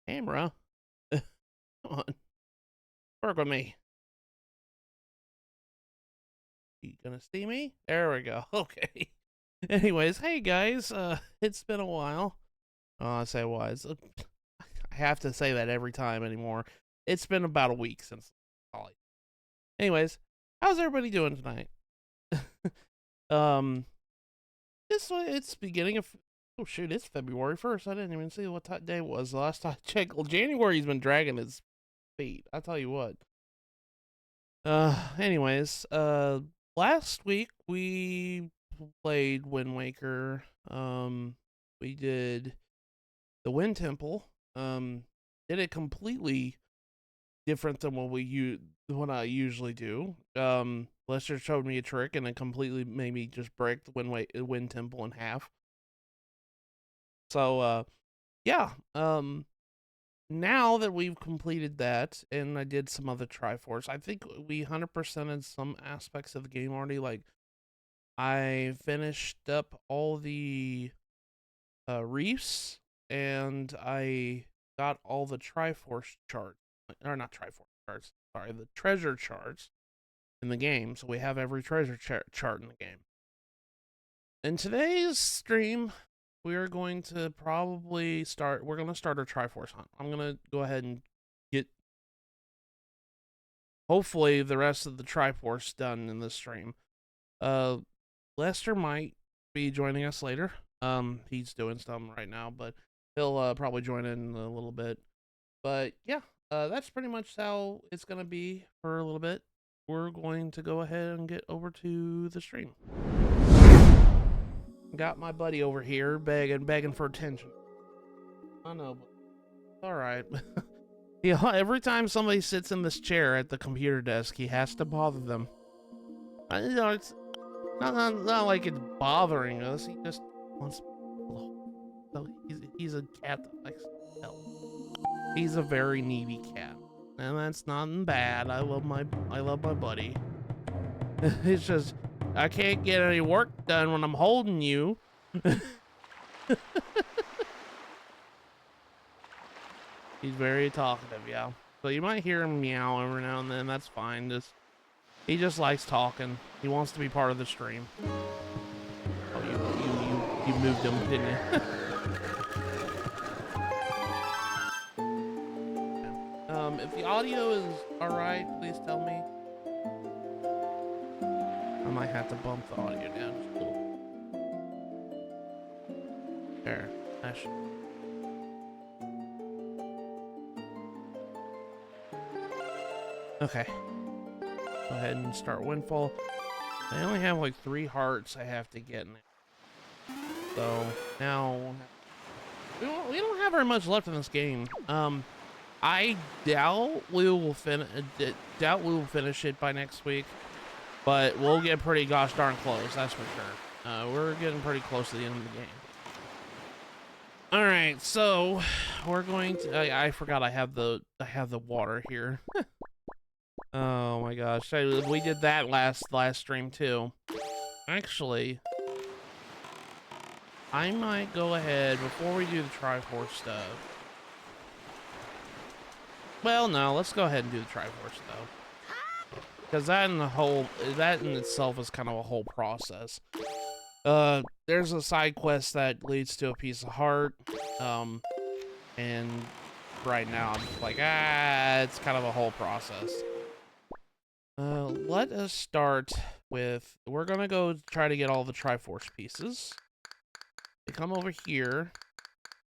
Camera? Come on, work with me. You gonna see me? There we go. Okay. Anyways, hey guys, it's been a while. I say was. I have to say that every time anymore. It's been about a week since college. Anyways, how's everybody doing tonight? um, it's beginning of. Oh shoot, it's February 1st. I didn't even see what day it was the last time I checked. Well, January's been dragging its feet. I tell you what. Anyways, last week we played Windwaker. We did the Wind Temple. Did it completely different than what I usually do. Lester showed me a trick and it completely made me just break the Wind Temple in half. So, yeah. Now that we've completed that, and I did some other Triforce, I think we 100%ed some aspects of the game already. Like, I finished up all the reefs, and I got all the Triforce charts, or not Triforce charts, sorry, the treasure charts in the game. So we have every treasure chart in the game. In today's stream, we are going to probably start. We're going to start our Triforce hunt. I'm going to go ahead and get, hopefully, the rest of the Triforce done in this stream. Lester might be joining us later. He's doing something right now, but he'll probably join in a little bit. But yeah, that's pretty much how it's going to be for a little bit. We're going to go ahead and get over to the stream. Got my buddy over here begging for attention. I know, but it's all right. Yeah, every time somebody sits in this chair at the computer desk, he has to bother them. It's not like it's bothering us. He just wants. So he's a cat that likes help. He's a very needy cat, and that's not bad. I love my buddy. It's just I can't get any work done when I'm holding you. He's very talkative, yeah. So you might hear him meow every now and then. That's fine. He just likes talking. He wants to be part of the stream. Oh, you moved him, didn't you? If the audio is all right, please tell me. I might have to bump the audio down just a little. There. Okay. Go ahead and start Windfall. I only have like 3 hearts I have to get now. So now we don't have very much left in this game. I doubt we will finish it by next week, but we'll get pretty gosh darn close. That's for sure. We're getting pretty close to the end of the game. All right, so we're going to. I forgot I have the water here. Oh my gosh, we did that last stream too. Actually, I might go ahead before we do the Triforce stuff. Well, no, let's go ahead and do the Triforce though, because that in itself is kind of a whole process. There's a side quest that leads to a piece of heart, and right now I'm just like, it's kind of a whole process. Let us start with, we're gonna go try to get all the Triforce pieces. We come over here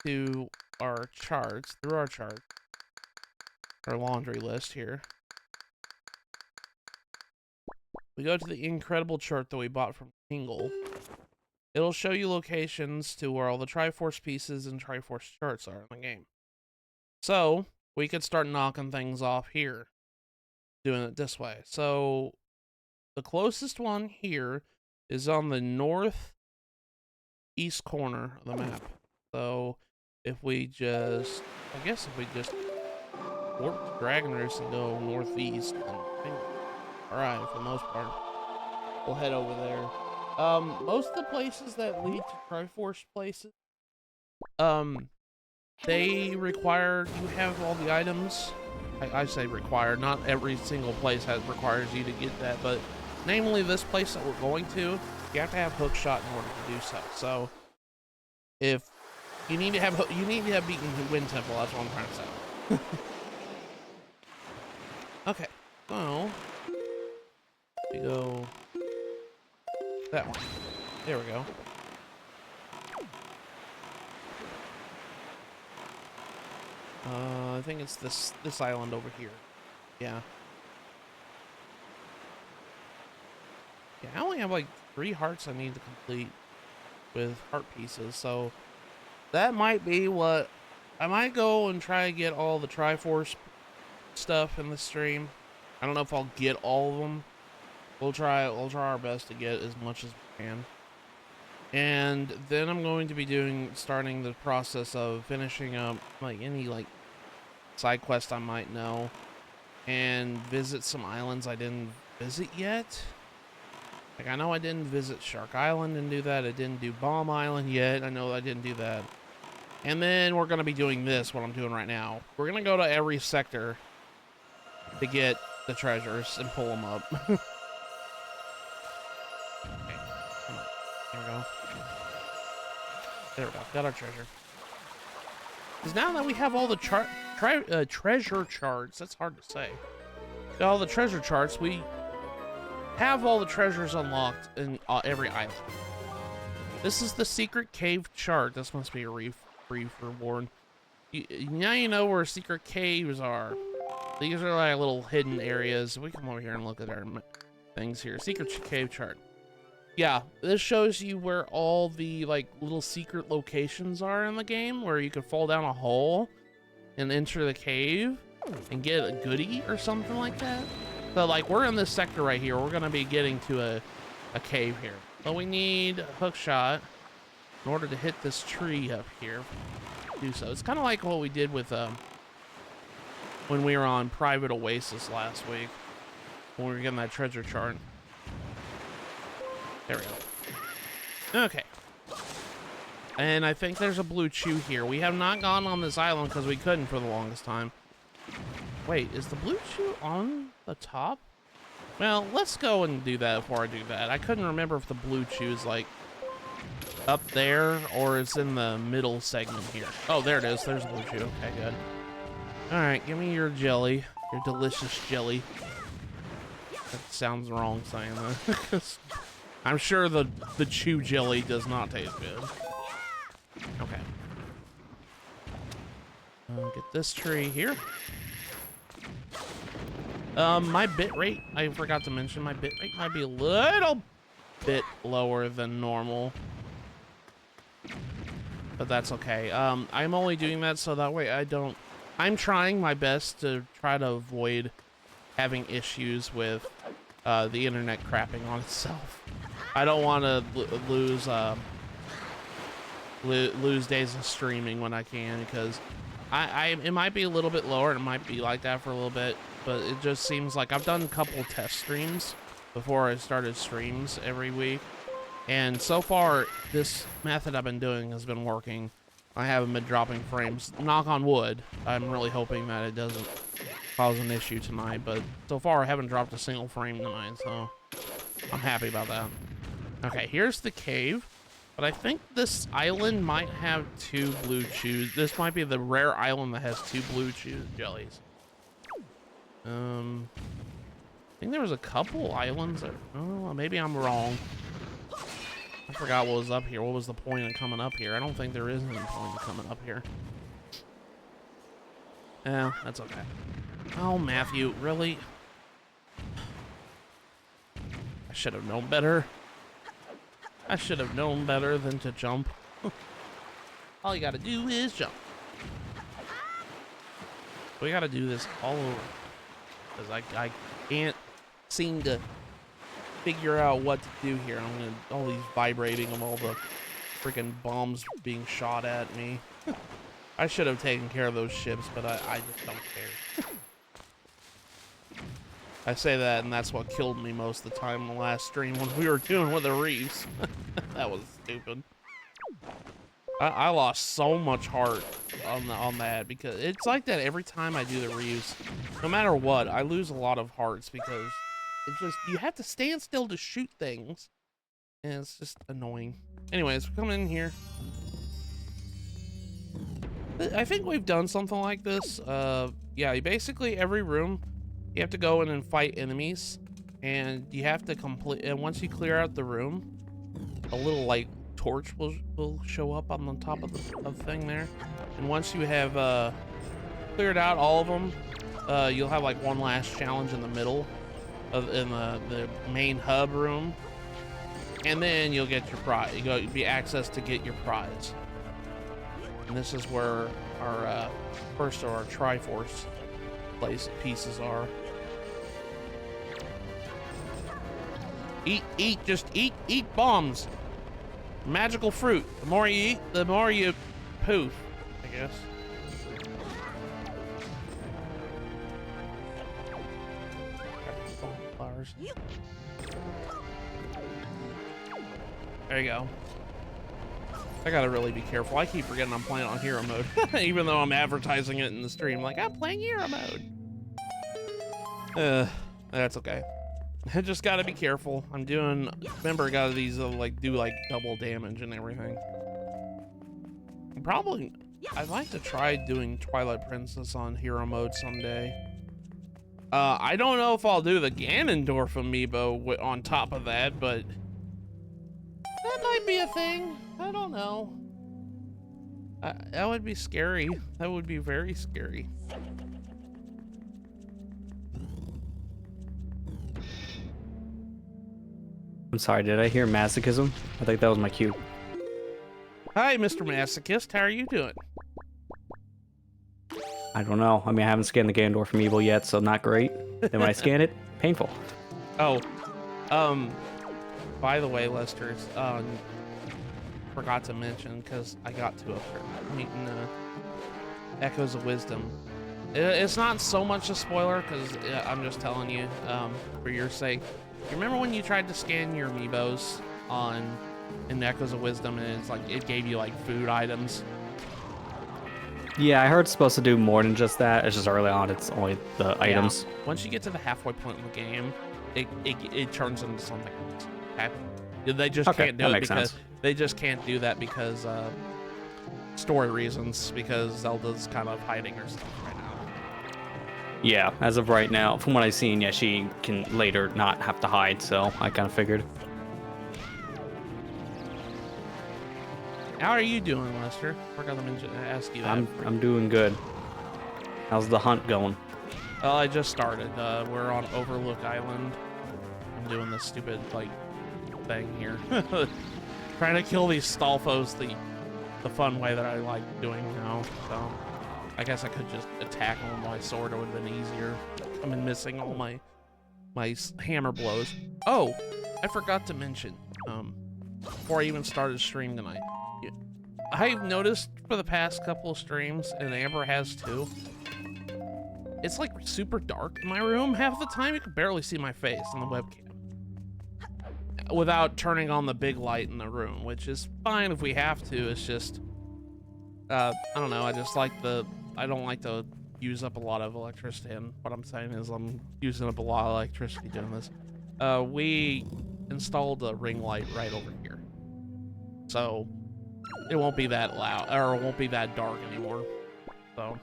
to our charts, our laundry list here. We go to the incredible chart that we bought from Tingle. It'll show you locations to where all the Triforce pieces and Triforce charts are in the game. So, we could start knocking things off here, doing it this way. So, the closest one here is on the northeast corner of the map. So, if we just warp Dragon Roost and go northeast, alright, for the most part, we'll head over there. Most of the places that lead to Triforce places, they require you have all the items. I say required, not every single place requires you to get that, but namely this place that we're going to, you have to have hook shot in order to do so. So if you need to have beaten the Wind Temple, that's what I'm trying to say. Okay, so we go that one. There we go. I think it's this island over here. Yeah. Yeah, I only have like 3 hearts I need to complete with heart pieces, so that might be what I might go and try to get all the Triforce stuff in the stream. I don't know if I'll get all of them. We'll try our best to get as much as we can. And then I'm going to be starting the process of finishing up like any like side quest I might know and visit some islands I didn't visit yet. Like I know I didn't visit Shark Island and do that. I didn't do Bomb Island yet. I know I didn't do that. And then we're going to be doing what I'm doing right now. We're going to go to every sector to get the treasures and pull them up. Okay, come on. There we go. There we go. Got our treasure. Because now that we have all the treasure charts, that's hard to say. Got all the treasure charts, we have all the treasures unlocked in every island. This is the secret cave chart. This must be a brief reward. Now you know where secret caves are. These are like little hidden areas. We come over here and look at our things here. Secret cave chart. Yeah, this shows you where all the like little secret locations are in the game, where you could fall down a hole and enter the cave and get a goodie or something like that. So like we're in this sector right here. We're gonna be getting to a cave here. So we need a hook shot in order to hit this tree up here. Do so. It's kind of like what we did with when we were on Private Oasis last week when we were getting that treasure chart. There we go. Okay. And I think there's a blue chew here. We have not gone on this island because we couldn't for the longest time. Wait, is the blue chew on the top? Well, let's go and do that before I do that. I couldn't remember if the blue chew is like up there or it's in the middle segment here. Oh, there it is. There's blue chew. Okay, good. All right, give me your jelly, your delicious jelly. That sounds wrong saying that. I'm sure the chew jelly does not taste good. Okay. Get this tree here. My bit rate, I forgot to mention, my bit rate might be a little bit lower than normal. But that's okay. I'm only doing that so that way I'm trying my best to try to avoid having issues with the internet crapping on itself. I don't want to lose days of streaming when I can, because it might be a little bit lower. It might be like that for a little bit, but it just seems like I've done a couple test streams before I started streams every week, and so far this method I've been doing has been working. I haven't been dropping frames. Knock on wood. I'm really hoping that it doesn't cause an issue tonight, but so far I haven't dropped a single frame tonight, so I'm happy about that. Okay, here's the cave, but I think this island might have 2 blue chews. This might be the rare island that has 2 blue chew jellies. I think there was a couple islands that, oh, maybe I'm wrong. I forgot what was up here. What was the point of coming up here? I don't think there is any point of coming up here. That's okay. Oh, Matthew, really? I should have known better. I should have known better than to jump. All you gotta do is jump. We gotta do this all over. Because I can't seem to figure out what to do here. I'm gonna all these vibrating of all the freaking bombs being shot at me. I should have taken care of those ships, but I just don't care. I say that, and that's what killed me most of the time in the last stream when we were doing with the reefs. That was stupid. I lost so much heart on that because it's like that every time I do the reuse. No matter what, I lose a lot of hearts because it's just you have to stand still to shoot things, and it's just annoying. Anyways, we're coming in here. I think we've done something like this. Yeah, basically every room you have to go in and fight enemies, and you have to complete. And once you clear out the room, a little like torch will show up on the top of the thing there, and once you have cleared out all of them, you'll have like one last challenge in the middle in the main hub room, and then you'll get your prize. You'll be access to get your prize, and this is where our first of our Triforce pieces are. Just eat bombs. Magical fruit. The more you eat, the more you poof, I guess. Flowers. There you go. I gotta really be careful. I keep forgetting I'm playing on hero mode, even though I'm advertising it in the stream. Like, I'm playing hero mode. That's okay. I just gotta be careful. I'm doing, remember, got these like do like double damage and everything. Probably, I'd like to try doing Twilight Princess on hero mode someday. I don't know if I'll do the Ganondorf amiibo on top of that, but that might be a thing. I don't know. That would be scary. That would be very scary. I'm sorry, did I hear masochism? I think that was my cue. Hi, Mr. Masochist. How are you doing? I don't know. I mean, I haven't scanned the Ganondorf amiibo yet, so not great. Then when I scan it, painful. Oh, by the way, Lester, forgot to mention, because I got to up there, meeting Echoes of Wisdom. It's not so much a spoiler, because I'm just telling you, for your sake. You remember when you tried to scan your amiibos in Echoes of Wisdom, and it's like it gave you like food items? Yeah, I heard it's supposed to do more than just that. It's just early on, it's only the items. Once you get to the halfway point in the game, it turns into something else. They just can't do it because they just can't do that because story reasons, because Zelda's kind of hiding her stuff right now. Yeah, as of right now, from what I've seen, yeah, she can later not have to hide, so I kind of figured. How are you doing, Lester? Forgot to ask you that. I'm doing good. How's the hunt going? Well, I just started. We're on Overlook Island. I'm doing this stupid like thing here, trying to kill these Stalfos the fun way that I like doing now. So I guess I could just attack them with my sword. It would have been easier. I've been missing all my hammer blows. Oh, I forgot to mention before I even started stream tonight. I've noticed for the past couple of streams, and Amber has too, it's like super dark in my room. Half the time you can barely see my face on the webcam without turning on the big light in the room, which is fine if we have to. It's just, I don't know, I don't like to use up a lot of electricity, and what I'm saying is I'm using up a lot of electricity doing this. We installed a ring light right over here, so it won't be that loud, or it won't be that dark anymore. So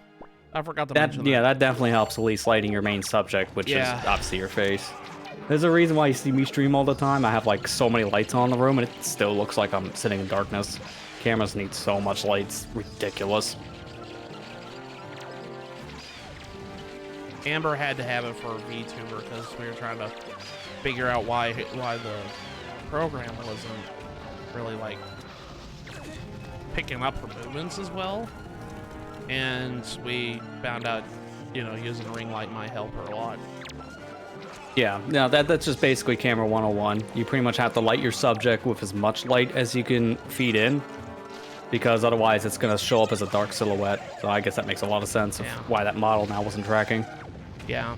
I forgot to mention that. Yeah, that definitely helps, at least lighting your main subject, which is obviously your face. There's a reason why you see me stream all the time. I have like so many lights on in the room, and it still looks like I'm sitting in darkness. Cameras need so much light, it's ridiculous. Amber had to have it for a VTuber because we were trying to figure out why the program wasn't really like picking up her movements as well, and we found out, you know, using a ring light might help her a lot. Yeah, no, that's just basically camera 101. You pretty much have to light your subject with as much light as you can feed in, because otherwise it's going to show up as a dark silhouette. So I guess that makes a lot of sense of why that model now wasn't tracking. Yeah.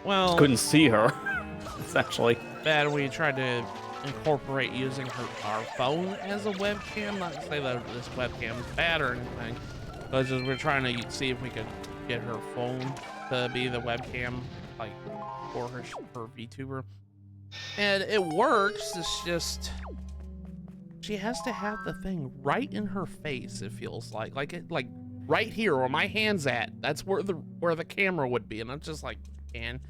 Well, couldn't see her, essentially. Bad. We tried to incorporate using our phone as a webcam. Not to say that this webcam is bad or anything, but just we're trying to see if we could get her phone to be the webcam, like for her VTuber. And it works. It's just she has to have the thing right in her face. It feels like right here where my hand's at. That's where the camera would be, and I'm just like, man,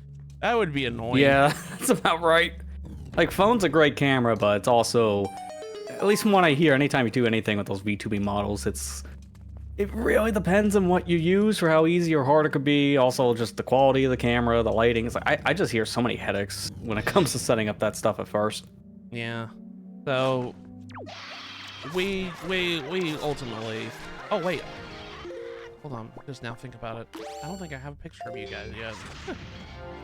that would be annoying. Yeah, that's about right. Like, phone's a great camera, but it's also, at least from what I hear, anytime you do anything with those VTubing models, it really depends on what you use for how easy or hard it could be. Also, just the quality of the camera, the lighting. It's like, I just hear so many headaches when it comes to setting up that stuff at first. Yeah. So we ultimately. Oh wait. Hold on. Just now think about it. I don't think I have a picture of you guys yet.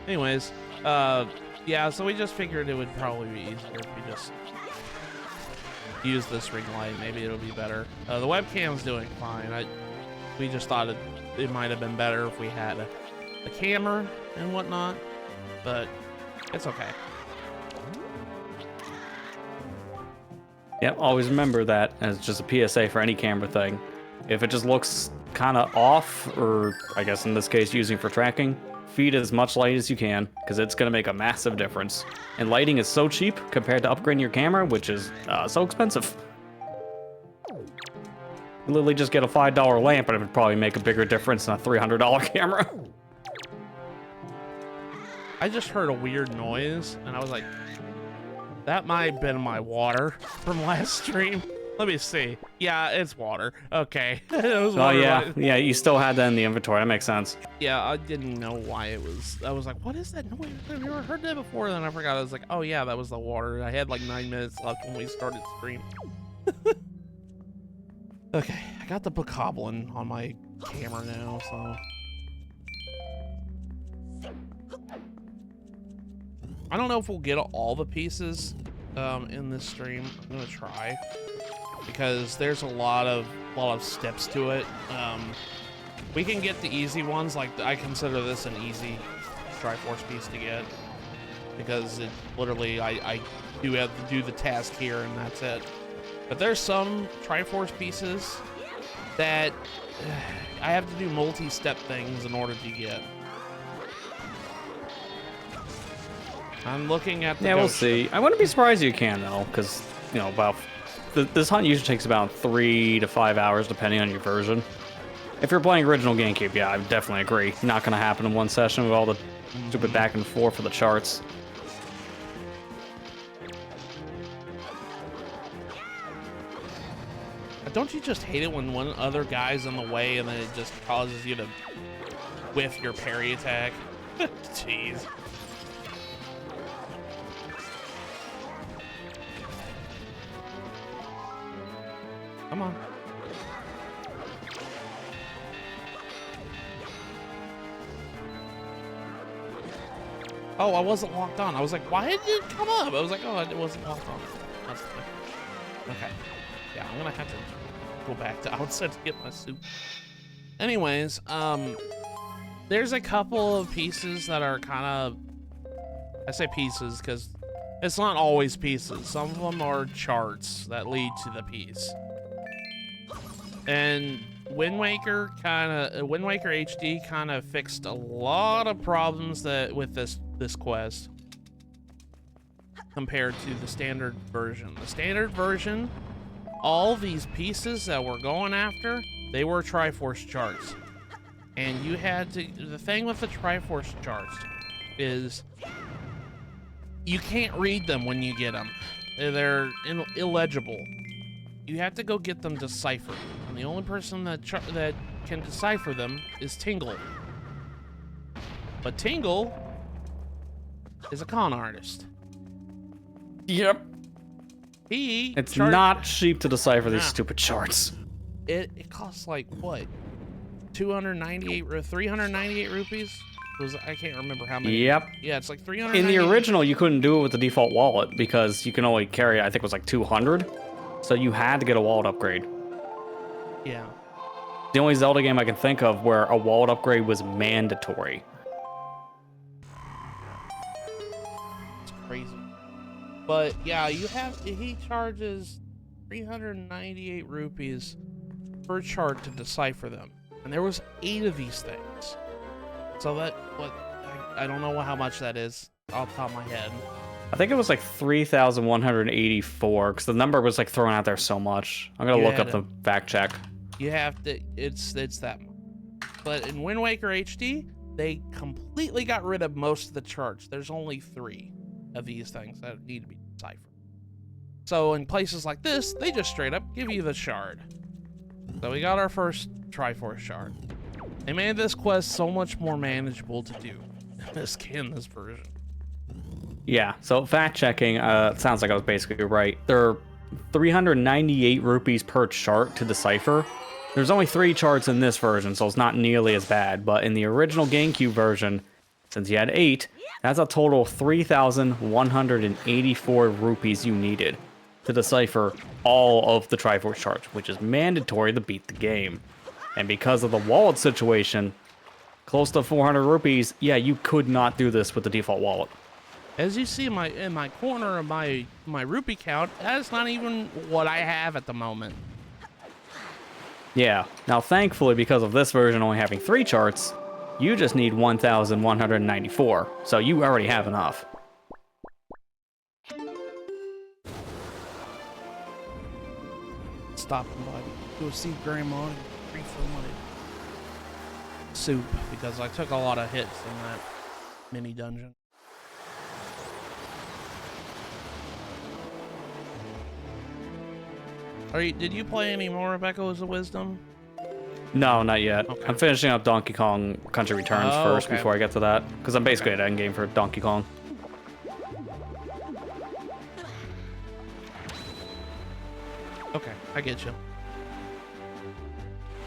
Anyways, yeah. So we just figured it would probably be easier if we just use this ring light. Maybe it'll be better. The webcam's doing fine. We just thought it might have been better if we had a camera and whatnot, but it's okay. Yep, always remember that as just a PSA for any camera thing. If it just looks kind of off, or I guess in this case using for tracking, feed as much light as you can, because it's going to make a massive difference. And lighting is so cheap compared to upgrading your camera, which is so expensive. You literally just get a $5 lamp, and it would probably make a bigger difference than a $300 camera. I just heard a weird noise, and I was like, that might have been my water from last stream. Let me see. Yeah, it's water. Okay. Oh, yeah. Yeah, you still had that in the inventory. That makes sense. Yeah, I didn't know why it was. I was like, what is that noise? I've never heard that before. Then I forgot. I was like, oh, yeah, that was the water. I had like 9 minutes left when we started stream. Okay, I got the bokoblin on my camera now, so. I don't know if we'll get all the pieces in this stream. I'm gonna try, because there's a lot of steps to it. We can get the easy ones, like I consider this an easy Triforce piece to get, because it literally I do have to do the task here and that's it. But there's some Triforce pieces that I have to do multi-step things in order to get. I'm looking at the we'll see. I wouldn't be surprised you can, though, because, you know, about this hunt usually takes about 3 to 5 hours, depending on your version. If you're playing original GameCube, yeah, I definitely agree. Not going to happen in one session with all the stupid back and forth for the charts. Don't you just hate it when one other guy's in the way and then it just causes you to whiff your parry attack? Jeez. Come on. Oh, I wasn't locked on. I was like, why did it come up? I was like, oh, it wasn't locked on. That's okay. Yeah, I'm gonna have to go back to outside to get my soup. Anyways, there's a couple of pieces that are kind of, I say pieces because it's not always pieces. Some of them are charts that lead to the piece. And Windwaker HD kind of fixed a lot of problems with this quest compared to the standard version. The standard version, all these pieces that we're going after, they were Triforce charts. And you had to, the thing with the Triforce charts is you can't read them when you get them. They're illegible. You have to go get them deciphered. And the only person that can decipher them is Tingle. But Tingle is a con artist. Yep. It's not cheap to decipher these stupid charts. It costs like what? 298 or 398 rupees? I can't remember how many. Yep. Yeah, it's like 300. In the original, you couldn't do it with the default wallet because you can only carry, I think it was like 200. So you had to get a wallet upgrade. Yeah. The only Zelda game I can think of where a wallet upgrade was mandatory. It's crazy. But yeah, he charges 398 rupees per chart to decipher them. And there was 8 of these things. So I don't know how much that is off the top of my head. I think it was like 3,184 because the number was like thrown out there so much. I'm gonna look up the fact check. You have to, it's that much. But in Wind Waker HD, they completely got rid of most of the charts. There's only 3 of these things that need to be deciphered. So in places like this, they just straight up give you the shard. So we got our first Triforce shard. They made this quest so much more manageable to do in this version. Yeah, so fact checking, sounds like I was basically right. There are 398 rupees per chart to decipher. There's only 3 charts in this version, so it's not nearly as bad. But in the original GameCube version, since you had 8, that's a total of 3,184 rupees you needed to decipher all of the Triforce charts, which is mandatory to beat the game. And because of the wallet situation, close to 400 rupees, yeah, you could not do this with the default wallet. As you see in my corner of my rupee count, that's not even what I have at the moment. Yeah, now thankfully because of this version only having 3 charts, you just need 1,194, so you already have enough. Stopping by to go see Grandma and refill my soup because I took a lot of hits in that mini dungeon. Did you play any more of Echoes of Wisdom? No, not yet. Okay. I'm finishing up Donkey Kong Country Returns first before I get to that, because I'm basically at endgame for Donkey Kong. Okay, I get you.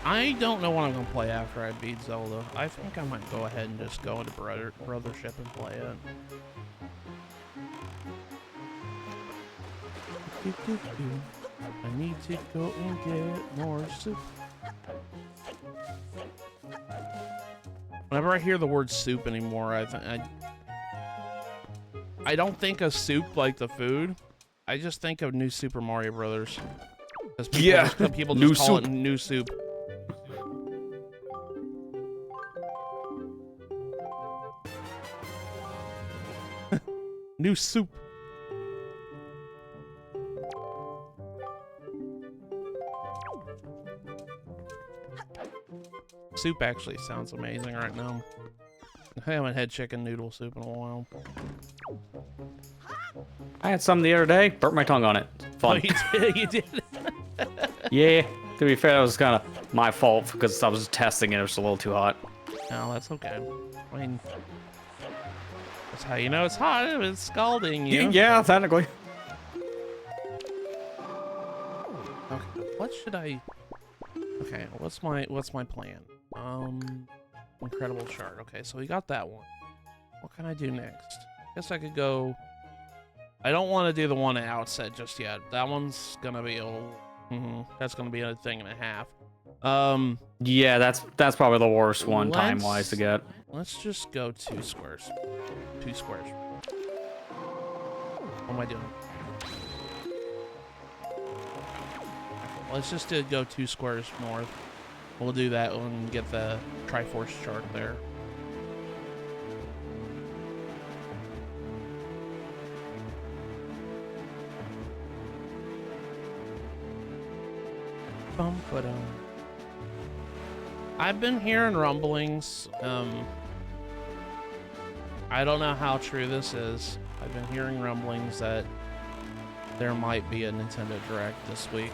I don't know what I'm gonna play after I beat Zelda. I think I might go ahead and just go into Brothership and play it. I need to go and get more soup. Whenever I hear the word soup anymore, I don't think of soup like the food. I just think of New Super Mario Brothers. People just call it new soup. New soup. Soup actually sounds amazing right now. I haven't had chicken noodle soup in a while. I had some the other day, burnt my tongue on it. Fun. Oh, you did? Yeah, to be fair, that was kind of my fault because I was testing it. It was a little too hot. No, that's okay. I mean, that's how you know it's hot. It's scalding you. Yeah, technically. Okay, what should I... Okay, what's my plan? Incredible chart. Okay, so we got that one. What can I do next? Guess I could go... I don't want to do the one at Outset just yet. That one's gonna be that's gonna be a thing and a half. Yeah, that's probably the worst one time-wise to get. Let's just go 2 squares. 2 squares. What am I doing? Let's just go 2 squares north. We'll do that and get the Triforce chart there. I've been hearing rumblings. I don't know how true this is. I've been hearing rumblings that there might be a Nintendo Direct this week.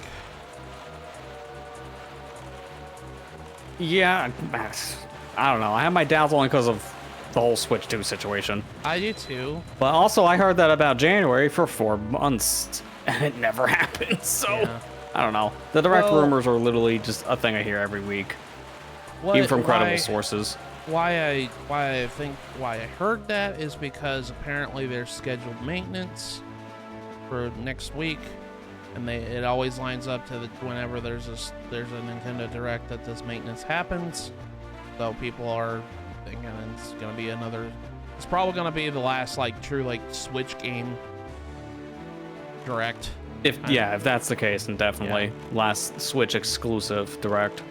Yeah, I don't know. I have my doubts only because of the whole Switch 2 situation. I do too. But also, I heard that about January for 4 months, and it never happened. So, yeah. I don't know. The Direct rumors are literally just a thing I hear every week, even from credible sources. Why I heard that is because apparently there's scheduled maintenance for next week, and it always lines up to whenever there's a Nintendo Direct that this maintenance happens. So people are thinking it's gonna be it's probably gonna be the last true Switch game direct. If that's the case, then definitely last Switch exclusive direct.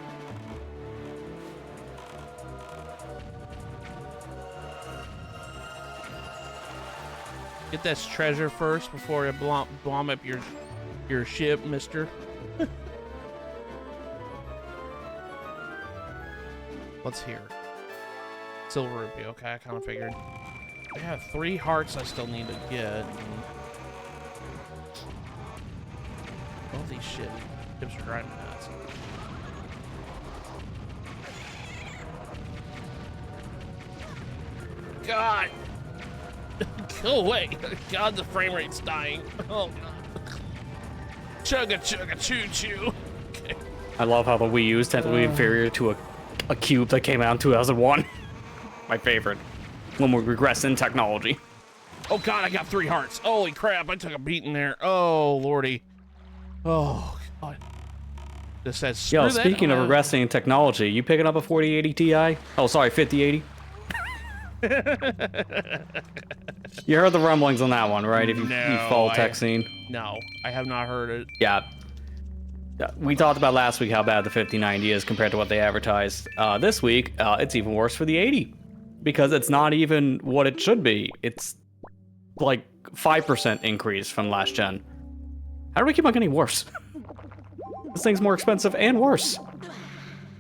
Get this treasure first before you bomb up your ship, mister. What's here? Silver rupee. Okay, I kind of figured. I have 3 hearts I still need to get. All these ships are driving me nuts. God! Go away! God, the frame rate's dying. Oh God! Chugga chugga choo choo. Okay. I love how the Wii U is technically inferior to a cube that came out in 2001. My favorite. When we regress in technology. Oh God, I got 3 hearts. Holy crap, I took a beating there. Oh lordy. Oh God. This says screw Yo, that. speaking of regressing in technology, you picking up a 4080 Ti? Oh, sorry, 5080. You heard the rumblings on that one, right? If you follow tech scene. No, I have not heard it. Yeah. We talked about last week how bad the 5090 is compared to what they advertised. This week, it's even worse for the 80. Because it's not even what it should be. It's like 5% increase from last gen. How do we keep on getting worse? This thing's more expensive and worse.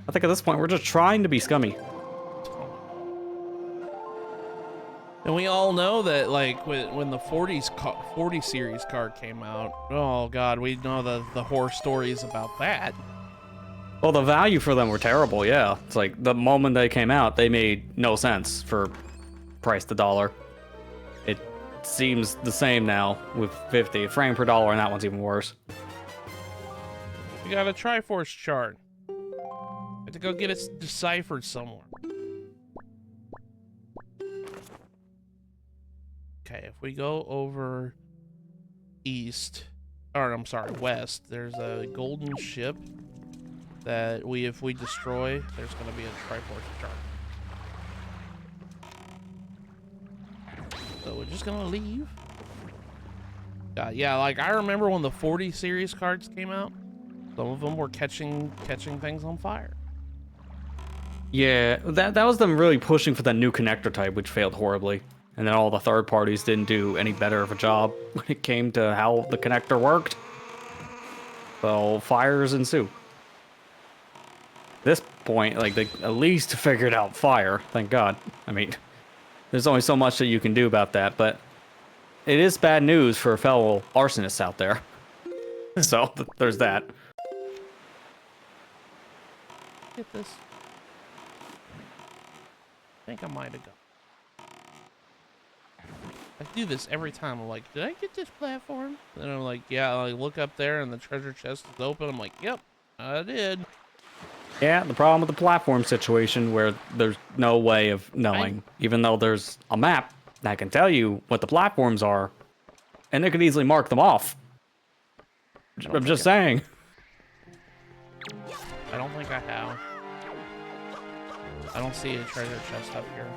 I think at this point, we're just trying to be scummy. And we all know that, like, when the 40 series card came out, oh God, we know the horror stories about that. Well, the value for them were terrible, yeah. It's like, the moment they came out, they made no sense for price to dollar. It seems the same now with 50. Frame per dollar, and that one's even worse. We got a Triforce chart. I have to go get it deciphered somewhere. Okay, if we go over east, or I'm sorry, west, there's a golden ship that if we destroy, there's going to be a Triforce chart. So we're just going to leave. Yeah, like I remember when the 40 series cards came out, some of them were catching things on fire. Yeah, that was them really pushing for that new connector type, which failed horribly. And then all the third parties didn't do any better of a job when it came to how the connector worked. So fires ensue. At this point, like, they at least figured out fire, thank God. I mean, there's only so much that you can do about that, but it is bad news for fellow arsonists out there. So there's that. Get this. I think I might have got. I do this every time. I'm like, did I get this platform? And I'm like, yeah. I look up there and the treasure chest is open. I'm like, yep, I did. Yeah, the problem with the platform situation where there's no way of knowing, even though there's a map that can tell you what the platforms are, and they could easily mark them off. I'm just saying. I don't think I have. I don't see a treasure chest up here.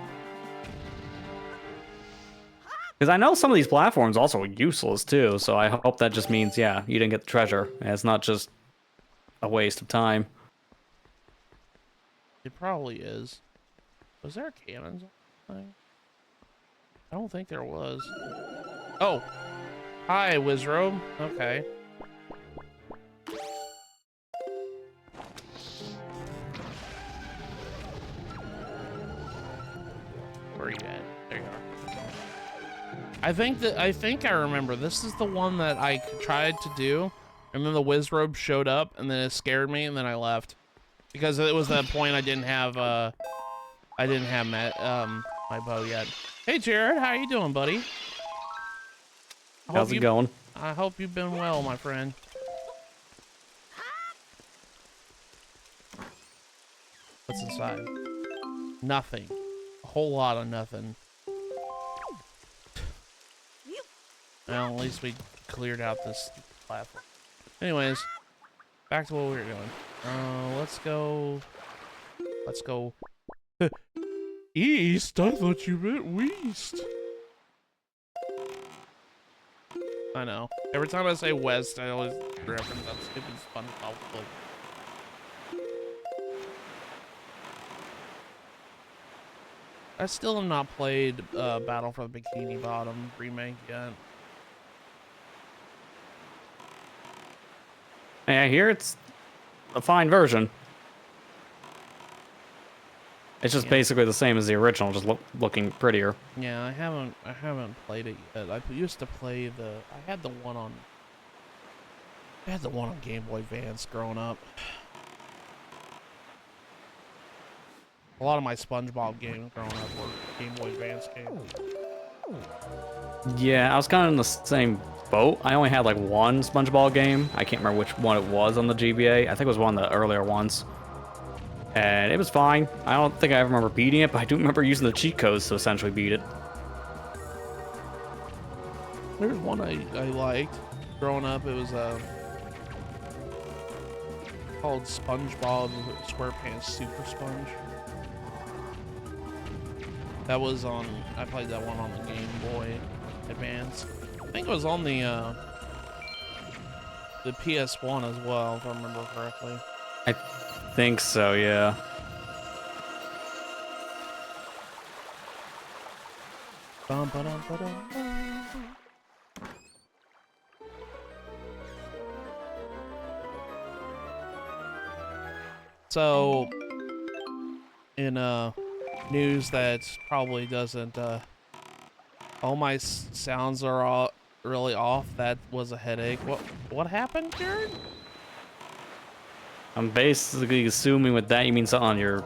Because I know some of these platforms also are useless too, so I hope that just means, yeah, you didn't get the treasure, and it's not just a waste of time. It probably is. Was there cannons on the thing? I don't think there was. Oh! Hi, Wizrobe. Okay. Where are you at? There you are. I think I remember. This is the one that I tried to do, and then the Wizrobe showed up, and then it scared me, and then I left. Because it was that point I didn't have my bow yet. Hey Jared, how you doing, buddy? How's it going? I hope you've been well, my friend. What's inside? Nothing. A whole lot of nothing. Well, at least we cleared out this platform. Anyways, back to what we were doing. Let's go east. I thought you meant west. I know. Every time I say West, I always reference that stupid SpongeBob clip. I still have not played Battle for the Bikini Bottom remake yet. Hey, I hear it's a fine version. It's just basically the same as the original, just looking prettier. Yeah, I haven't played it yet. I used to play I had the one on Game Boy Advance growing up. A lot of my SpongeBob games growing up were Game Boy Advance games. Yeah, I was kind of in the same boat. I only had like one SpongeBob game. I can't remember which one it was on the GBA. I think it was one of the earlier ones. And it was fine. I don't think I ever remember beating it, but I do remember using the cheat codes to essentially beat it. There's one I liked growing up. It was called SpongeBob SquarePants Super Sponge. That was on. I played that one on the Game Boy Advance. I think it was on the PS1 as well, if I remember correctly. I think so, yeah. Bum, ba-dum, ba-dum, bum. So, in news that probably doesn't, all my sounds are all really off. That was a headache. What happened, Jared? I'm basically assuming with that you mean something on your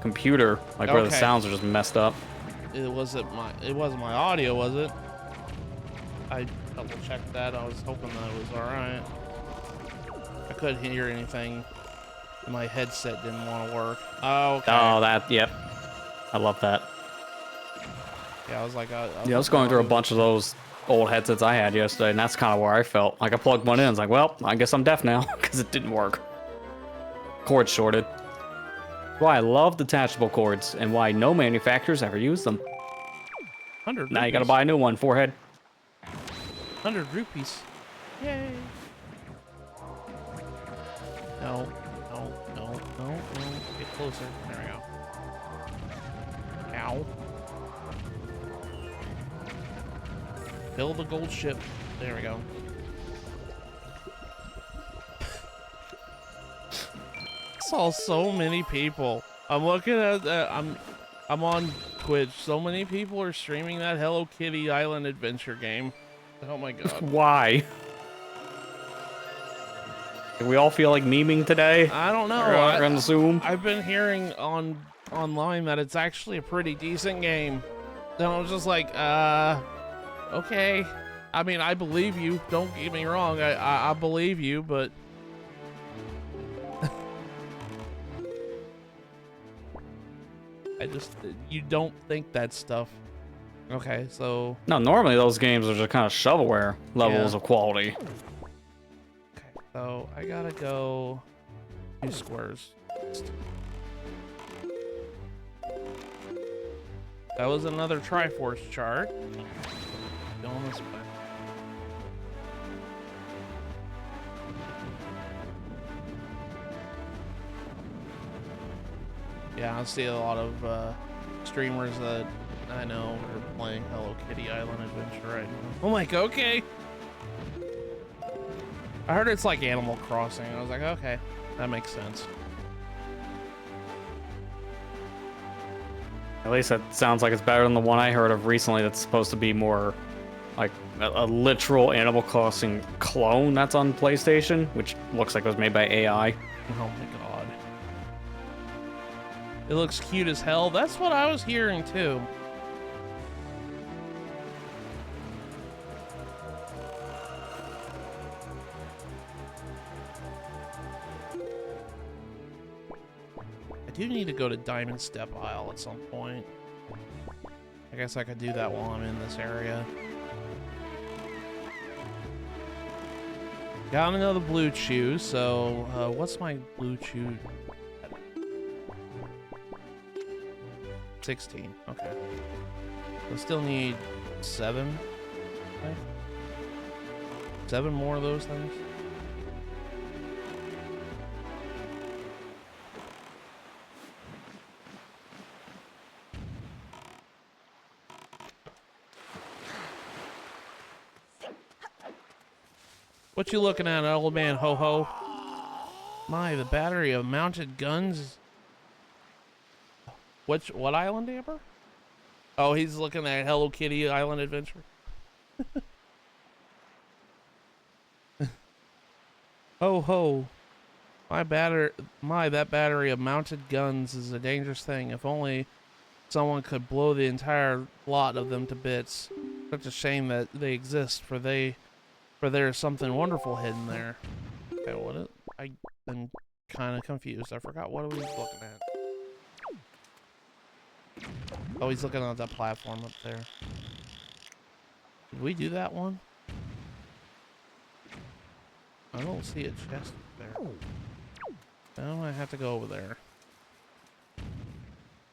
computer, like where the sounds are just messed up. It wasn't my audio, was it? I double checked that. I was hoping that it was all right. I couldn't hear anything. My headset didn't want to work. Oh, okay. Oh, yep. I love that. Yeah, I was like, I was going through a bunch of those old headsets I had yesterday, and that's kind of where I felt. Like I plugged one in, I was like, well, I guess I'm deaf now, because it didn't work. Cord shorted. Why I love detachable cords, and why no manufacturers ever use them. 100 rupees. Now you gotta buy a new one, forehead. 100 rupees. Yay. No. Get closer. There we go. Ow. Build a gold ship. There we go. Saw so many people. I'm looking at I'm on Twitch. So many people are streaming that Hello Kitty Island adventure game. Oh my god. Why? Do we all feel like memeing today? I don't know. On Zoom? I've been hearing online that it's actually a pretty decent game. Then I was just like, okay. I mean, I believe you. Don't get me wrong. I believe you, but you don't think that stuff. Okay, so No, normally those games are just kind of shovelware levels of quality. okay, so I gotta go 2 squares. That was another Triforce chart. Going this way. Yeah, I see a lot of streamers that I know are playing Hello Kitty Island Adventure right now. I'm like, okay. I heard it's like Animal Crossing. I was like, okay, that makes sense. At least that sounds like it's better than the one I heard of recently that's supposed to be more like a literal Animal Crossing clone that's on PlayStation, which looks like it was made by AI. Oh my god. It looks cute as hell. That's what I was hearing too. I do need to go to Diamond Step Isle at some point. I guess I could do that while I'm in this area. Got another blue chew, so what's my blue chew? 16, okay. I still need 7. Okay. 7 more of those things. What you looking at, old man ho-ho? My, the battery of mounted guns. What island, Amber? Oh, he's looking at Hello Kitty Island Adventure. Ho ho. That battery of mounted guns is a dangerous thing. If only someone could blow the entire lot of them to bits. Such a shame that they exist, for there is something wonderful hidden there. Okay, I've been kind of confused. I forgot what he was looking at. Oh, he's looking at that platform up there. Did we do that one? I don't see a chest there. Now I have to go over there.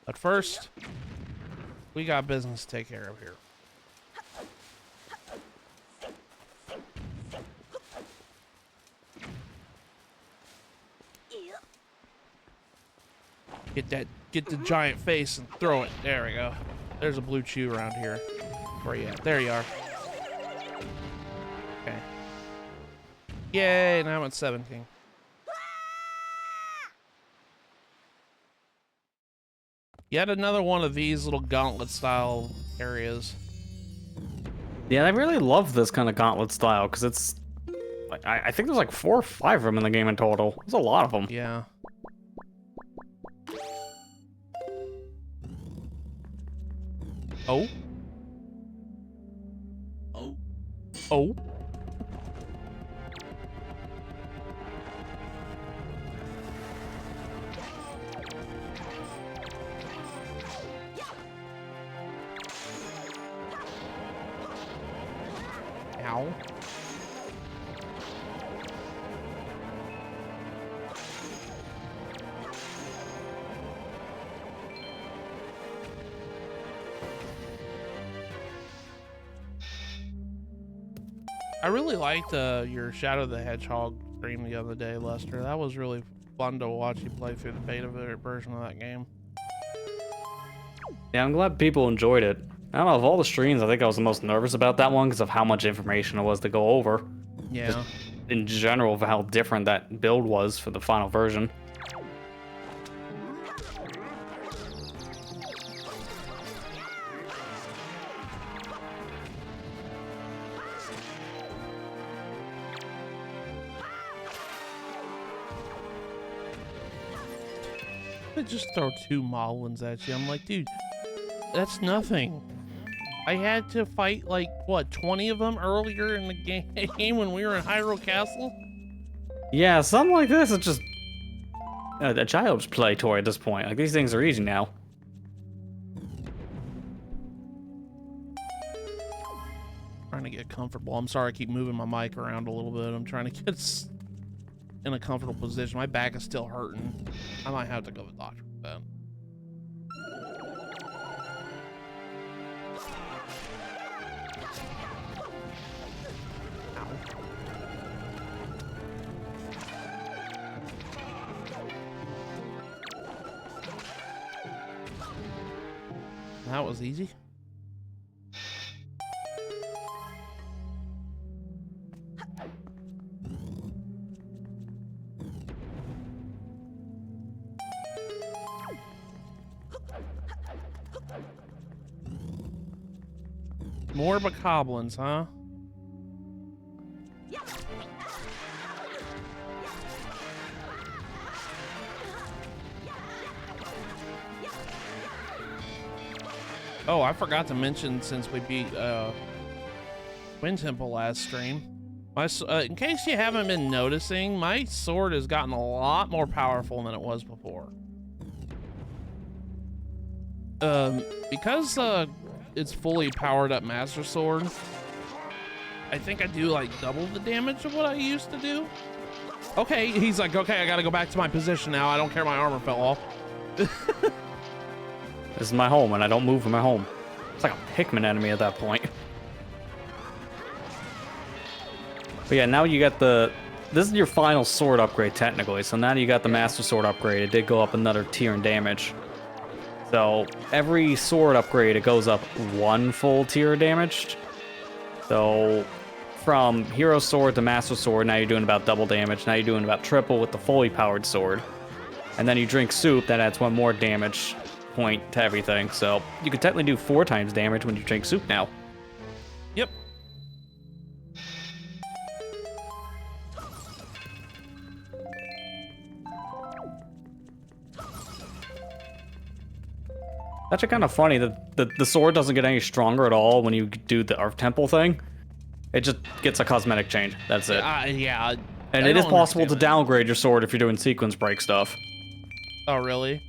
But first, we got business to take care of here. Get the giant face and throw it. There we go. There's a blue chew around here. Where you at? There you are. Okay. Yay, now I'm at 17. Yet another one of these little gauntlet style areas. Yeah, I really love this kind of gauntlet style because it's like I think there's like 4 or 5 of them in the game in total. There's a lot of them. Yeah. Oh. Oh. Oh. Ow. I really liked your Shadow the Hedgehog stream the other day, Lester. That was really fun to watch you play through the beta version of that game. Yeah, I'm glad people enjoyed it. I don't know, of all the streams, I think I was the most nervous about that one because of how much information it was to go over. Yeah. Just in general, of how different that build was for the final version. They just throw 2 Moblins at you. I'm like, dude, that's nothing. I had to fight like what 20 of them earlier in the game when we were in Hyrule Castle. Yeah, something like this is just a child's play toy at this point. Like, these things are easy now. Trying to get comfortable. I'm sorry I keep moving my mic around a little bit. I'm trying to get in a comfortable position. My back is still hurting. I might have to go to the doctor for that. That was easy. More bokoblins, huh? Oh, I forgot to mention, since we beat Wind Temple last stream, in case you haven't been noticing, my sword has gotten a lot more powerful than it was before. Because it's fully powered up Master Sword, I think I do like double the damage of what I used to do. Okay, he's like, okay, I gotta go back to my position now. I don't care, my armor fell off. This is my home, and I don't move from my home. It's like a Pikmin enemy at that point. But yeah, now you got the... This is your final sword upgrade, technically. So now you got the Master Sword upgrade. It did go up another tier in damage. So every sword upgrade, it goes up 1 full tier of damage. So from Hero Sword to Master Sword, now you're doing about double damage. Now you're doing about triple with the fully powered sword. And then you drink soup, that adds 1 more damage point to everything. So you could technically do 4 times damage when you drink soup now. Yep. It's actually kind of funny that the sword doesn't get any stronger at all when you do the Earth Temple thing. It just gets a cosmetic change. That's it. Yeah. And it is possible to downgrade your sword if you're doing sequence break stuff. Oh, really?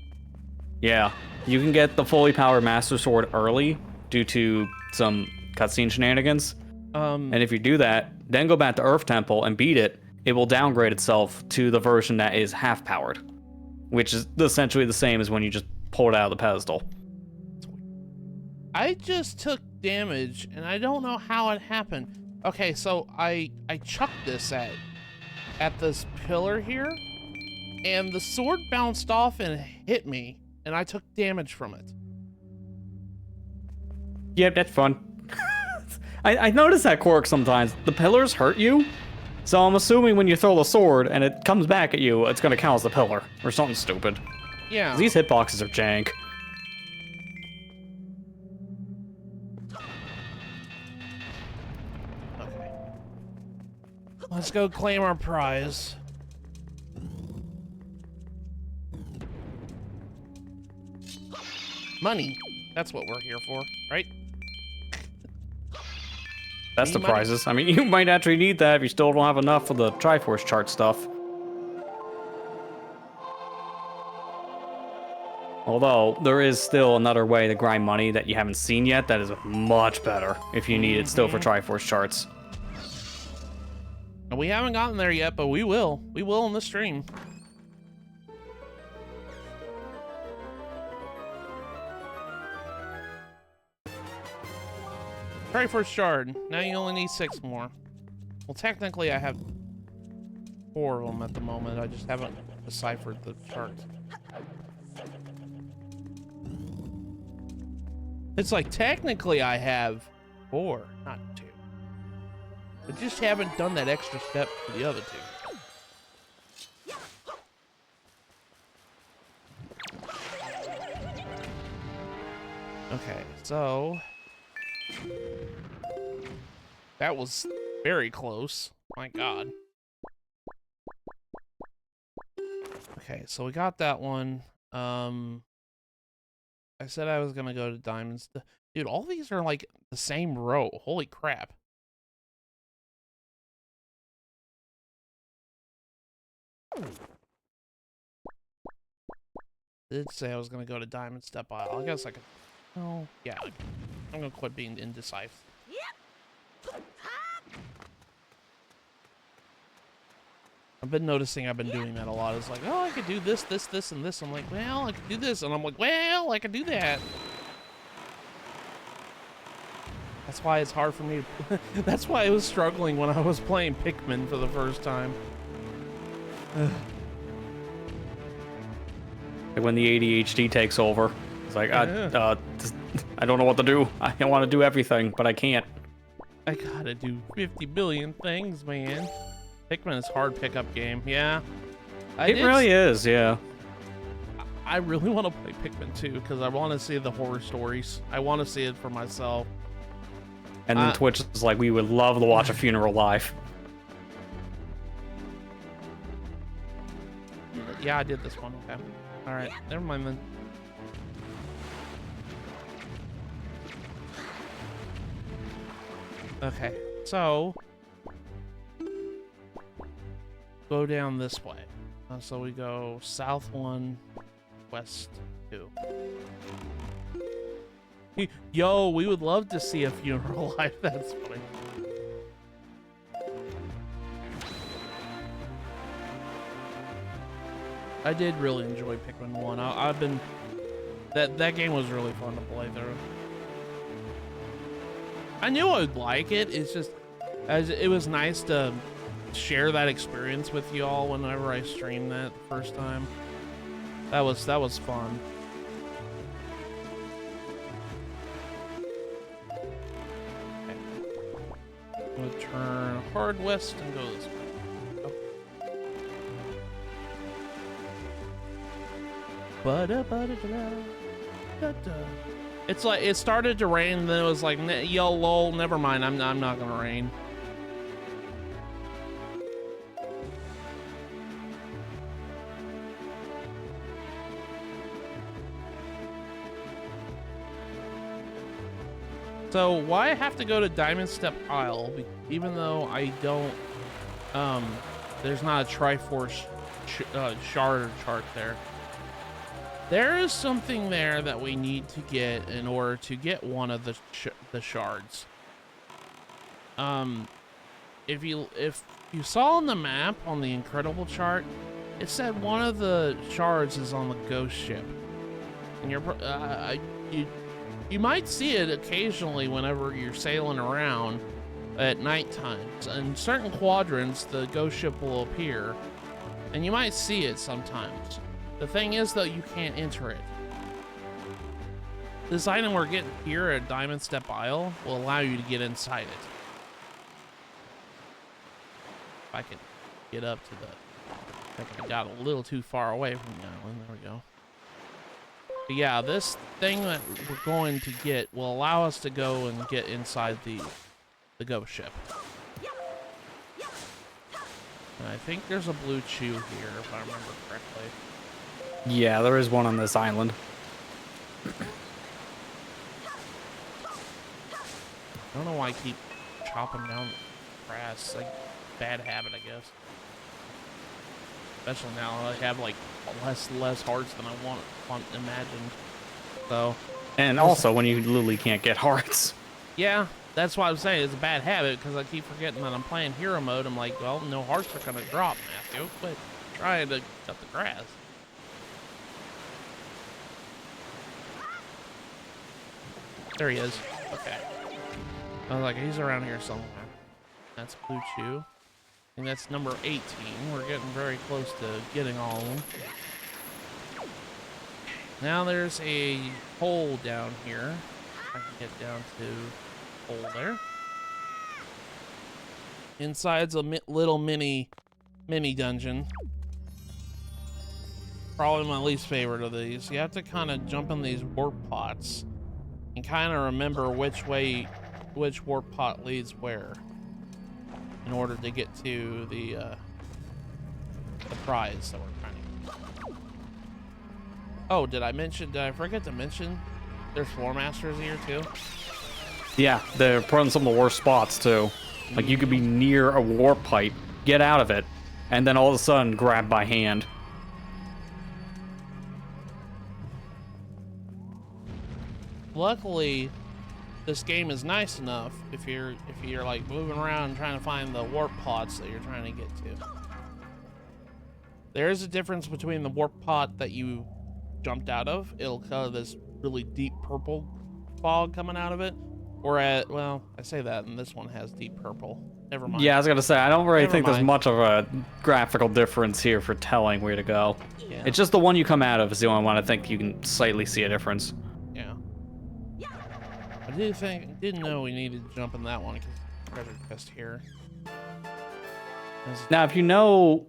Yeah. You can get the fully powered Master Sword early due to some cutscene shenanigans. And if you do that, then go back to Earth Temple and beat it, it will downgrade itself to the version that is half powered, which is essentially the same as when you just pull it out of the pedestal. I just took damage, and I don't know how it happened. Okay, so I chucked this at this pillar here, and the sword bounced off and hit me, and I took damage from it. Yep, that's fun. I notice that quirk sometimes. The pillars hurt you, so I'm assuming when you throw the sword and it comes back at you, it's gonna count as the pillar, or something stupid. Yeah. These hitboxes are jank. Okay. Let's go claim our prize. Money. That's what we're here for, right? That's the prizes. I mean, you might actually need that if you still don't have enough for the Triforce chart stuff. Although, there is still another way to grind money that you haven't seen yet that is much better if you need it still for Triforce charts. We haven't gotten there yet, but we will. We will in the stream. Triforce shard. Now you only need 6 more. Well, technically I have 4 of them at the moment. I just haven't deciphered the charts. It's like, technically I have 4, not 2. I just haven't done that extra step for the other 2. Okay, so... that was very close. My God. Okay, so we got that one. I said I was gonna go to diamonds. Dude, all these are like the same row. Holy crap. I did say I was gonna go to diamond step aisle. I guess I could. Oh, yeah. I'm gonna quit being indecisive. I've been noticing I've been doing that a lot. It's like, oh, I could do this, this, this, and this. I'm like, well, I could do this. And I'm like, well, I could do that. That's why it's hard for me to... That's why I was struggling when I was playing Pikmin for the first time. Like when the ADHD takes over. It's like, I don't know what to do. I want to do everything, but I can't. I gotta do 50 billion things, man. Pikmin is a hard pickup game, yeah. It really is, yeah. I really want to play Pikmin 2 because I want to see the horror stories. I want to see it for myself. And then Twitch is like, we would love to watch a funeral live. Yeah, I did this one. Okay. All right. Never mind then. Okay. So go down this way. So we go south 1, west 2. Yo, we would love to see a funeral live. That's funny. I did really enjoy Pikmin 1. I've been... That game was really fun to play through. I knew I would like it. It's just... As it was nice to share that experience with you all whenever I streamed that the first time. That was fun. Okay. I'm gonna turn hard west and go this way. It's like it started to rain, then it was like, yo, lol, never mind. I'm not gonna rain. So why I have to go to Diamond Step Isle, even though I don't, there's not a Triforce shard chart there. There is something there that we need to get in order to get one of the shards. If you saw on the map on the Incredible chart, it said one of the shards is on the ghost ship, and you might see it occasionally whenever you're sailing around at night times. In certain quadrants, the ghost ship will appear, and you might see it sometimes. The thing is, though, you can't enter it. This item we're getting here at Diamond Step Isle will allow you to get inside it. If I can get up to the... I think I got a little too far away from the island. There we go. But yeah, this thing that we're going to get will allow us to go and get inside the ghost ship. And I think there's a blue chew here, if I remember correctly. Yeah, there is one on this island. I don't know why I keep chopping down grass. It's like a bad habit, I guess. Especially now I have like less hearts than I want imagined. So. And also when you literally can't get hearts. Yeah, that's why I'm saying it's a bad habit, because I keep forgetting that I'm playing hero mode. I'm like, well, no hearts are gonna drop, Matthew. But trying to cut the grass. There he is. Okay. I was like, he's around here somewhere. That's Blue Chew. And that's number 18. We're getting very close to getting all of them. Now there's a hole down here. I can get down to the hole there. Inside's a little mini dungeon. Probably my least favorite of these. You have to kind of jump in these warp pots and kind of remember which warp pot leads where in order to get to the prize that we're trying to get. Oh, did I forget to mention there's floor masters here too? Yeah, they're put in some of the worst spots too. Like you could be near a warp pipe, get out of it, and then all of a sudden grab by hand. Luckily, this game is nice enough if you're like moving around trying to find the warp pods that you're trying to get to. There is a difference between the warp pod that you jumped out of. It'll color this really deep purple fog coming out of it. Well, I say that, and this one has deep purple. Never mind. Yeah, I was gonna say, I don't really think there's much of a graphical difference here for telling where to go. Yeah. It's just the one you come out of is the only one I think you can slightly see a difference. Yeah. I didn't know we needed to jump in that one because treasure chest here. Now, if you know,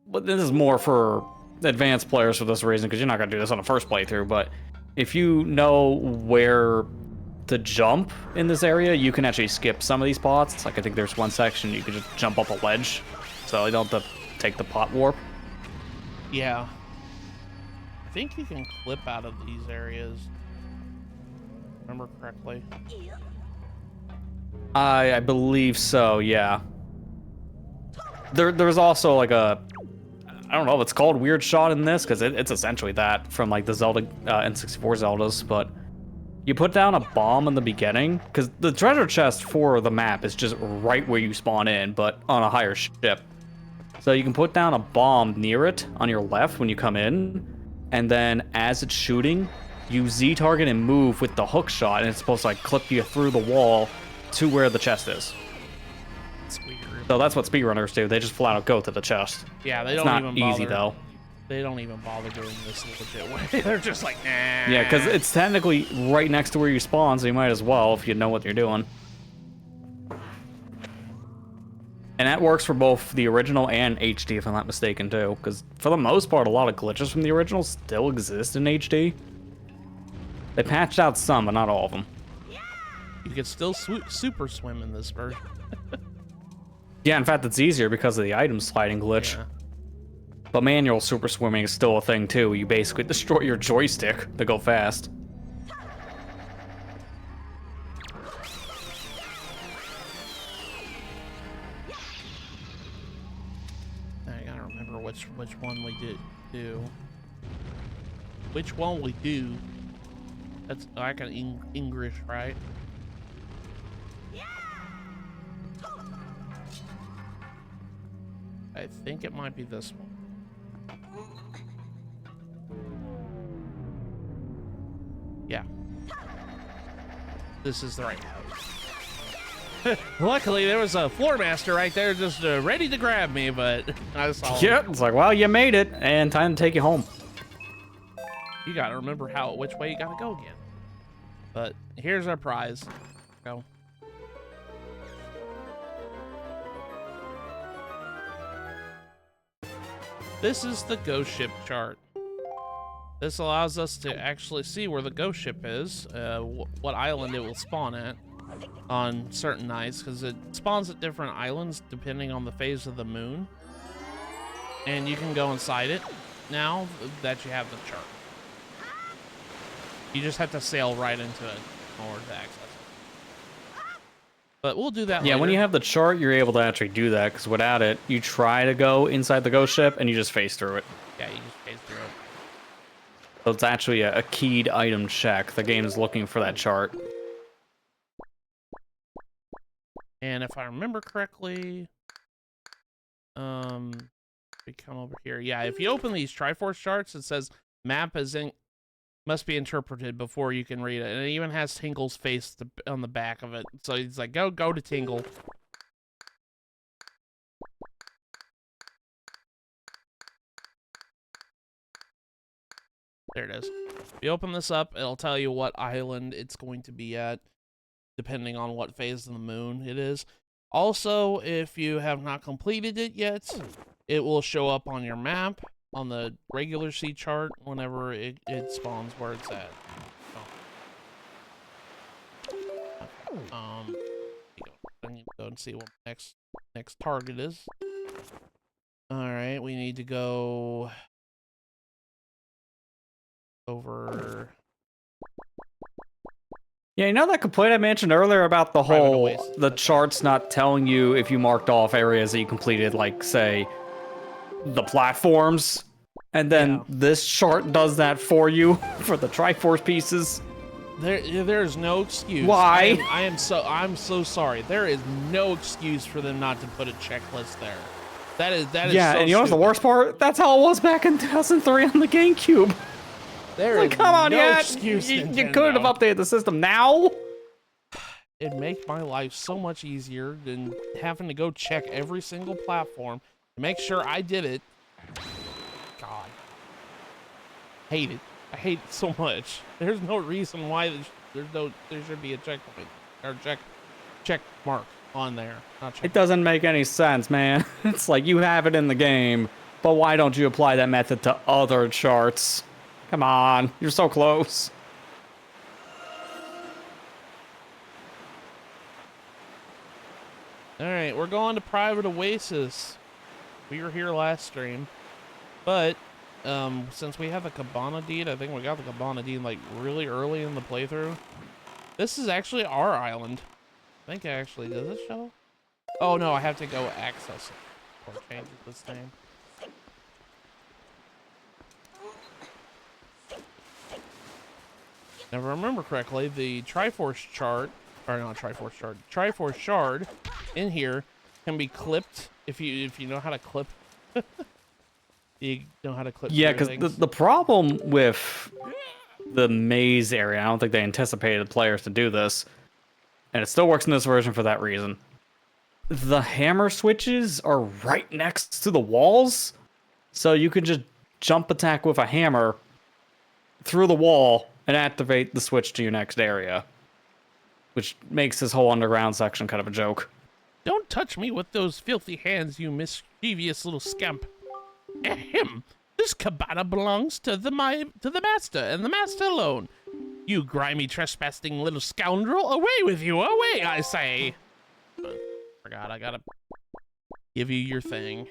but this is more for advanced players for this reason, because you're not gonna do this on a first playthrough, but if you know where to jump in this area, you can actually skip some of these spots. Like I think there's one section you can just jump up a ledge, so you don't have to take the pot warp. Yeah. I think you can clip out of these areas. Remember correctly? I believe so, yeah. There's also like a, I don't know if it's called weird shot in this, because it's essentially that from like the Zelda N64 Zeldas, but you put down a bomb in the beginning, because the treasure chest for the map is just right where you spawn in, but on a higher ship. So you can put down a bomb near it on your left when you come in, and then as it's shooting, you Z-target and move with the hook shot, and it's supposed to like clip you through the wall to where the chest is. That's weird. So that's what speedrunners do. They just flat out go to the chest. Yeah, they It's don't not even bother. easy though. They don't even bother doing this legit way. They're just like, nah. Yeah, because it's technically right next to where you spawn, so you might as well if you know what you're doing. And that works for both the original and HD, if I'm not mistaken, too. Because for the most part, a lot of glitches from the original still exist in HD. They patched out some, but not all of them. You can still super swim in this version. Yeah, in fact, it's easier because of the item sliding glitch. Yeah. But manual super swimming is still a thing, too. You basically destroy your joystick to go fast. I gotta remember which one we do. Which one we do? That's like an English, right? I think it might be this one. Yeah. This is the right house. Luckily, there was a floor master right there just ready to grab me, but I saw him. Yeah, it's like, well, you made it, and time to take you home. You gotta remember which way you gotta go again. But here's our prize. Go. This is the ghost ship chart. This allows us to actually see where the ghost ship is, what island it will spawn at on certain nights, because it spawns at different islands depending on the phase of the moon. And you can go inside it now that you have the chart. You just have to sail right into it in order to access it. But we'll do that later. Yeah, when you have the chart, you're able to actually do that, because without it, you try to go inside the ghost ship, and you just phase through it. Yeah, you just phase through it. So it's actually a keyed item check. The game is looking for that chart. And if I remember correctly, we come over here. Yeah, if you open these Triforce charts, it says map must be interpreted before you can read it. And it even has Tingle's face on the back of it. So it's like, go to Tingle. There it is. If you open this up, it'll tell you what island it's going to be at, depending on what phase of the moon it is. Also, if you have not completed it yet, it will show up on your map on the regular sea chart whenever it spawns where it's at. I need to go and see what next target is. All right, we need to go over. Yeah, you know that complaint I mentioned earlier about the the charts not telling you if you marked off areas that you completed, like, say, the platforms, and then this chart does that for you for the Triforce pieces? There's no excuse. Why? I'm so sorry. There is no excuse for them not to put a checklist there. That is yeah, so and you know what's the worst part? That's how it was back in 2003 on the GameCube. There is come on, no excuse. You could have updated the system now. It'd make my life so much easier than having to go check every single platform to make sure I did it. God. Hate it. I hate it so much. There's no reason why there should be a checkpoint or check mark on there. It doesn't make any sense, man. It's like you have it in the game, but why don't you apply that method to other charts? Come on, you're so close. All right, we're going to Private Oasis. We were here last stream, but since we have the Cabana deed, I think we got the Cabana deed like really early in the playthrough. This is actually our island. I think actually, does it show? Oh no, I have to go access it or change this name. Now, if I remember correctly, the Triforce chart, or not Triforce chart, Triforce shard in here can be clipped if you know how to clip. You know how to clip. Yeah, because the problem with the maze area, I don't think they anticipated players to do this, and it still works in this version for that reason. the hammer switches are right next to the walls, so you can just jump attack with a hammer through the wall and activate the switch to your next area, which makes this whole underground section kind of a joke. Don't touch me with those filthy hands, you mischievous little scamp. Ahem. This cabana belongs to the master, and the master alone. You grimy, trespassing little scoundrel, away with you, away, I say. Forgot, I gotta give you your thing.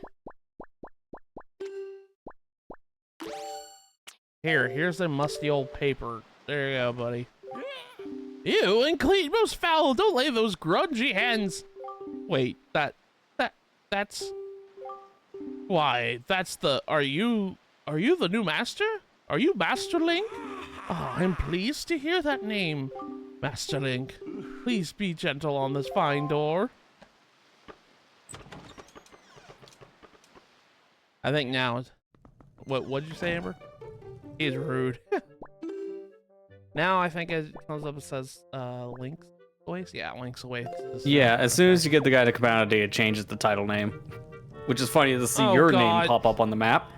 Here's a musty old paper. There you go, buddy. Ew, unclean, most foul, don't lay those grungy hands. Wait, that's... Why, that's the... Are you the new master? Are you Master Link? Oh, I'm pleased to hear that name, Master Link. Please be gentle on this fine door. I think now... What'd you say, Amber? He's rude. Now I think it comes up and says, Link's voice? Yeah, Link's away. Yeah, as soon as you get the guy to come out, it changes the title name. Which is funny to see your name pop up on the map.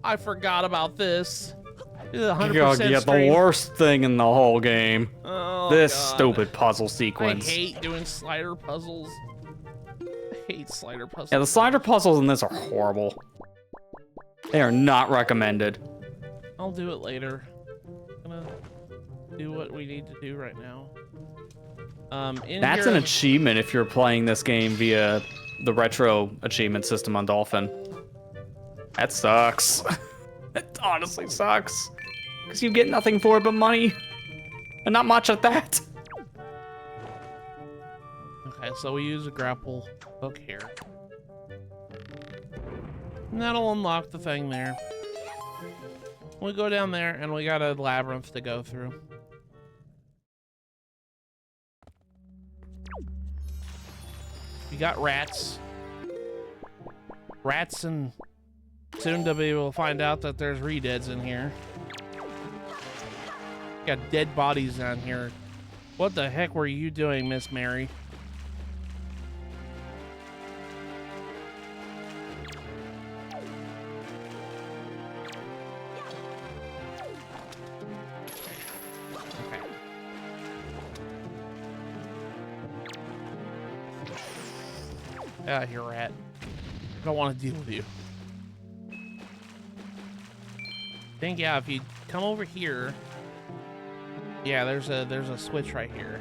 I forgot about this. 100% yeah, the worst thing in the whole game. Oh, this God. Stupid puzzle sequence. I hate doing slider puzzles. I hate slider puzzles. Yeah, the slider puzzles in this are horrible. They are not recommended. I'll do it later. I'm gonna do what we need to do right now. That's an achievement if you're playing this game via the retro achievement system on Dolphin. That sucks. It honestly sucks. Because you get nothing for it but money. And not much at that. Okay, so we use a grapple hook here. And that'll unlock the thing there. We go down there and we got a labyrinth to go through. We got rats. Rats, and soon to be able to find out that there's re-deads in here. Got dead bodies down here. What the heck were you doing, Miss Mary? Okay. Out here, rat. I don't want to deal with you. I think, yeah, if you come over here, yeah, there's a switch right here.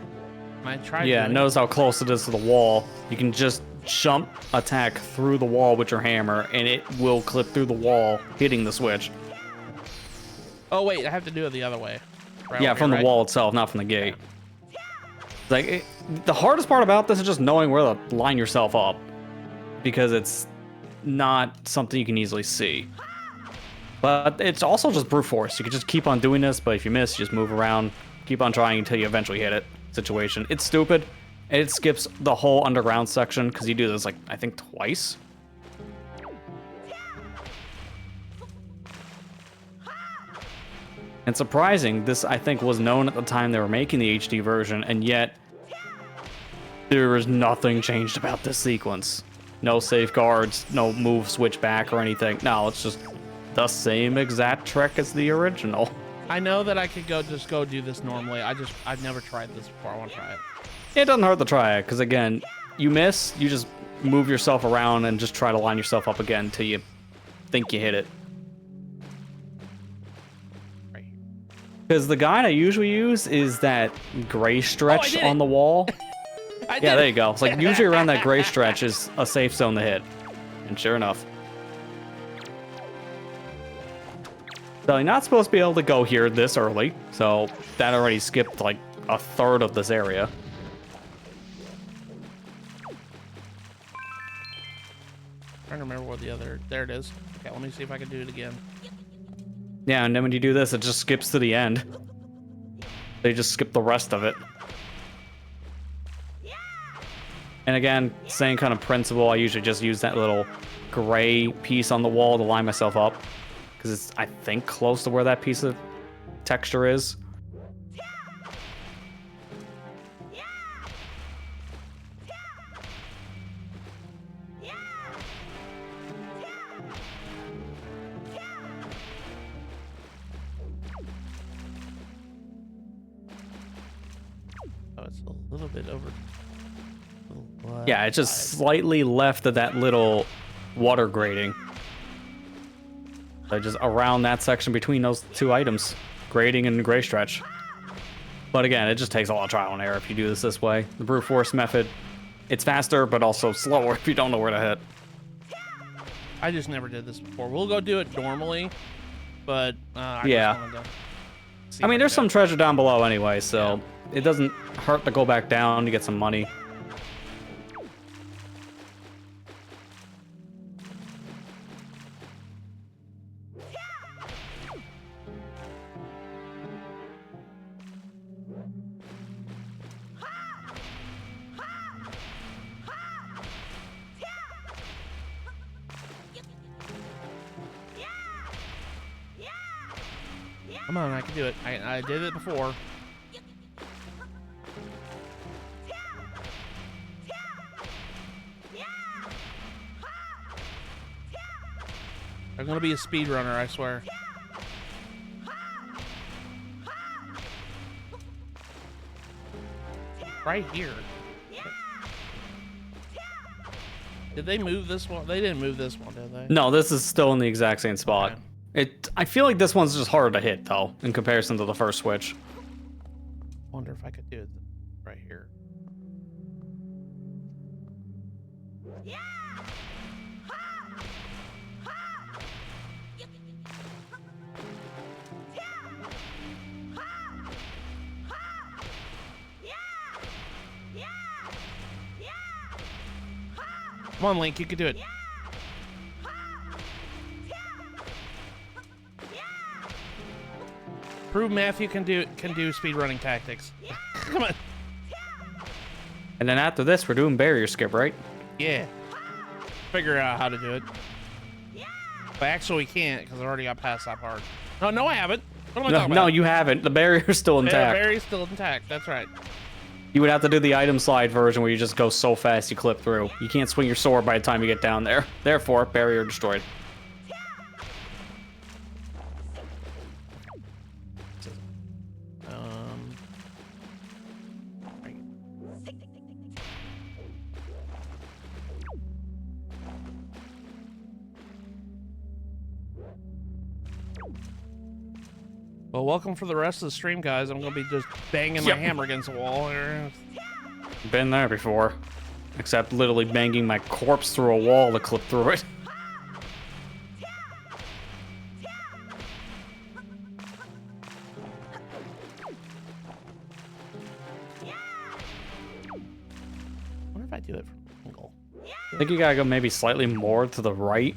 And I tried. Yeah, notice how close it is to the wall. You can just jump attack through the wall with your hammer, and it will clip through the wall, hitting the switch. Oh wait, I have to do it the other way. Right yeah, from here, the wall itself, not from the gate. Like the hardest part about this is just knowing where to line yourself up, because it's not something you can easily see. But it's also just brute force. You can just keep on doing this, but if you miss, you just move around, keep on trying until you eventually hit it. Situation. It's stupid. And it skips the whole underground section because you do this, like, I think twice. And surprising, this I think was known at the time they were making the HD version, and yet there is nothing changed about this sequence. No safeguards, no move switch back or anything. No, it's just the same exact trick as the original. I know that I could just go do this normally. I've never tried this before. I want to try it. It doesn't hurt to try it, because again, you miss, you just move yourself around and just try to line yourself up again until you think you hit it. Right here. Because the guide I usually use is that gray stretch on the wall. Yeah, there you go. It's like usually around that gray stretch is a safe zone to hit. And sure enough. So you're not supposed to be able to go here this early. So that already skipped like a third of this area. Trying to remember what the other... There it is. Okay, let me see if I can do it again. Yeah, and then when you do this, it just skips to the end. They just skip the rest of it. And again, same kind of principle. I usually just use that little gray piece on the wall to line myself up. Because it's, I think, close to where that piece of texture is. Oh, it's a little bit over. Yeah, it's just slightly left of that little water grating. So just around that section between those two items, grading and gray stretch. But again, it just takes a lot of trial and error if you do this way. The brute force method, it's faster, but also slower if you don't know where to hit. I just never did this before. We'll go do it normally, but I Yeah. just wanted to see I mean, what there's we some got. treasure down below anyway, so it doesn't hurt to go back down to get some money. Come on, I can do it. I did it before. I'm gonna be a speedrunner, I swear. Right here. Did they move this one? They didn't move this one, did they? No, this is still in the exact same spot. Okay. I feel like this one's just harder to hit, though, in comparison to the first switch. Wonder if I could do it right here. Come on, Link, you can do it. Prove Matthew can do speedrunning tactics. Come on. And then after this, we're doing barrier skip, right? Yeah. Figure out how to do it. But actually, we can't because I already got past that part. No, I haven't. What am I talking No, about? you haven't. The barrier's still Yeah, intact. Barry's still intact. That's right. You would have to do the item slide version where you just go so fast you clip through. You can't swing your sword by the time you get down there. Therefore, barrier destroyed. Well, welcome for the rest of the stream, guys. I'm gonna be just banging my hammer against the wall here. Been there before. Except literally banging my corpse through a wall to clip through it. I wonder if I do it from an angle. I think you gotta go maybe slightly more to the right.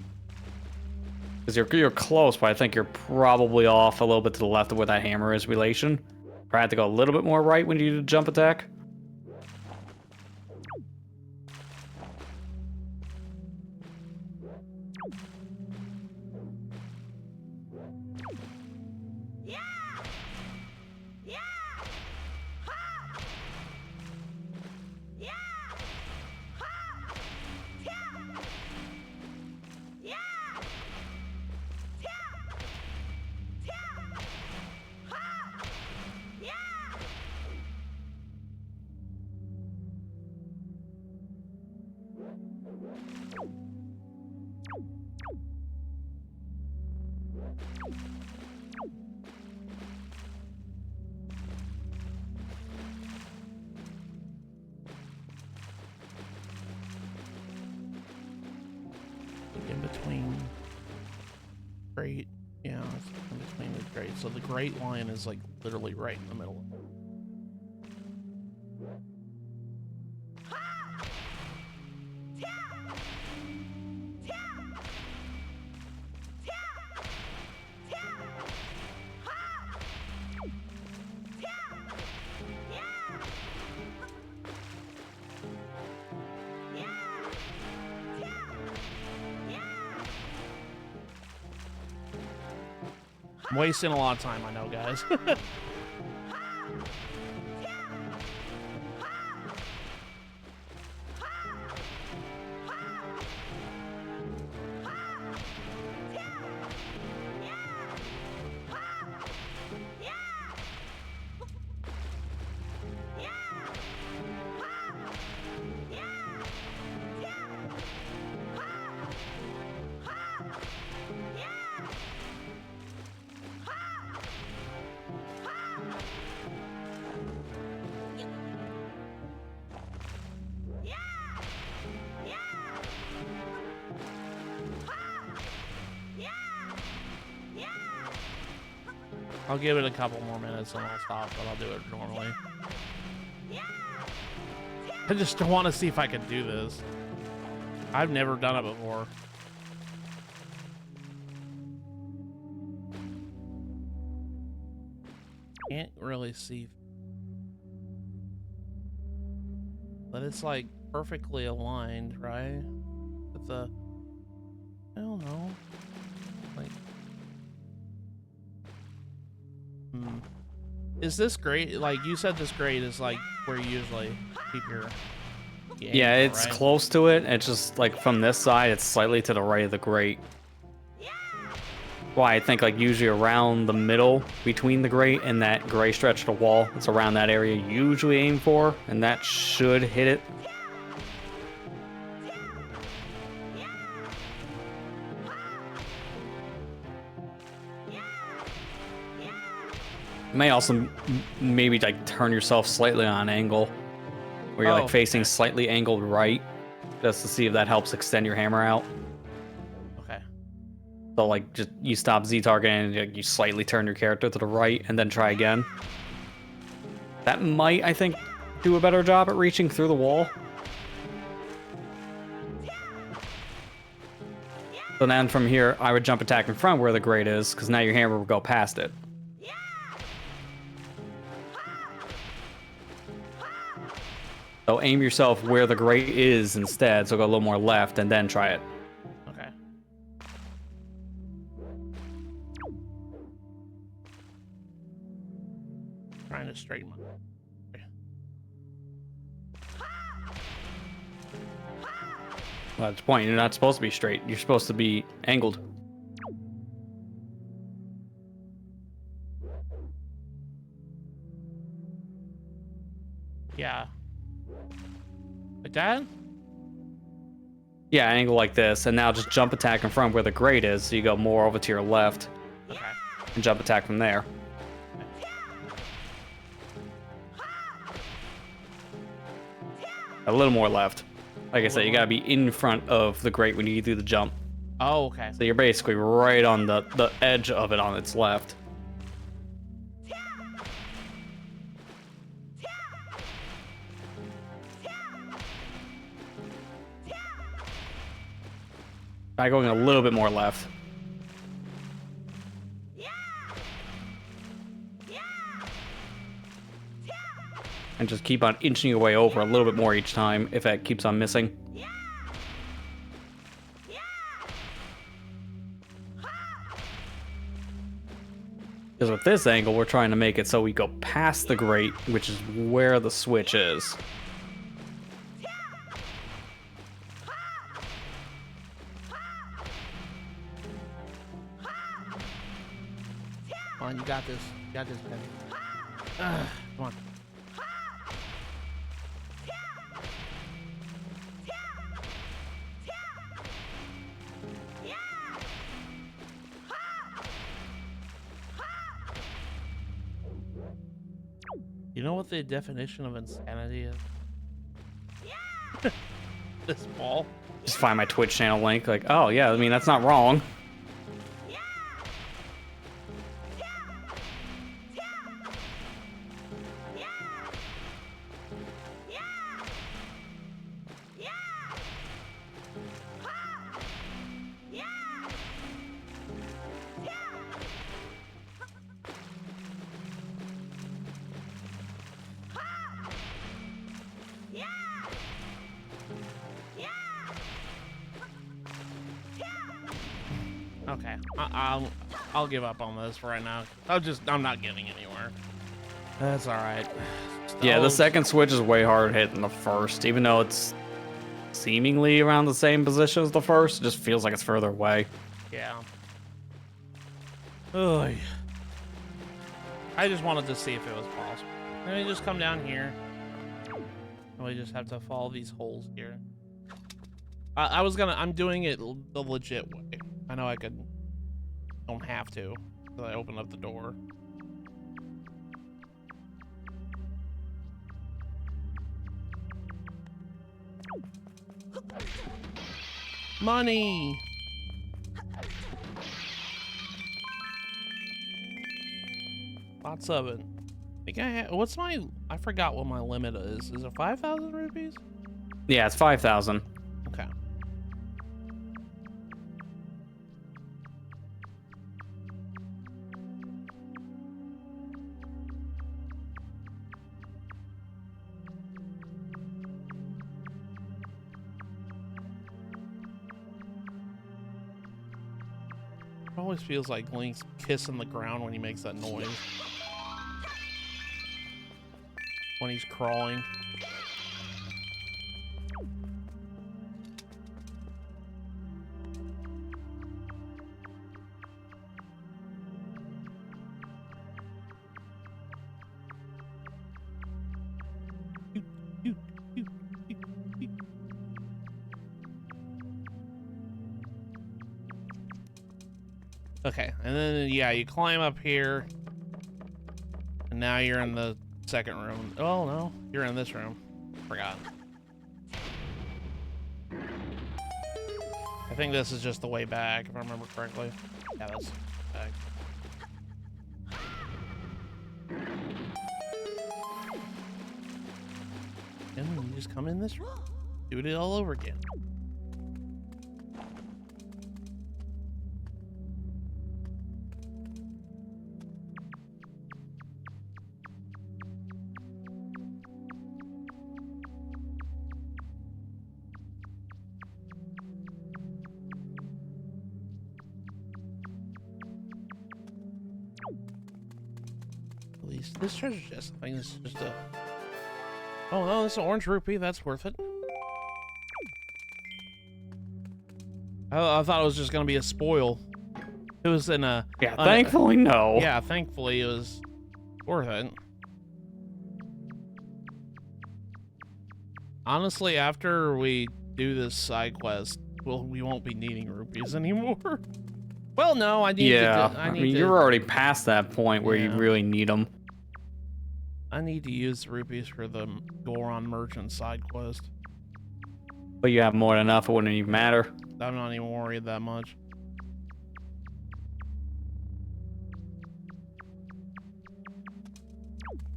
Because you're close, but I think you're probably off a little bit to the left of where that hammer is relation. Probably have to go a little bit more right when you do the jump attack. In between great, yeah, it's in between the great. So the great line is like literally right in the middle. I'm wasting a lot of time, I know, guys. I'll give it a couple more minutes and I'll stop, but I'll do it normally. I just want to see if I can do this. I've never done it before. Can't really see. But it's like perfectly aligned, right? With the, I don't know. Like, is this great? Like you said, this grade is like where you usually keep your. Yeah, it's right? close to it. It's just like from this side, it's slightly to the right of the grate. Why I think like usually around the middle between the grate and that gray stretch of the wall, it's around that area you usually aim for, and that should hit it. You may also maybe like turn yourself slightly on an angle where you're like facing slightly angled right, just to see if that helps extend your hammer out. Okay. So like just you stop Z targeting and you slightly turn your character to the right and then try again. That might, I think, do a better job at reaching through the wall. So then from here, I would jump attack in front where the grate is, because now your hammer will go past it. So aim yourself where the grate is instead, so go a little more left and then try it. Okay. Trying to straighten my. Well, that's the point. You're not supposed to be straight. You're supposed to be angled. Yeah. Like that? Yeah, angle like this, and now just jump attack in front where the grate is, so you go more over to your left. Okay. And jump attack from there. A little more left. Like I said, you gotta be in front of the grate when you do the jump. Oh, okay. So you're basically right on the edge of it on its left. Try going a little bit more left. And just keep on inching your way over a little bit more each time if it keeps on missing. Because with this angle, we're trying to make it so we go past the grate, which is where the switch is. Come on, you got this. You got this, Penny. Come on. You know what the definition of insanity is? This ball. Just find my Twitch channel link. Like, oh yeah, I mean, that's not wrong. Okay, I'll give up on this for right now. I'm not getting anywhere. That's all right. Yeah, the second switch is way harder to hit than the first, even though it's seemingly around the same position as the first. It just feels like it's further away. Yeah. Ugh. I just wanted to see if it was possible. Let me just come down here. And we just have to follow these holes here. I'm doing it the legit way. I know I don't have to, so I open up the door. Money! lots of it. I think what's my, I forgot what my limit is. Is it 5,000 rupees? Yeah, it's 5,000. Okay. It always feels like Link's kissing the ground when he makes that noise. When he's crawling. Okay, and then yeah, you climb up here, and now you're in the second room. Oh no, you're in this room. Forgot. I think this is just the way back, if I remember correctly. Yeah, that's back. And then you just come in this room, do it all over again. This treasure chest, I think this is just a... Oh no, this is an orange rupee, that's worth it. I thought it was just gonna be a spoil. It was in a... Yeah, thankfully, no. Yeah, thankfully it was worth it. Honestly, after we do this side quest, well, we won't be needing rupees anymore. Well, no, I need to... I mean, you're already past that point where you really need them. I need to use the rupees for the Goron Merchant side quest. But you have more than enough, it wouldn't even matter. I'm not even worried that much.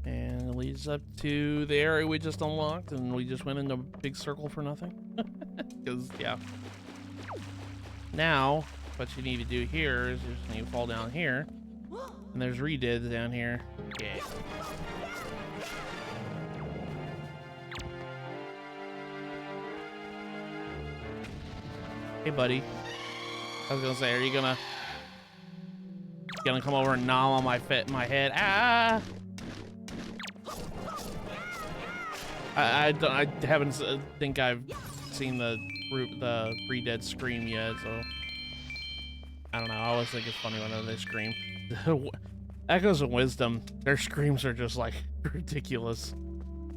And it leads up to the area we just unlocked, and we just went in a big circle for nothing. Because, yeah. Now, what you need to do here is you just need to fall down here. And there's redids down here. Yeah. Hey, buddy. I was gonna say, are you gonna come over and gnaw on my head? Ah! I haven't think I've seen the re-dead scream yet, so I don't know. I always think it's funny whenever they scream. Echoes of Wisdom, their screams are just like ridiculous.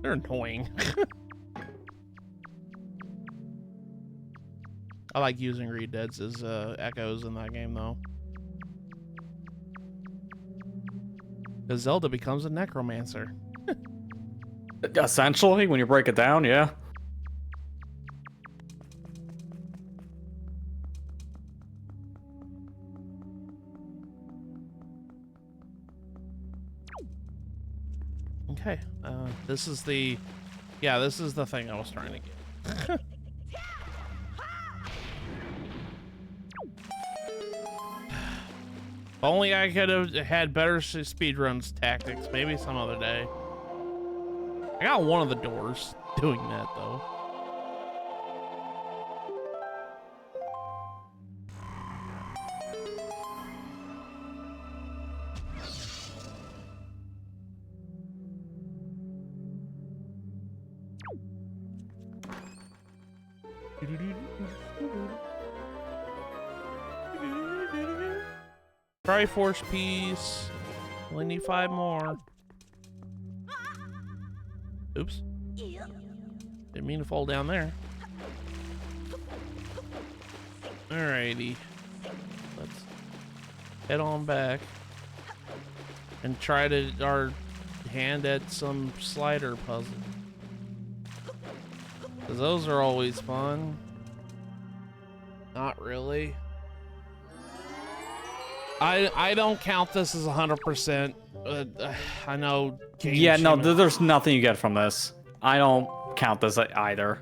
They're annoying. I like using re-deads as echoes in that game, though. Because Zelda becomes a necromancer. Essentially, when you break it down, yeah. Okay, this is the thing I was trying to get. If only I could have had better speedruns tactics, maybe some other day. I got one of the doors doing that, though. Triforce piece. Only need 5 more. Oops. Didn't mean to fall down there. Alrighty. Let's head on back and try our hand at some slider puzzle. Because those are always fun. Not really. I don't count this as 100%. I know. Game Yeah, no, Shimon- there's nothing you get from this. I don't count this either.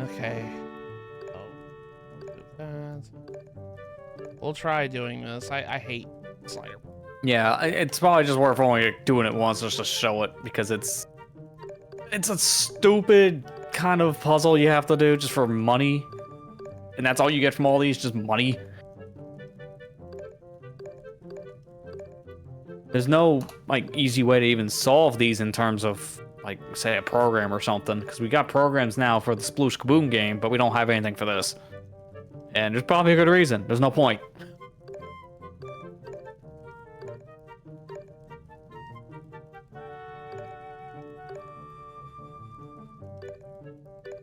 Okay. Oh, do that. We'll try doing this. I hate slider. Yeah, it's probably just worth only doing it once just to show it, because it's a stupid kind of puzzle you have to do just for money. And that's all you get from all these, just money. There's no, like, easy way to even solve these in terms of, like, say, a program or something. Because we got programs now for the Sploosh Kaboom game, but we don't have anything for this. And there's probably a good reason. There's no point.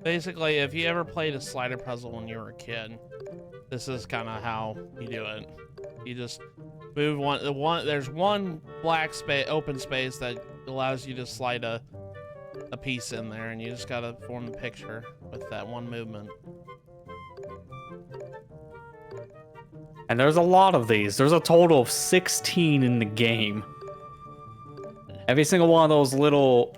Basically, if you ever played a slider puzzle when you were a kid, this is kind of how you do it. You just move one. There's one black space, open space that allows you to slide a piece in there, and you just gotta form the picture with that one movement. And there's a lot of these. There's a total of 16 in the game. Every single one of those little,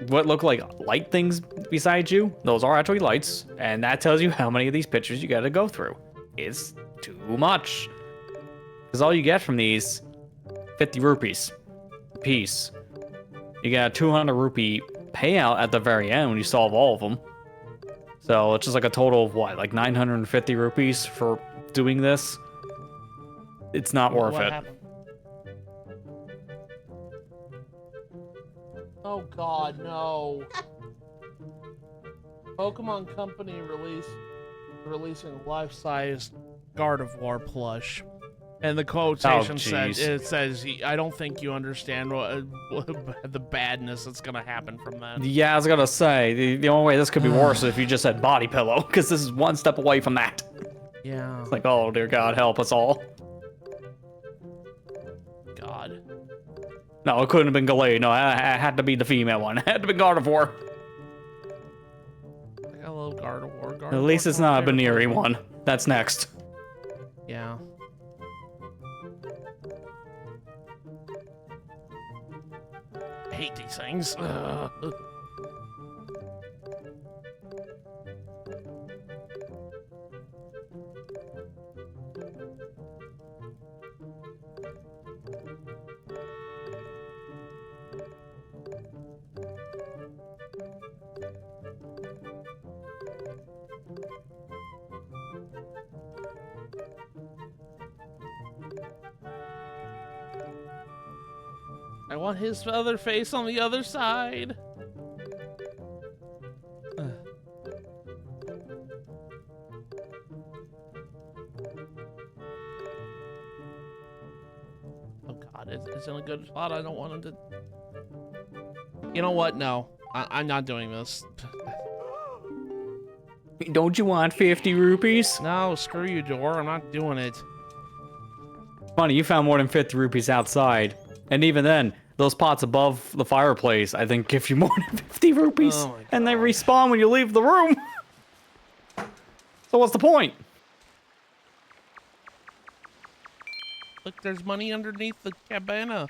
what look like light things beside you, those are actually lights. And that tells you how many of these pictures you gotta go through. It's too much. Because all you get from these, 50 rupees a piece. You get a 200 rupee payout at the very end when you solve all of them. So it's just like a total of what, like 950 rupees for doing this? It's not worth What it. happened? Oh God, no! Pokemon Company releasing life-size Gardevoir plush. And the quotation says, I don't think you understand what the badness that's gonna happen from that. Yeah, I was gonna say, the only way this could be worse is if you just said body pillow, because this is one step away from that. Yeah. It's like, oh dear God, help us all. God. No, it couldn't have been Galade. No, I had to be the female one. It had to be Gardevoir. I love Gardevoir. At least it's not a Baneri one. That's next. Yeah. I hate these things. Ugh. I want his other face on the other side. Ugh. Oh God, it's in a good spot. I don't want him to. You know what? No, I'm not doing this. Don't you want 50 rupees? No, screw you, door. I'm not doing it. Funny, you found more than 50 rupees outside. And even then, those pots above the fireplace, I think, give you more than 50 rupees. Oh my and they God. respawn when you leave the room. So what's the point? Look, there's money underneath the cabana.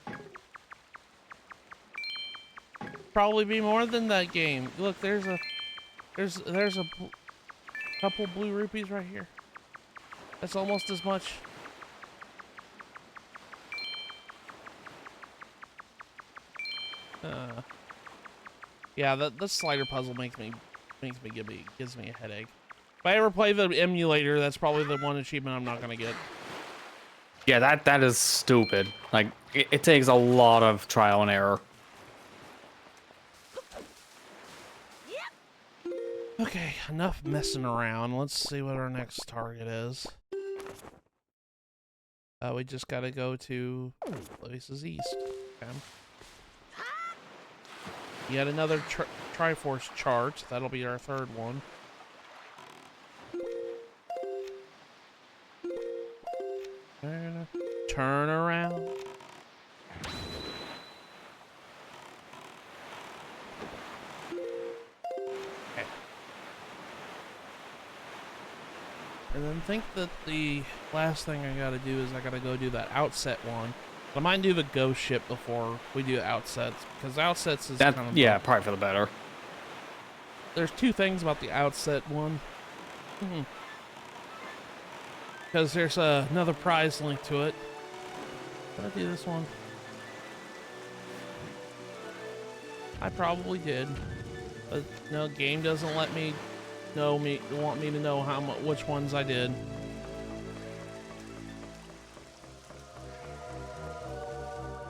Probably be more than that game. Look, there's a couple blue rupees right here. That's almost as much. Yeah, the slider puzzle gives me a headache. If I ever play the emulator, that's probably the one achievement I'm not gonna get. Yeah, that is stupid. Like, it takes a lot of trial and error. Okay, enough messing around. Let's see what our next target is. We just gotta go to places east. Okay. Yet another Triforce chart. That'll be our third one. Turn around. Okay. And then think that the last thing I gotta do is I gotta go do that outset one. But I might do the ghost ship before we do outsets, because outsets is kind of... Yeah, probably for the better. There's two things about the outset one. Because there's another prize link to it. Did I do this one? I probably did. But no, game doesn't let me want me to know which ones I did.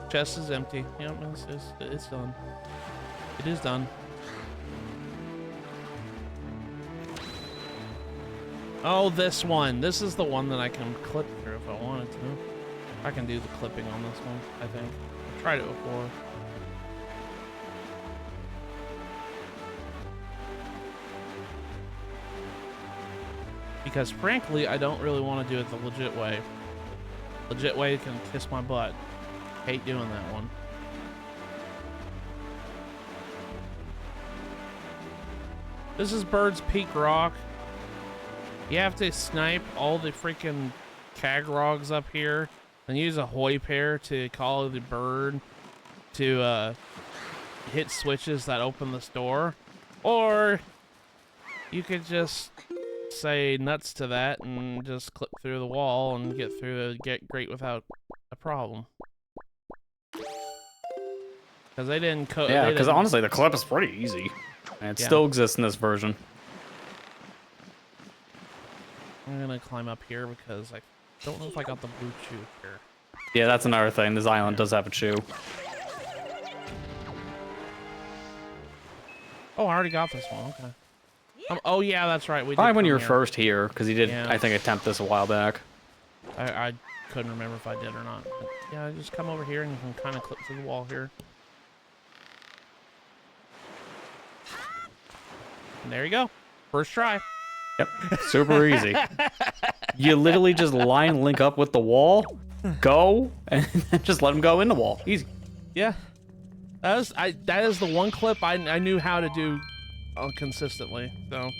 Chest is empty. Yep, it's done. It is done. Oh, this one. This is the one that I can clip through if I wanted to. I can do the clipping on this one, I think. I've tried it before. Because frankly, I don't really want to do it the legit way. Legit way can kiss my butt. Hate doing that one. This is Bird's Peak Rock. You have to snipe all the freaking Cagrogs up here and use a Hoi pair to call the bird to hit switches that open this door. Or you could just say nuts to that and just clip through the wall and get great without a problem. Because they didn't code. Yeah, because honestly, the clip is pretty easy. And it still exists in this version. I'm gonna climb up here because I don't know if I got the blue chew here. Yeah, that's another thing. This island does have a chew. Oh, I already got this one. Okay. Oh yeah, that's right. We did Probably when you were here. first here, because you did, Yeah. I think, attempt this a while back. I couldn't remember if I did or not. But yeah, just come over here and you can kind of clip through the wall here. And there you go. First try. Yep, super easy. You literally just line link up with the wall, go, and then just let them go in the wall. Easy. Yeah. That is the one clip I knew how to do consistently. So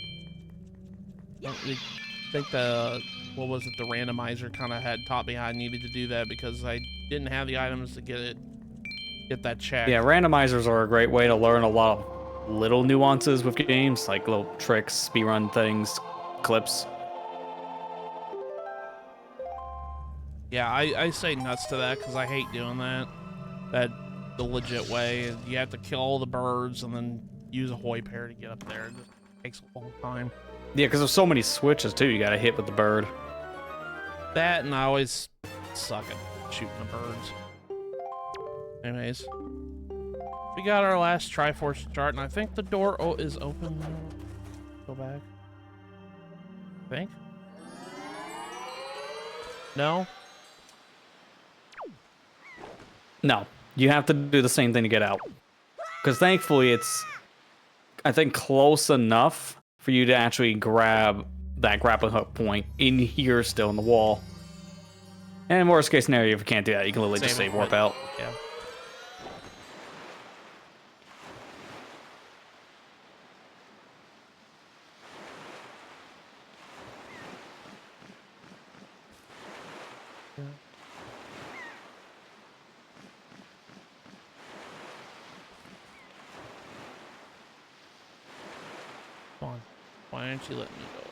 I think what was it, the randomizer kind of had taught me how I needed to do that because I didn't have the items to get that check. Yeah, randomizers are a great way to learn a lot of little nuances with games, like little tricks, speedrun things, clips. Yeah, I say nuts to that because I hate doing that. The legit way. You have to kill all the birds and then use a Hoi pair to get up there. It just takes a long time. Yeah, because there's so many switches too you gotta hit with the bird. That, and I always suck at shooting the birds. Anyways. We got our last Triforce chart, and I think the door is open now. Go back. I think. No? No, you have to do the same thing to get out. Because thankfully it's, I think, close enough for you to actually grab that grappling hook point in here still in the wall. And worst case scenario, if you can't do that, you can literally just save warp out. Yeah. Come on. Why aren't you letting me go?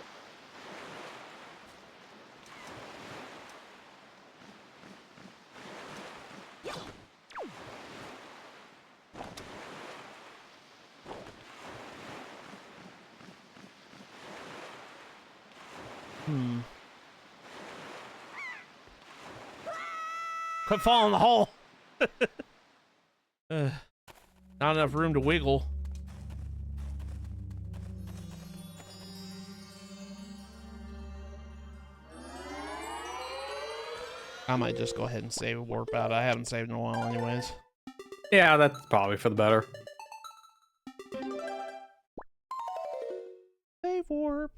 Quit falling in the hole. Not enough room to wiggle. I might just go ahead and save a warp out. I haven't saved in a while anyways. Yeah, that's probably for the better. Save warp.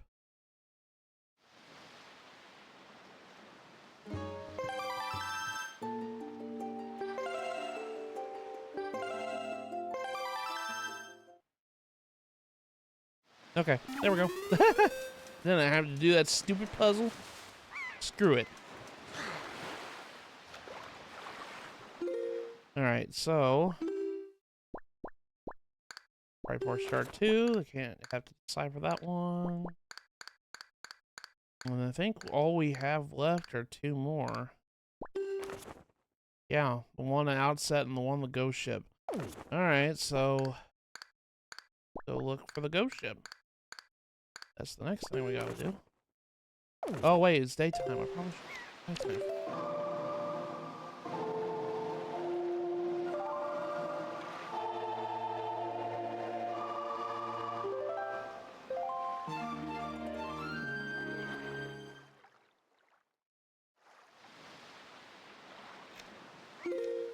Okay, there we go. Then I have to do that stupid puzzle. Screw it. All right, so Triforce Star 2. I can't have to decipher that one. And I think all we have left are 2 more. Yeah, the one at Outset and the one the ghost ship. All right, so go look for the ghost ship. That's the next thing we gotta do. Oh wait, it's daytime. I probably should. Nighttime.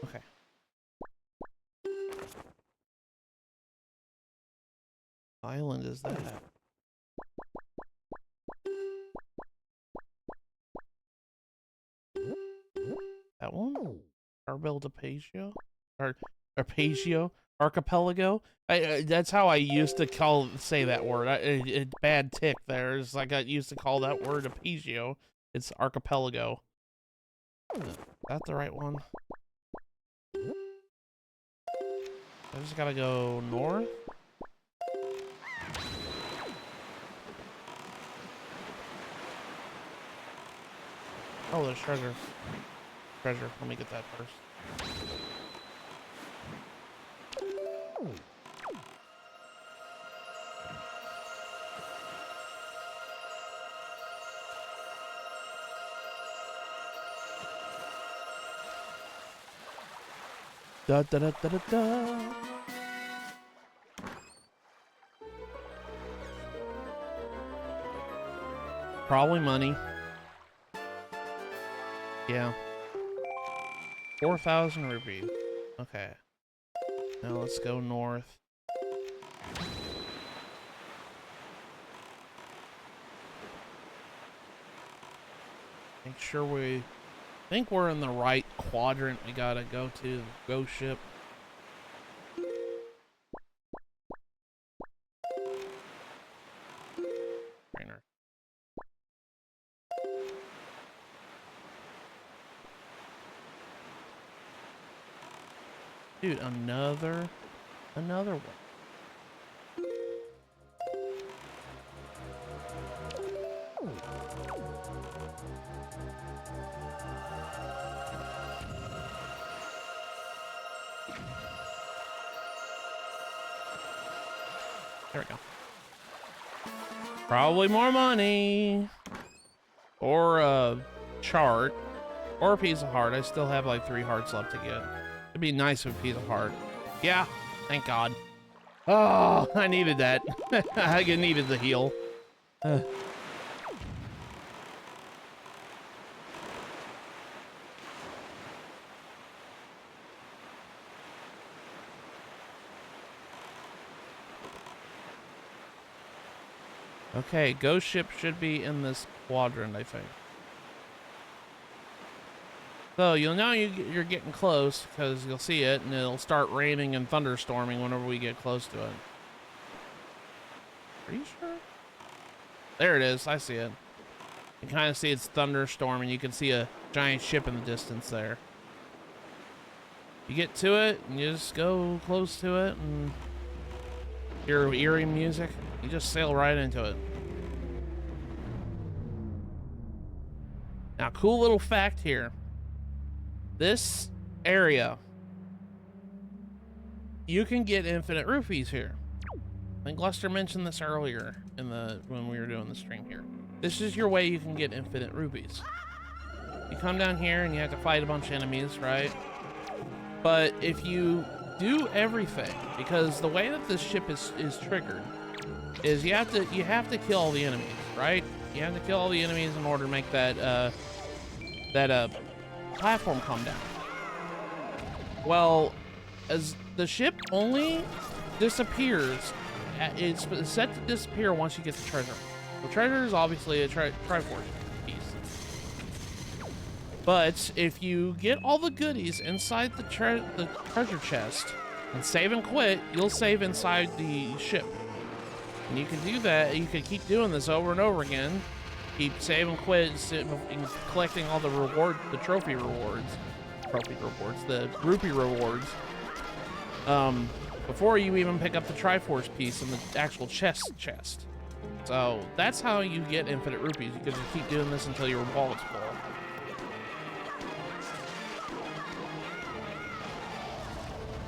Okay. Island is that? That one? Arbel Or Arpeggio? Archipelago? That's how I used to say that word. Bad tick there. It's like I used to call that word Arpeggio. It's archipelago. Is that the right one? I just gotta go north? Oh, there's treasure. Treasure. Let me get that first. Da da da da da da. Probably money. Yeah. 4,000 rupees. Okay. Now let's go north. Make sure we think we're in the right quadrant. We gotta go to the ghost ship. Trainer. Dude, another one. There we go. Probably more money. Or a chart. Or a piece of heart. I still have like 3 hearts left to get. It'd be nice with a piece of heart. Yeah, thank God. Oh, I needed that. I needed the heal. Okay, ghost ship should be in this quadrant, I think. So you'll know you're getting close because you'll see it and it'll start raining and thunderstorming whenever we get close to it. Are you sure? There it is. I see it. You can kind of see it's thunderstorming. You can see a giant ship in the distance there. You get to it and you just go close to it and hear eerie music. You just sail right into it. Now, cool little fact here. This area, you can get infinite rupees here. I think Lester mentioned this earlier when we were doing the stream here. This is your way you can get infinite rupees. You come down here and you have to fight a bunch of enemies, right? But if you do everything, because the way that this ship is triggered is you have to kill all the enemies, right? You have to kill all the enemies in order to make that platform come down. Well, as the ship only disappears, it's set to disappear once you get the treasure. The treasure is obviously a Triforce piece. But if you get all the goodies inside the treasure chest and save and quit, you'll save inside the ship. And you can do that. You can keep doing this over and over again. Keep saving quits and collecting all the the trophy rewards, the rupee rewards. Before you even pick up the Triforce piece in the actual chest. So that's how you get infinite rupees. You can just keep doing this until your wallet's full.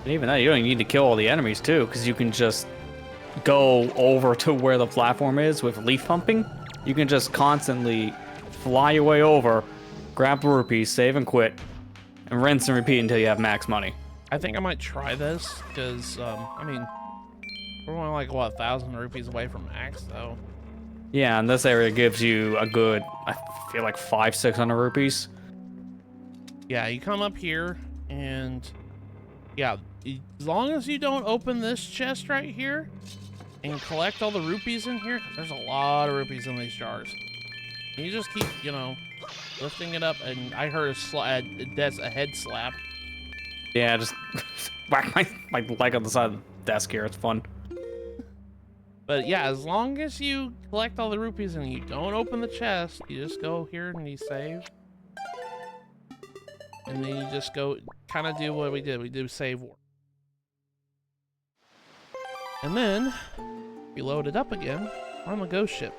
And even that, you don't even need to kill all the enemies too, because you can just go over to where the platform is with leaf pumping. You can just constantly fly your way over, grab the rupees, save and quit, and rinse and repeat until you have max money. I think I might try this because, I mean, we're only like, what, 1,000 rupees away from max, though. Yeah, and this area gives you a good, I feel like 500-600 rupees. Yeah, you come up here, and yeah, as long as you don't open this chest right here and collect all the rupees in here, 'cause there's a lot of rupees in these jars. You just keep, you know, lifting it up, and I heard a head slap. Yeah, just whack my leg on the side of the desk here. It's fun. But yeah, as long as you collect all the rupees and you don't open the chest, you just go here and you save. And then you just go, kind of do what we did. We do save war. And then, we load it up again on the ghost ship.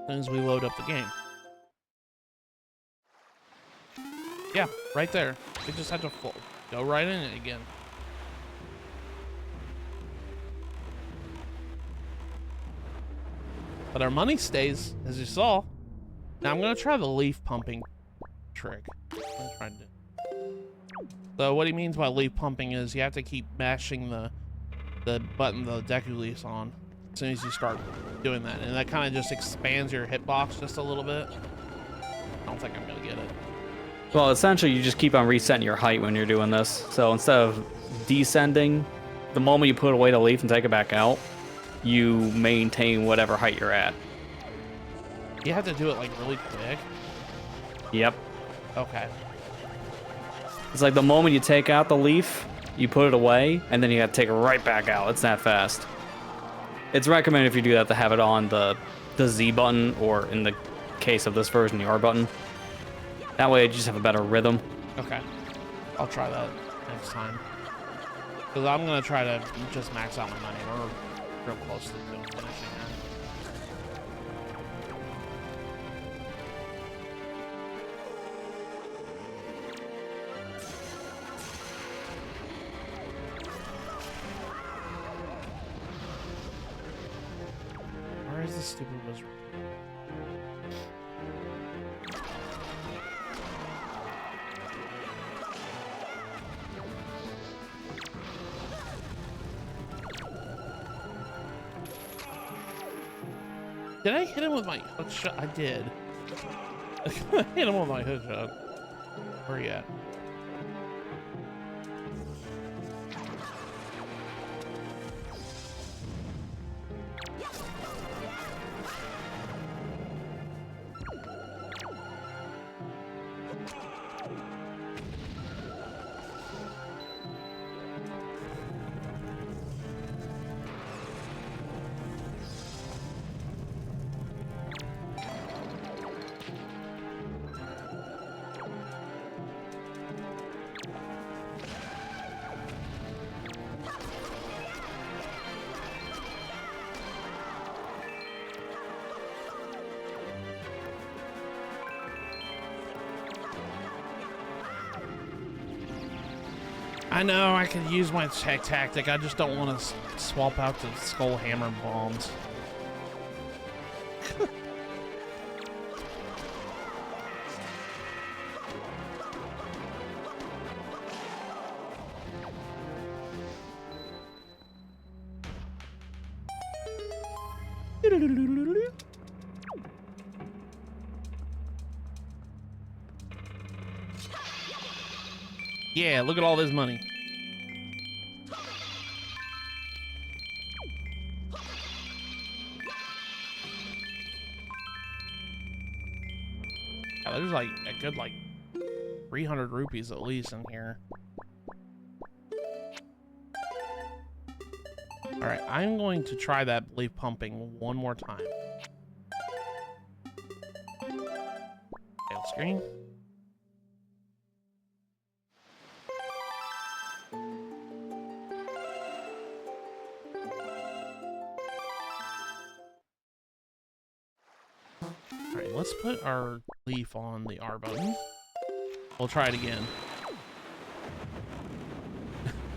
As soon as we load up the game. Yeah, right there. We just had to go right in it again. But our money stays, as you saw. Now I'm gonna try the leaf pumping trick. I'm gonna try to do. So what he means by leaf pumping is you have to keep mashing the button the Deku Leaf's on as soon as you start doing that, and that kind of just expands your hitbox just a little bit. I don't think I'm gonna get it. Well, essentially, you just keep on resetting your height when you're doing this. So instead of descending, the moment you put away the leaf and take it back out, you maintain whatever height you're at. You have to do it like really quick. Yep. Okay. It's like the moment you take out the leaf, you put it away, and then you have to take it right back out. It's that fast. It's recommended if you do that to have it on the Z button, or in the case of this version, the R button. That way you just have a better rhythm. Okay. I'll try that next time. Because I'm going to try to just max out my money. We're real close to finishing here. Where is this stupid wizard? Did I hit him with my hook shot? I did. I hit him with my hook shot. Where are you at? I know I could use my tech tactic. I just don't want to swap out the skull hammer bombs. Yeah, look at all this money. Yeah, there's like a good 300 rupees at least in here. All right, I'm going to try that leaf pumping one more time. Fail screen. All right, let's put our leaf on the R button. We'll try it again.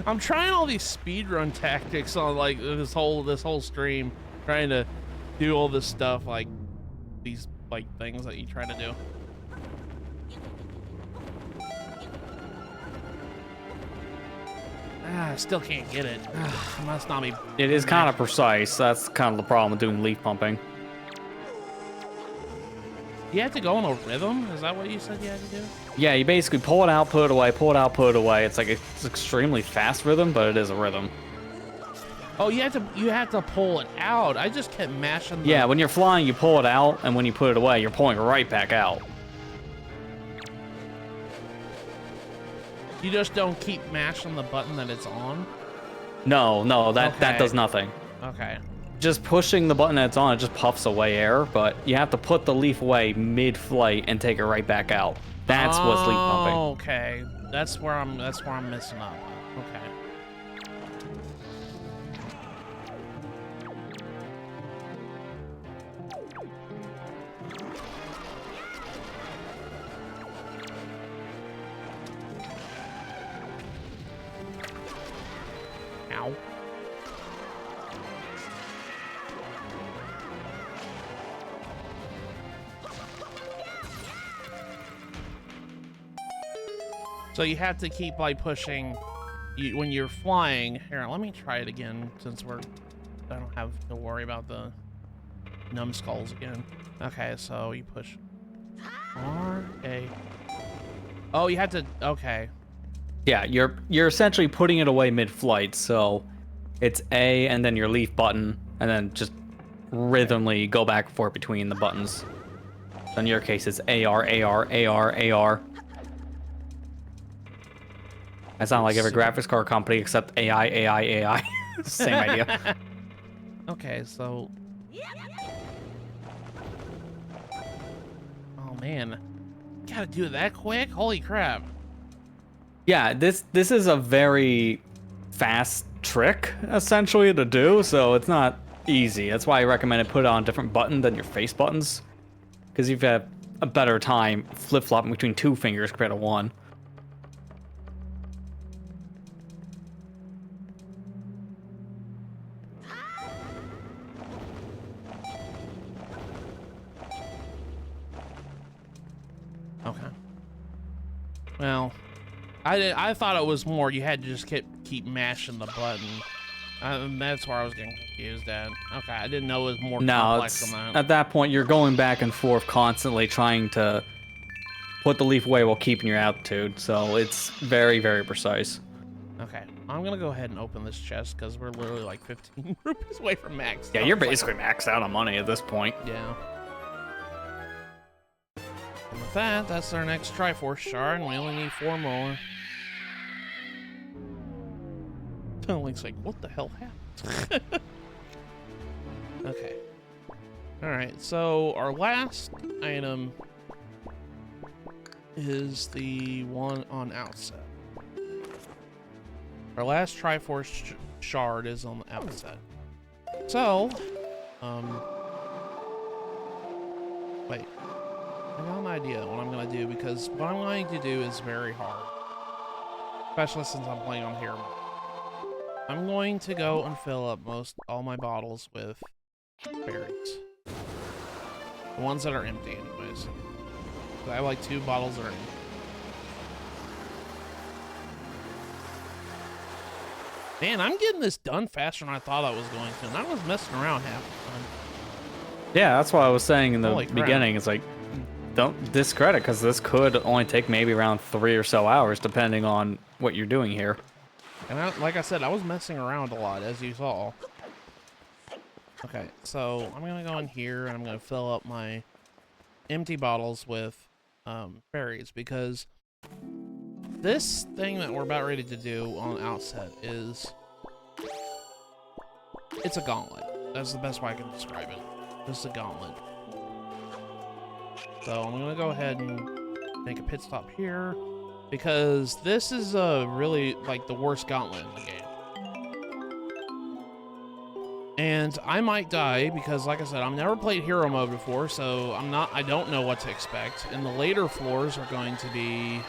I'm trying all these speedrun tactics on like this whole stream, trying to do all this stuff, like these like things that you try to do. Ah, I still can't get it. Must not be. It is kind of precise. That's kind of the problem with doing leaf pumping. You have to go in a rhythm? Is that what you said you had to do? Yeah, you basically pull it out, put it away, pull it out, put it away. It's like it's extremely fast rhythm, but it is a rhythm. Oh, you have to pull it out. I just kept mashing the... Yeah, when you're flying, you pull it out, and when you put it away, you're pulling it right back out. You just don't keep mashing the button that it's on? No, that does nothing. Okay. Just pushing the button that's on, it just puffs away air, but you have to put the leaf away mid-flight and take it right back out. That's what's leaf pumping. Okay. That's where I'm messing up. Okay. Ow. So you have to keep like pushing when you're flying. Here, let me try it again since I don't have to worry about the numbskulls again. Okay, so you push R, A. Oh, you have to, okay. Yeah, you're essentially putting it away mid-flight, so it's A and then your leaf button, and then just rhythmically go back and forth between the buttons. So in your case, it's AR, AR, AR, AR. I sound like every graphics card company except AI, AI, AI. Same idea. Okay, so... Oh, man. Gotta do it that quick? Holy crap. Yeah, this is a very fast trick, essentially, to do, so it's not easy. That's why I recommend it put it on a different button than your face buttons, because you've had a better time flip-flopping between two fingers compared to one. Okay. Well, I thought it was more you had to just keep mashing the button. That's where I was getting confused at. Okay, I didn't know it was more complex than that. At that point, you're going back and forth constantly trying to put the leaf away while keeping your altitude, so it's very, very precise. Okay, I'm gonna go ahead and open this chest because we're literally like 15 rupees away from max. Yeah, you're basically maxed out on money at this point. Yeah. And with that, that's our next Triforce shard, and we only need 4 more. Link's like, what the hell happened? Okay. Alright, so our last item is the one on outset. Our last Triforce shard is on the outset. So, wait. I got an idea what I'm going to do, because what I'm going to do is very hard. Especially since I'm playing on hero mode. I'm going to go and fill up all my bottles with berries. The ones that are empty anyways. I have like 2 bottles that are empty. Man, I'm getting this done faster than I thought I was going to, and I was messing around half the time. Yeah, that's what I was saying in the Holy crap. beginning. It's like, don't discredit, because this could only take maybe around 3 or so hours, depending on what you're doing here. And like I said, I was messing around a lot, as you saw. Okay, so I'm going to go in here, and I'm going to fill up my empty bottles with berries, because this thing that we're about ready to do on outset is it's a gauntlet. That's the best way I can describe it. This is a gauntlet. So I'm gonna go ahead and make a pit stop here because this is really like the worst gauntlet in the game. And I might die because, like I said, I've never played hero mode before, so I don't know what to expect. And the later floors are going to be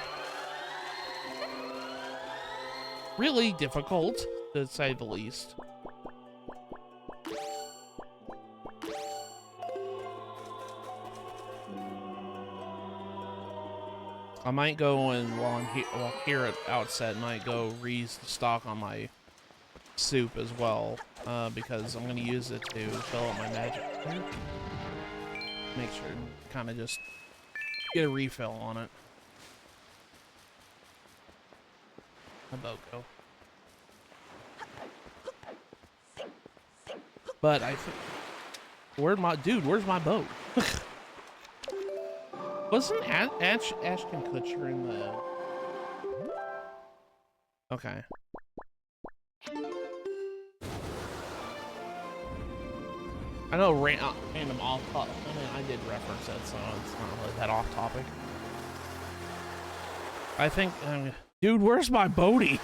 really difficult, to say the least. I might go and while here at outset, might go restock on my soup as well, because I'm gonna use it to fill up my magic there. Make sure to kind of just get a refill on it. My boat go. But I think where's my boat? Wasn't Ashton Kutcher in the... Okay. I know random off topic. I mean, I did reference it, so it's not really that off topic. I think, dude, where's my boaty?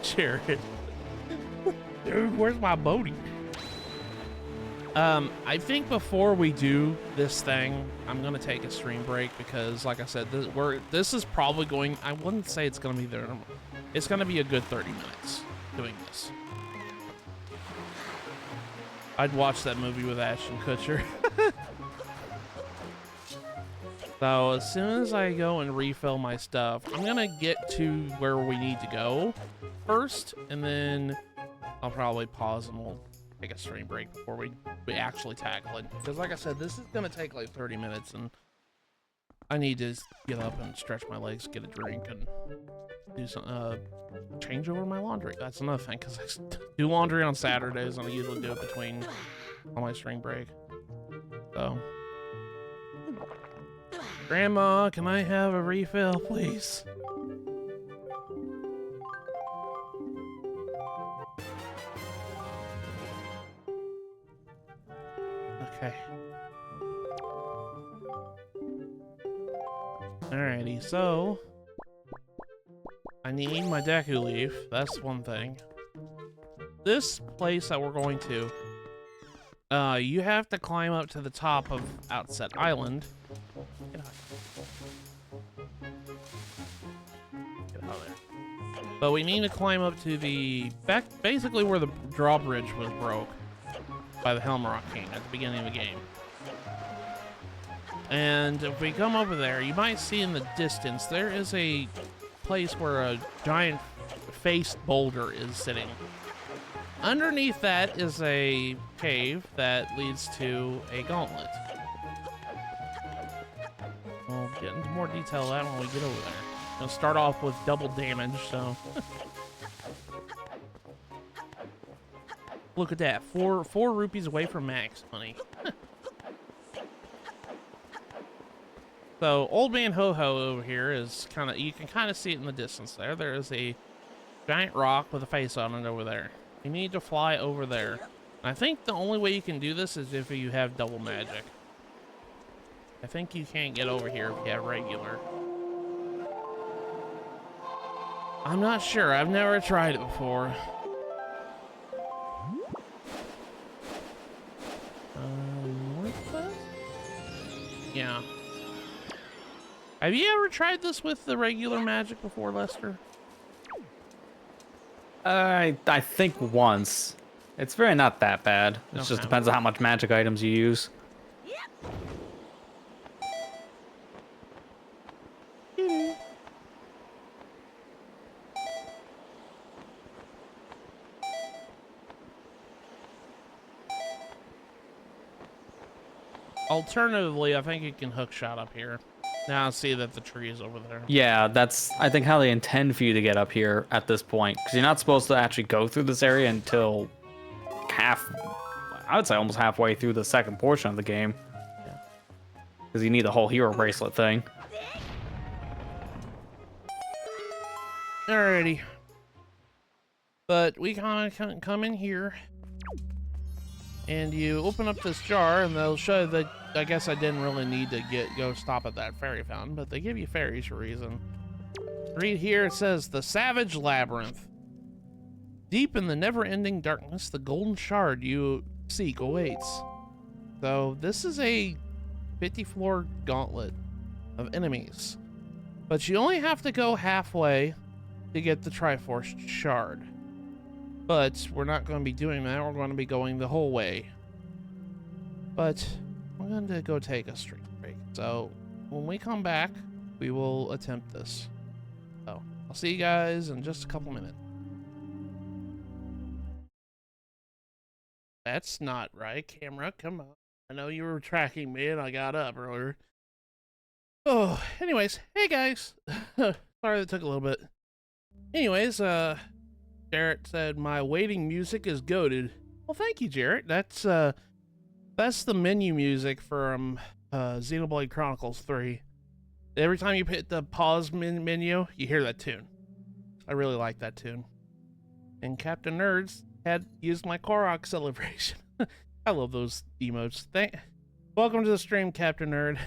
Jared. Dude, where's my boaty? I think before we do this thing, I'm gonna take a stream break because, like I said, this is probably going. I wouldn't say it's gonna be there. It's gonna be a good 30 minutes doing this. I'd watch that movie with Ashton Kutcher. So as soon as I go and refill my stuff, I'm gonna get to where we need to go first, and then I'll probably pause and we'll take a stream break before we actually tackle it. Because like I said, this is gonna take like 30 minutes, and I need to get up and stretch my legs, get a drink, and do some change over my laundry. That's another thing, because I do laundry on Saturdays, and I usually do it between on my spring break. So, Grandma, can I have a refill, please? Okay. Alrighty, so I need my Deku Leaf. That's one thing. This place that we're going to, you have to climb up to the top of Outset Island. Get out. Get out of there. But we need to climb up to the basically where the drawbridge was broke by the Helmrock King at the beginning of the game. And if we come over there, you might see in the distance there is a place where a giant faced boulder is sitting. Underneath that is a cave that leads to a gauntlet. We'll get into more detail of that when we get over there. We'll start off with double damage, so look at that, four rupees away from max money. So, Old Man Ho-Ho over here is you can kind of see it in the distance there. There is a giant rock with a face on it over there. You need to fly over there. I think the only way you can do this is if you have double magic. I think you can't get over here if you have regular. I'm not sure. I've never tried it before. Northwest? Yeah. Have you ever tried this with the regular magic before, Lester? I think once. It's very not that bad. It just depends on how much magic items you use. Alternatively, I think you can hook shot up here. Now I see that the tree is over there. Yeah, that's, I think, how they intend for you to get up here at this point. Because you're not supposed to actually go through this area until I would say almost halfway through the second portion of the game. Yeah. Because you need the whole hero bracelet thing. Alrighty. But we kind of come in here, and you open up this jar, and they'll show you that. I guess I didn't really need to go stop at that fairy fountain, but they give you fairies for a reason. Read here, it says, the Savage Labyrinth. Deep in the never-ending darkness, the golden shard you seek awaits. So this is a 50-floor gauntlet of enemies. But you only have to go halfway to get the Triforce shard. But we're not going to be doing that. We're going to be going the whole way. But I'm going to go take a street break. So when we come back, we will attempt this. So I'll see you guys in just a couple minutes. That's not right, camera. Come on. I know you were tracking me and I got up earlier. Oh, anyways, hey guys. Sorry that took a little bit. Anyways, Jarrett said my waiting music is goated. Well, thank you, Jarrett. That's the menu music from Xenoblade Chronicles 3. Every time you hit the pause menu, you hear that tune. I really like that tune. And Captain Nerds had used my Korok celebration. I love those emotes. Welcome to the stream, Captain Nerd.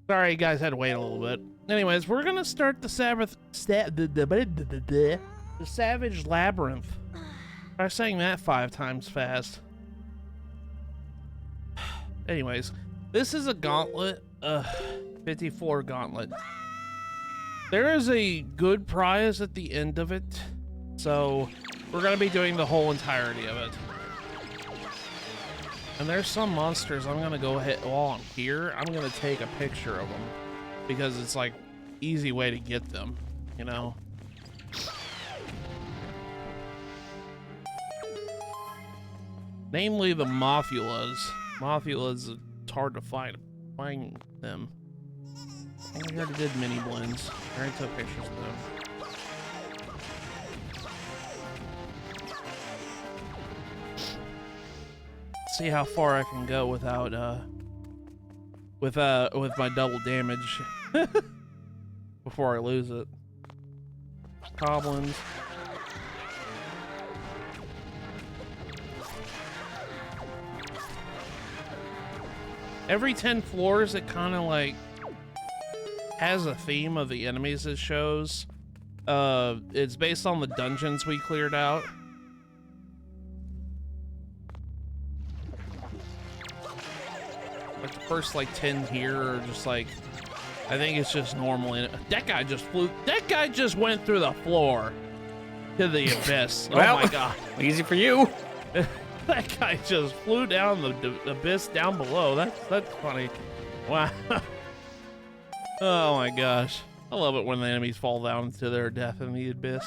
Sorry you guys had to wait a little bit. Anyways, we're gonna start the Savage Labyrinth. Try saying that 5 times fast. Anyways, this is a gauntlet, 50-floor gauntlet. There is a good prize at the end of it, so we're gonna be doing the whole entirety of it. And there's some monsters I'm gonna go ahead, while I'm here, I'm gonna take a picture of them because it's like easy way to get them, you know? Namely the Mophulas. Mophulas, it's hard to find them. I already did mini blends. I already took pictures of them. See how far I can go without with my double damage before I lose it. Goblins. Every 10 floors it kind of like has a theme of the enemies it shows. It's based on the dungeons we cleared out. Like the first like 10 here are just like, I think it's just normal. That guy just flew. That guy just went through the floor to the abyss. Well, oh my god! Easy for you. That guy just flew down the abyss down below. That's funny. Wow. Oh my gosh. I love it when the enemies fall down to their death in the abyss.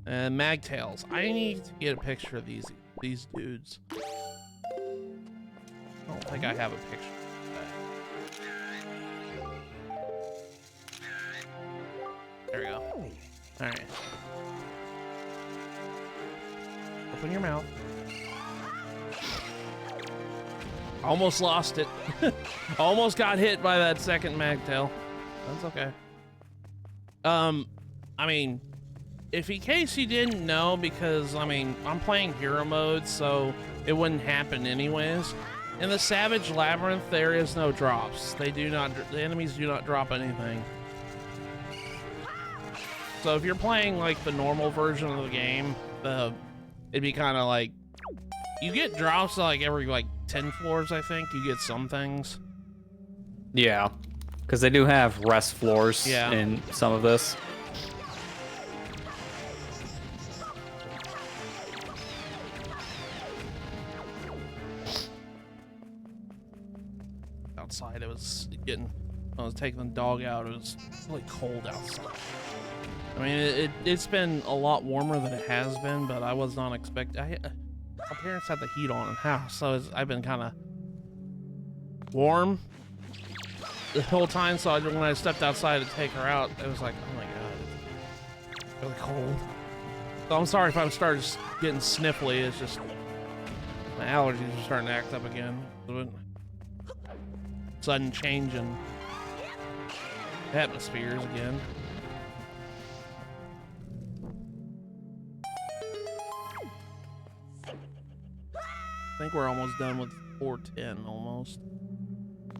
And Magtails. I need to get a picture of these dudes. I don't think I have a picture of that. There we go. Alright. Open your mouth. Almost lost it. Almost got hit by that second Magtail. That's okay. I mean, if in case you didn't know, because I mean, I'm playing hero mode, so it wouldn't happen anyways. In the Savage Labyrinth, there is no drops. The enemies do not drop anything. So if you're playing like the normal version of the game, it'd be kind of like, you get drops like every like 10 floors, I think. You get some things. Yeah, because they do have rest floors in some of this. Outside, I was taking the dog out. It was really cold outside. I mean, it's been a lot warmer than it has been, but I was not expecting. My parents had the heat on in the house, so I've been kind of warm the whole time. So when I stepped outside to take her out, it was like, oh my god, it's really cold. So I'm sorry if I started getting sniffly. It's just my allergies are starting to act up again. Sudden change in atmospheres again. I think we're almost done with 410, almost.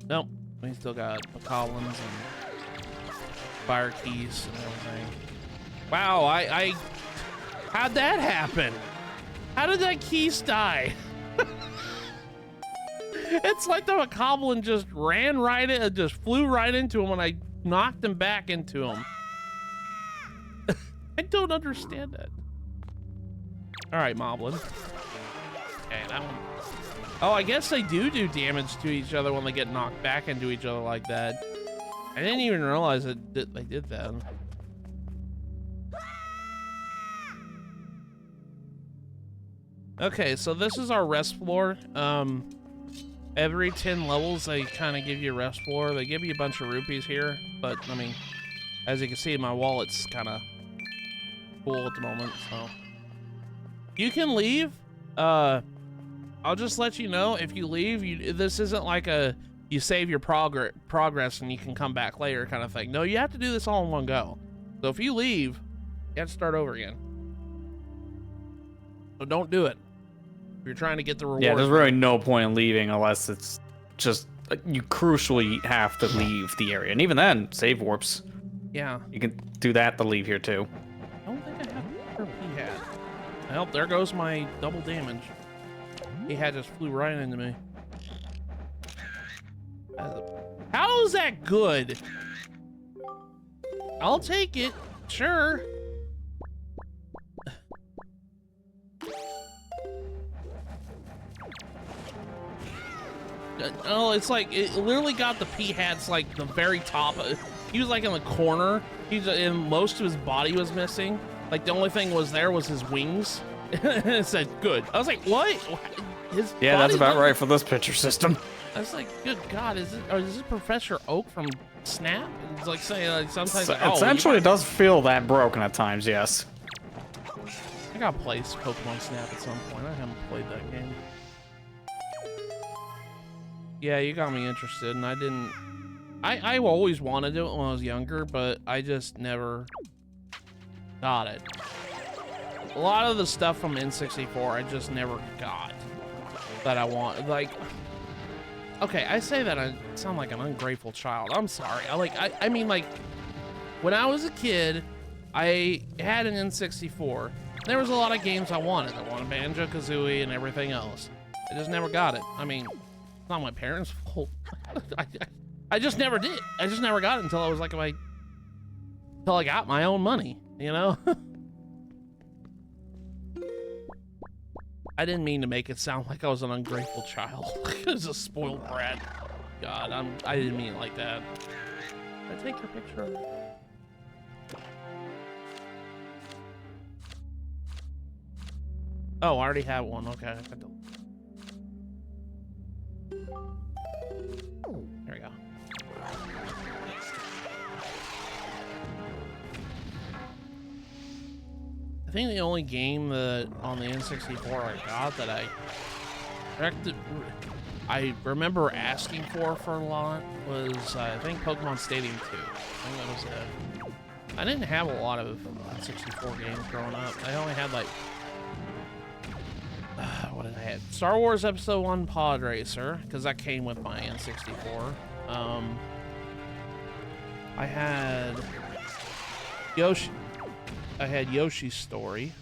Nope, we still got McCollins and fire keys and everything. Wow, how'd that happen? How did that Keys die? It's like the McCollin just ran right in, just flew right into him when I knocked him back into him. I don't understand that. All right, Moblin. Okay, that one. Oh, I guess they do damage to each other when they get knocked back into each other like that. I didn't even realize that they did that. Okay, so this is our rest floor. Every 10 levels, they kind of give you a rest floor. They give you a bunch of rupees here, but I mean, as you can see, my wallet's kind of full at the moment, so. You can leave. I'll just let you know, if you leave, this isn't like you save your progress and you can come back later kind of thing. No, you have to do this all in one go. So if you leave, you have to start over again. So don't do it. If you're trying to get the reward. Yeah, there's really no point in leaving unless it's just, you crucially have to leave the area. And even then, save warps. Yeah. You can do that to leave here too. I don't think I have a P-hat. Well, there goes my double damage. P-hat just flew right into me. How is that good? I'll take it. Sure. Oh, it's like, it literally got the P-hats like the very top. He was like in the corner. And most of his body was missing. Like the only thing was his wings. It said good. I was like, what? Yeah, that's about right for this picture system. I was like, good God, is this Professor Oak from Snap? It's like saying like sometimes. Like, essentially, it does feel that broken at times. Yes. I gotta play Pokemon Snap at some point. I haven't played that game. Yeah, you got me interested, and I didn't. I always wanted to do it when I was younger, but I just never got it. A lot of the stuff from N64, I just never got that I want. Like, okay, I say that I sound like an ungrateful child. I'm sorry. I mean, like, when I was a kid, I had an N64. There was a lot of games I wanted. I wanted Banjo-Kazooie and everything else. I just never got it. I mean, it's not my parents' fault. I just never did. I just never got it until I was like until I got my own money, you know? I didn't mean to make it sound like I was an ungrateful child. I was a spoiled brat. God, I didn't mean it like that. Can I take your picture? Oh, I already have one. Okay. There we go. I think the only game that on the N64 I got that I remember asking for a lot was I think Pokemon Stadium 2. I think that was it. I didn't have a lot of N64 games growing up. I only had like what did I have? Star Wars Episode 1 Pod Racer, because that came with my N64. I had Yoshi. I had Yoshi's Story.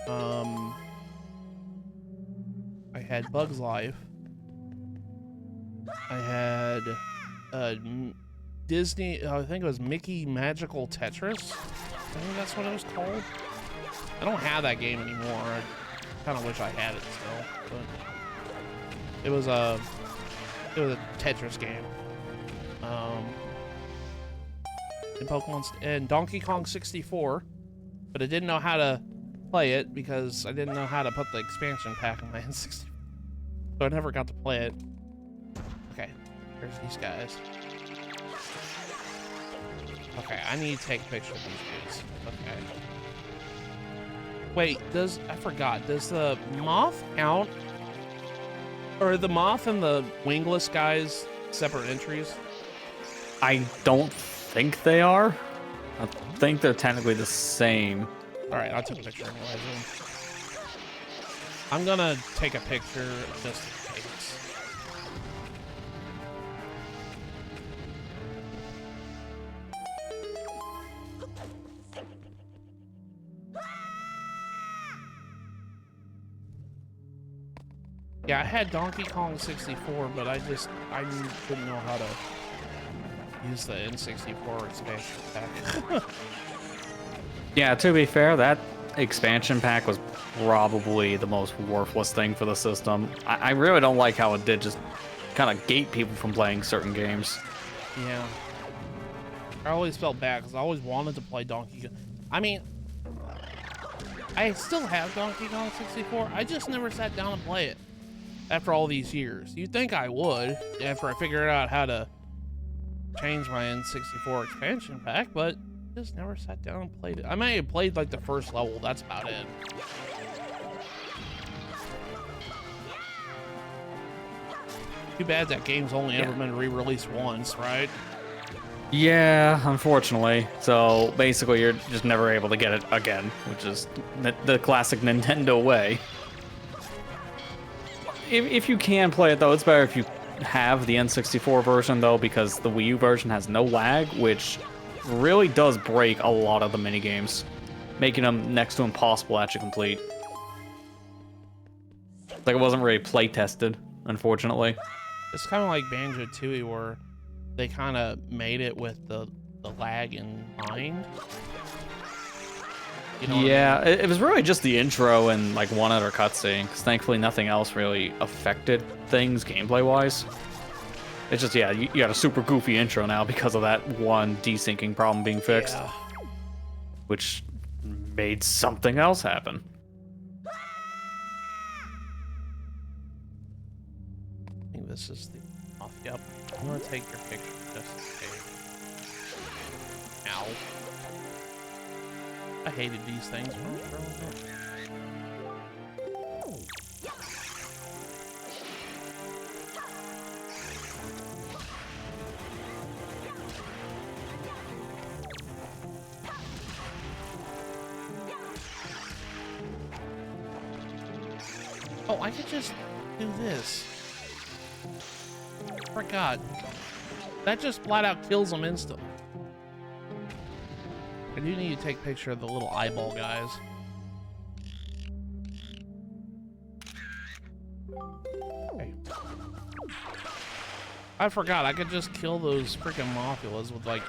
I had Bug's Life. I had Disney. I think it was Mickey Magical Tetris. I think that's what it was called. I don't have that game anymore. I kind of wish I had it still, but it was a Tetris game. In Pokemon and Donkey Kong 64, but I didn't know how to play it because I didn't know how to put the expansion pack in my N64, so I never got to play it. Okay, there's these guys. Okay, I need to take a picture of these dudes. Okay. Wait, I forgot, does the moth count? Or are the moth and the wingless guys separate entries? I don't think they are. I think they're technically the same. All right, I'll take a picture anyways. I'm gonna take a picture just in case. Yeah, I had Donkey Kong 64, but I didn't know how to use the N64 expansion pack. Yeah, to be fair, that expansion pack was probably the most worthless thing for the system. I really don't like how it did just kind of gate people from playing certain games. Yeah. I always felt bad because I always wanted to play Donkey Kong. I mean, I still have Donkey Kong 64. I just never sat down and play it after all these years. You'd think I would after I figured out how to change my N64 expansion pack, but just never sat down and played it. I may have played like the first level. That's about it. Too bad that game's only ever been re-released once, right? Yeah, unfortunately. So basically, you're just never able to get it again, which is the classic Nintendo way. If you can play it, though, it's better if you have the N64 version, though, because the Wii U version has no lag, which really does break a lot of the minigames, making them next to impossible to actually complete. Like, it wasn't really play tested, unfortunately. It's kind of like Banjo-Tooie, where they kind of made it with the lag in mind. You know Yeah, what I mean? it was really just the intro and like one other cutscene, because thankfully nothing else really affected things gameplay-wise. It's just, yeah, you got a super goofy intro now because of that one desyncing problem being fixed, Yeah. which made something else happen. I think this is the off. Yep. I'm gonna take your picture just in case. Ow. I hated these things. Oh, I could just do this. Forgot. That just flat out kills them instantly. I do need to take a picture of the little eyeball guys. Okay. I forgot, I could just kill those freaking Mothullas with like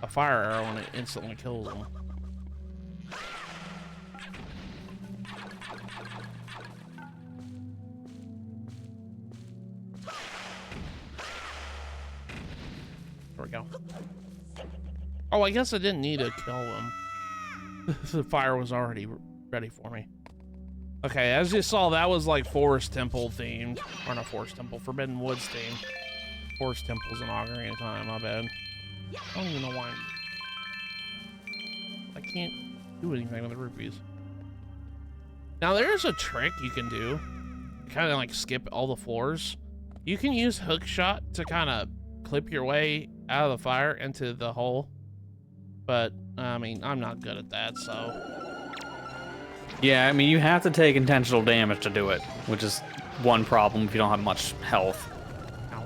a fire arrow and it instantly kills them. There we go. Oh, I guess I didn't need to kill them. The fire was already ready for me. Okay, as you saw, that was like Forest Temple themed. Or not Forest Temple, Forbidden Woods themed. Forest Temple's an Ocarina of Time, my bad. I don't even know why I can't do anything with the rupees. Now there's a trick you can do. Kind of like skip all the floors. You can use hook shot to kind of clip your way out of the fire into the hole. But, I mean, I'm not good at that, so... Yeah, I mean, you have to take intentional damage to do it, which is one problem if you don't have much health. Ow.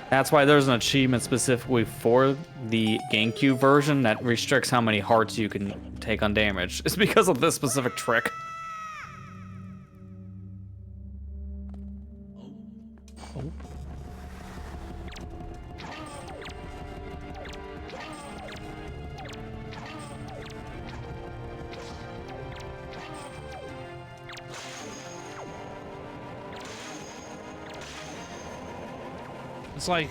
That's why there's an achievement specifically for the GameCube version that restricts how many hearts you can take on damage. It's because of this specific trick. Oh. It's like,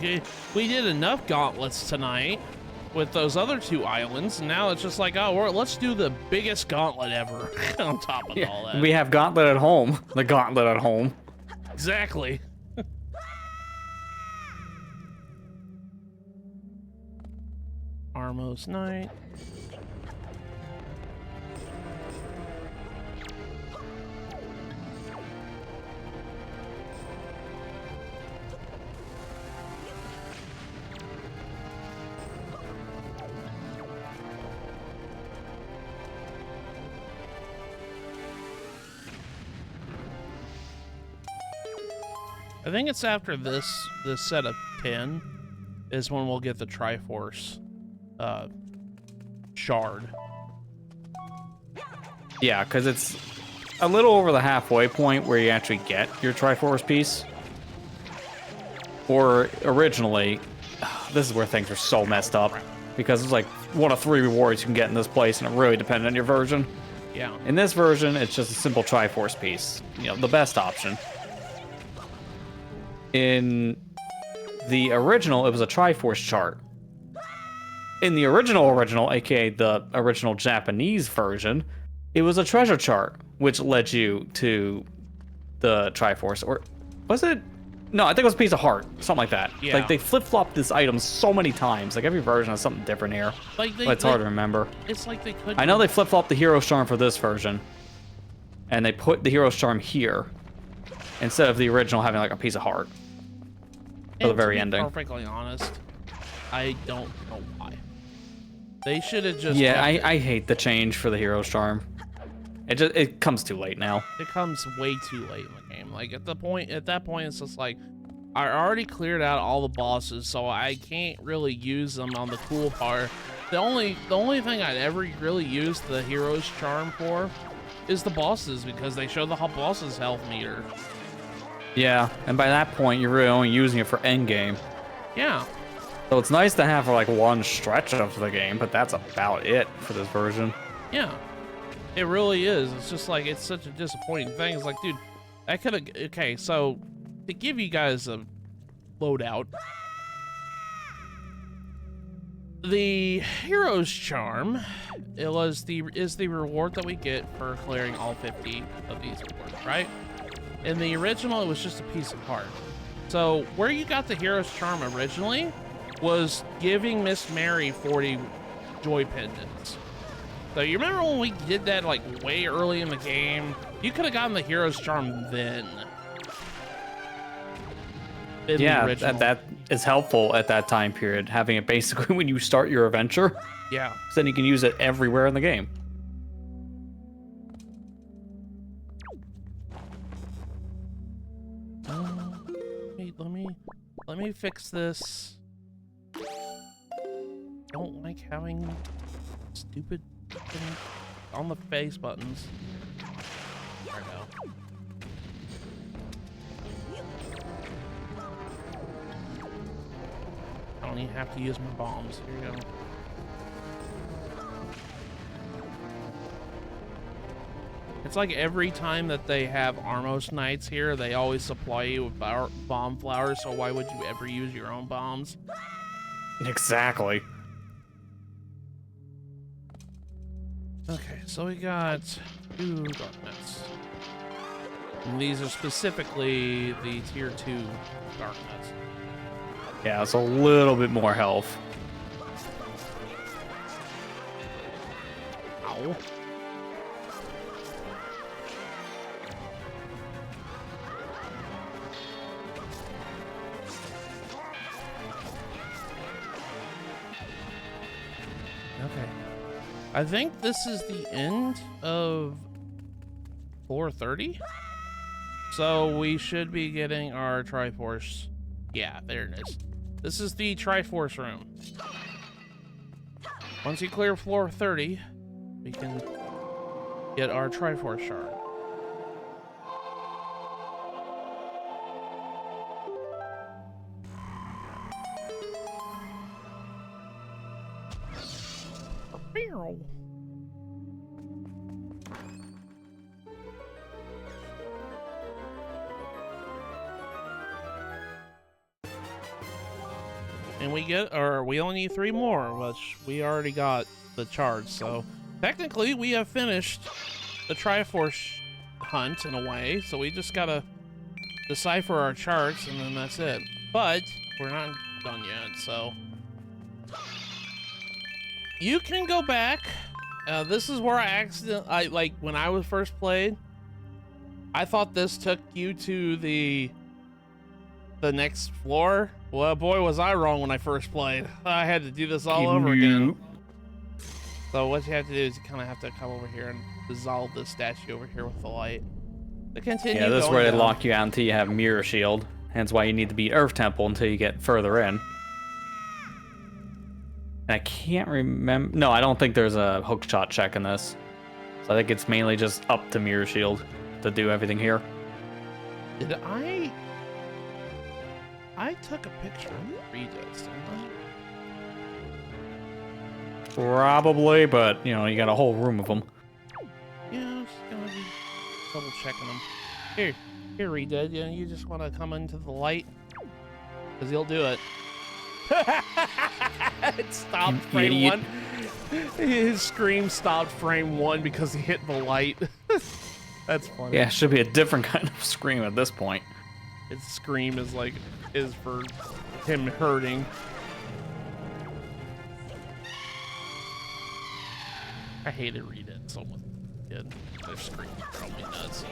we did enough gauntlets tonight with those other two islands, and now it's just like, oh, let's do the biggest gauntlet ever on top of all that. We have Gauntlet at home. The Gauntlet at home. Exactly. Armos Knight. I think it's after this set of 10 is when we'll get the Triforce shard. Yeah, because it's a little over the halfway point where you actually get your Triforce piece. Or originally, this is where things are so messed up, because it's like one of 3 rewards you can get in this place, and it really depends on your version. Yeah. In this version, it's just a simple Triforce piece. You know, the best option. In the original, it was a Triforce chart. In the original, aka the original Japanese version, it was a treasure chart, which led you to the Triforce. Or was it? No, I think it was a piece of heart, something like that. Yeah. Like, they flip-flopped this item so many times. Like, every version has something different here. Like But it's hard to remember. It's like they could. I know they flip-flopped the Hero's Charm for this version. And they put the Hero's Charm here, instead of the original having, like, a piece of heart. For the very ending. Perfectly honest, I don't know why. They should have just. Yeah, I hate the change for the Hero's Charm. It comes too late now. It comes way too late in the game. Like at that point, it's just like I already cleared out all the bosses, so I can't really use them on the cool part. The only thing I'd ever really use the Hero's Charm for is the bosses, because they show the boss's health meter. Yeah, and by that point, you're really only using it for endgame. Yeah. So it's nice to have for like one stretch of the game, but that's about it for this version. Yeah. It really is. It's just like, it's such a disappointing thing. It's like, dude, I could have... Okay, so to give you guys a loadout, the Hero's Charm is the reward that we get for clearing all 50 of these rewards, right? In the original, it was just a piece of heart. So where you got the Hero's Charm originally was giving Miss Mary 40 joy pendants. So you remember when we did that like way early in the game? You could have gotten the Hero's Charm then. Yeah, that is helpful at that time period, having it basically when you start your adventure. Yeah. So then you can use it everywhere in the game. Let me fix this. Don't like having stupid on the face buttons. There we go. I don't even have to use my bombs. Here we go. It's like every time that they have Armos Knights here, they always supply you with bomb flowers, so why would you ever use your own bombs? Exactly. Okay, so we got 2 Darknets. And these are specifically the tier 2 Darknets. Yeah, it's a little bit more health. Ow. Okay. I think this is the end of floor 30. So we should be getting our Triforce. Yeah, there it is. This is the Triforce room. Once you clear floor 30, we can get our Triforce shard. And we only need 3 more, which we already got the charge, so technically we have finished the Triforce hunt in a way, so we just gotta decipher our charts and then that's it. But we're not done yet, so you can go back. This is where I like when I was first played, I thought this took you to the next floor. Well, boy, was I wrong when I first played. I had to do this all over again. So what you have to do is you kind of have to come over here and dissolve this statue over here with the light. To continue. Yeah, this is going where they down. lock you out until you have Mirror Shield. Hence why you need to beat Earth Temple until you get further in. And I can't remember. No, I don't think there's a hookshot check in this. So I think it's mainly just up to Mirror Shield to do everything here. Did I took a picture of the redux, didn't I? Probably, but you know, you got a whole room of them. Yeah, I'm just gonna be double checking them. Here, Redid. Yeah, you just want to come into the light, cause he'll do it. It stopped frame 1. His scream stopped frame 1 because he hit the light. That's funny. Yeah, it should be a different kind of scream at this point. His scream is for him hurting. I hated Redid so much. Their screams drove me nuts.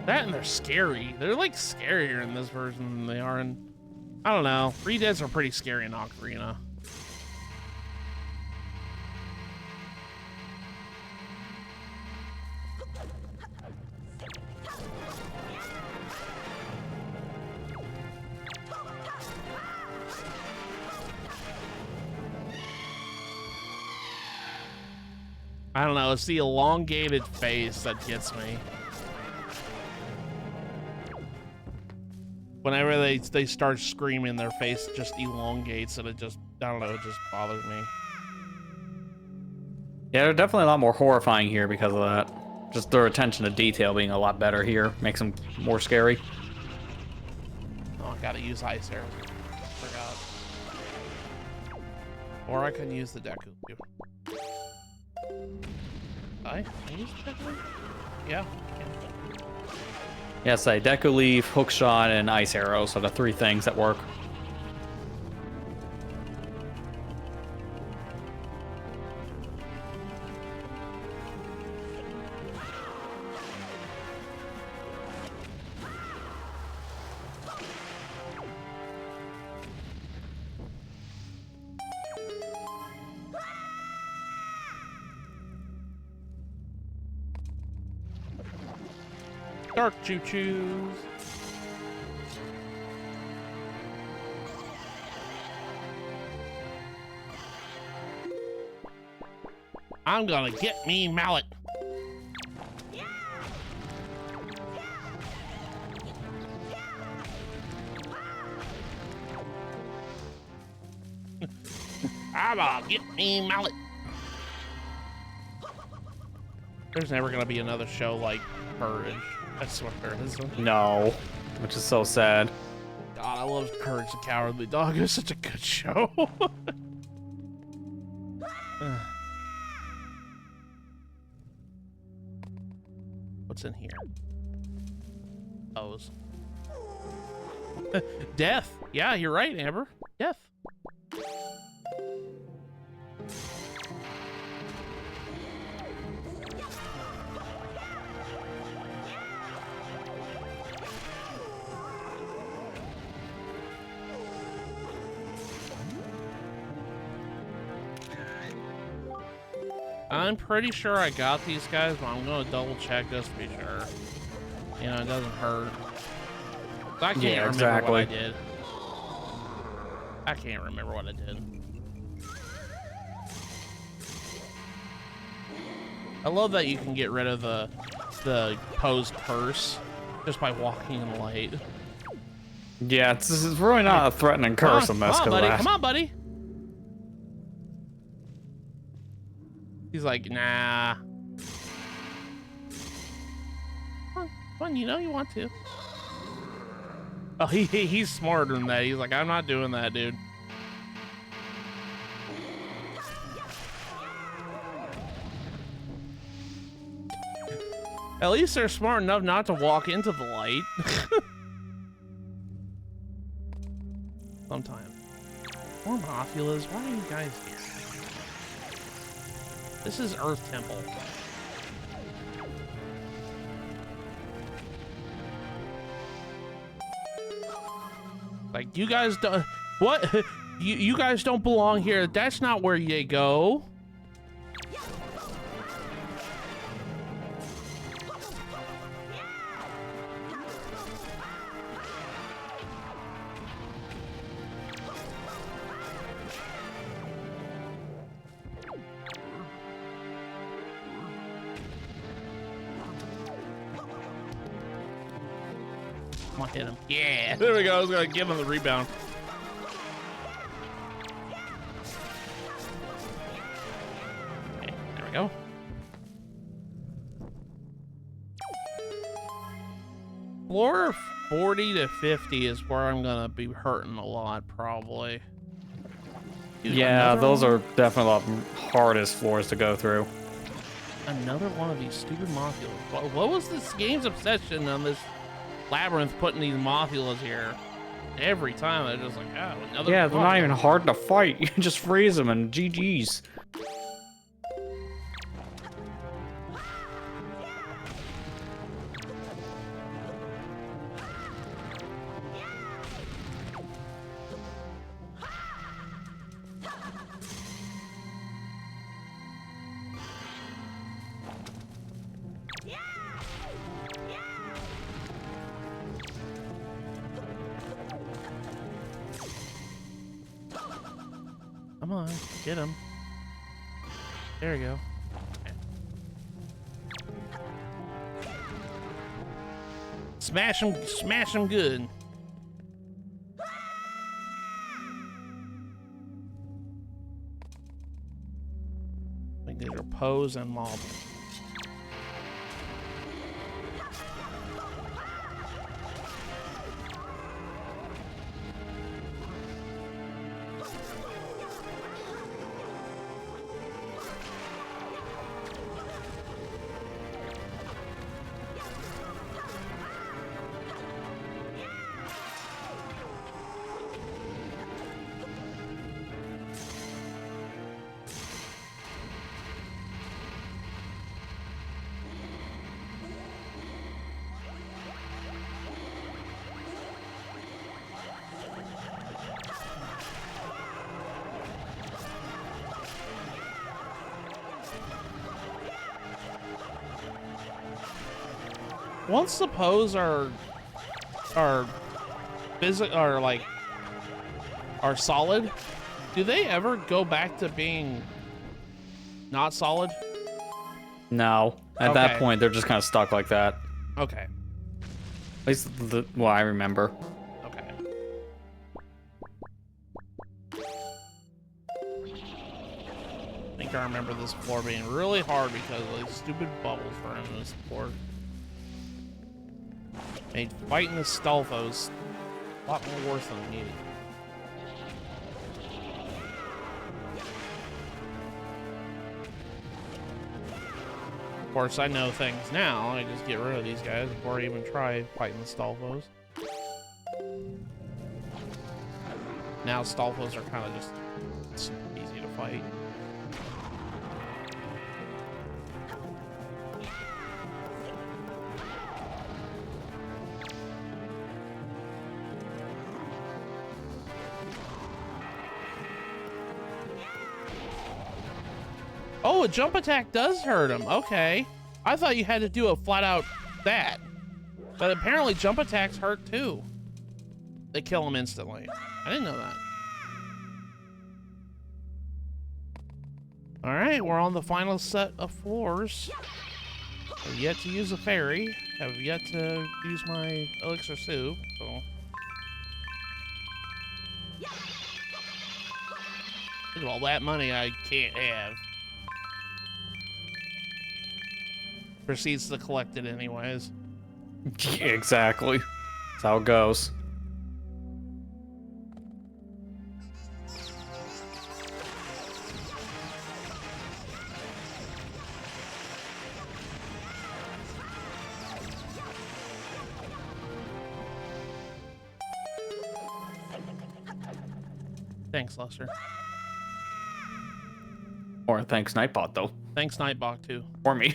That and they're scary. They're like scarier in this version than they are in. I don't know. Redids are pretty scary in Ocarina. I don't know. It's the elongated face that gets me. Whenever they start screaming, their face just elongates, and it just, I don't know, it just bothers me. Yeah, they're definitely a lot more horrifying here because of that. Just their attention to detail being a lot better here makes them more scary. Oh, I gotta use ice arrows. Forgot. Or I can use the Deku. I use the Deku? Yeah. Yes, I Deku Leaf, Hookshot, and Ice Arrow, so the 3 things that work. Dark choo-choos. I'm gonna get me mallet. I'm gonna get me mallet. There's never gonna be another show like Courage. I swear there isn't. No, which is so sad. God, I love Courage the Cowardly Dog. It was such a good show. What's in here? O's. Death. Yeah, you're right, Amber. Death. I'm pretty sure I got these guys, but I'm gonna double check just to be sure. You know, it doesn't hurt. I can't remember what I did. I can't remember what I did. I love that you can get rid of the posed curse just by walking in light. Yeah, it's really not a threatening curse unless come on, buddy. Come on, buddy. He's like, nah. Come on, you know you want to. Oh, he's smarter than that. He's like, I'm not doing that, dude. At least they're smart enough not to walk into the light. Sometimes. Poor Mofulas, why are you guys here? This is Earth Temple. Like, you guys don't... What? You guys don't belong here. That's not where you go. I'm gonna hit him. Yeah, there we go. I was gonna give him the rebound. Okay, there we go. Floor 40 to 50 is where I'm gonna be hurting a lot, probably. Dude, Yeah, those one? are definitely the hardest floors to go through. Another one of these stupid modules. What was this game's obsession on this labyrinth putting these modules here? Every time they're just like, oh, another Yeah, they're not module. even hard to fight. You can just freeze them and GG's. Come on, get him. There you go. Smash him good. I think these are pose and mob. Once the pose are solid, do they ever go back to being not solid? No. At that point, they're just kind of stuck like that. Okay. At least, well, I remember. Okay. I think I remember this floor being really hard because of these stupid bubbles were in this floor. Made fighting the Stalfos a lot more worse than it needed. Of course, I know things now. I just get rid of these guys before I even try fighting the Stalfos. Now Stalfos are kind of just easy to fight. Oh, a jump attack does hurt him. Okay. I thought you had to do a flat out that. But apparently jump attacks hurt too. They kill him instantly. I didn't know that. All right, we're on the final set of floors. Have yet to use a fairy. Have yet to use my elixir soup. So. Look at all that money I can't have. Proceeds to collect it anyways. Yeah, exactly. That's how it goes. Thanks, Lester. Or thanks, Nightbot, though. Thanks, Nightbot, too. For me.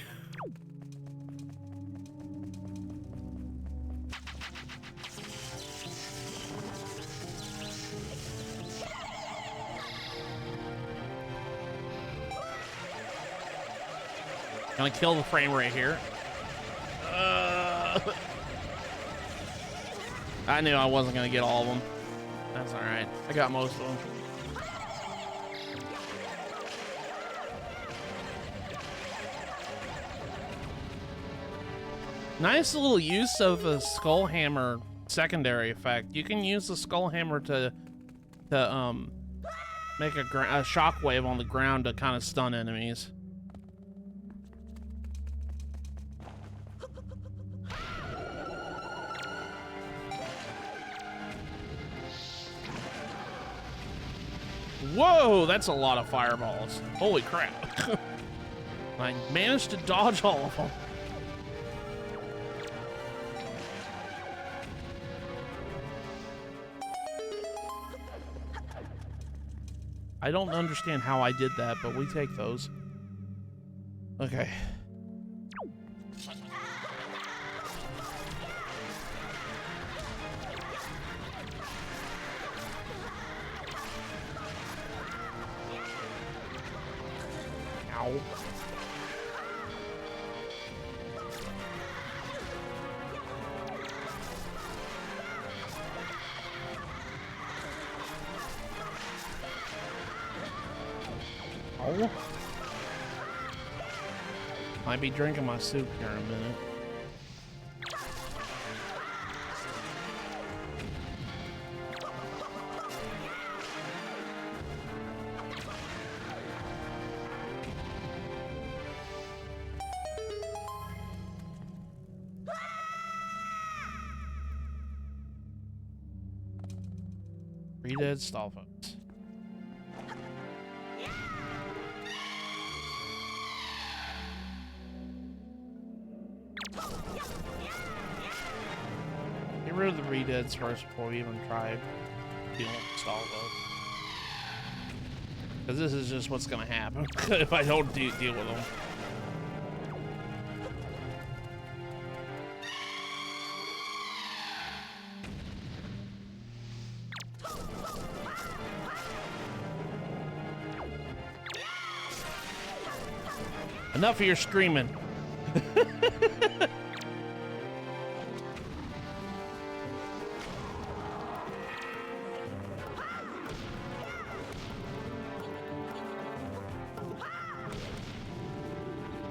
Gonna kill the frame rate here. I knew I wasn't gonna get all of them. That's all right. I got most of them. Nice little use of the skull hammer secondary effect. You can use the skull hammer to make a shockwave on the ground to kind of stun enemies. Whoa, that's a lot of fireballs. Holy crap. I managed to dodge all of them. I don't understand how I did that, but we take those. Okay. Ow. Oh. Might be drinking my soup here in a minute. Three dead stall folks. Get rid of the redeads first before we even try dealing with stall folks. Because this is just what's gonna happen if I don't deal with them. Enough of your screaming.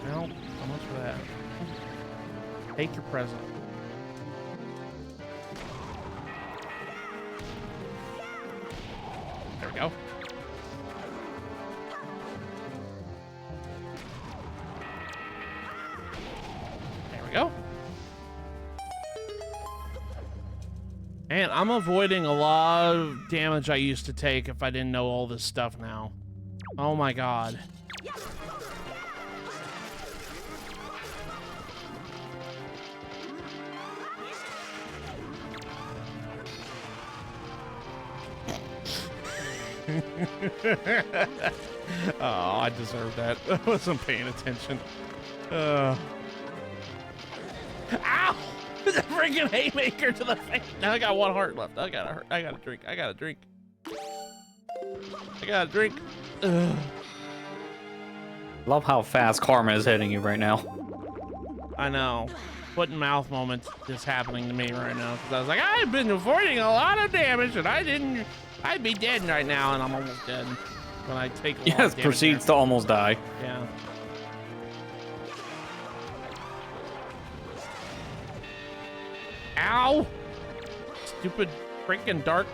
Well, how much for that? Take your present. There we go. Go. And I'm avoiding a lot of damage I used to take if I didn't know all this stuff now. Oh my god. Oh, I deserve that. I wasn't paying attention. Ow! The freaking haymaker to the face. Now I got one heart left. I gotta drink. I gotta drink. Ugh. Love how fast karma is hitting you right now. I know. Foot and mouth moment is happening to me right now because I was like, I've been avoiding a lot of damage and I'd be dead right now, and I'm almost dead when I take a lot of damage. Proceeds to almost die. Yeah. Ow! Stupid freaking dark.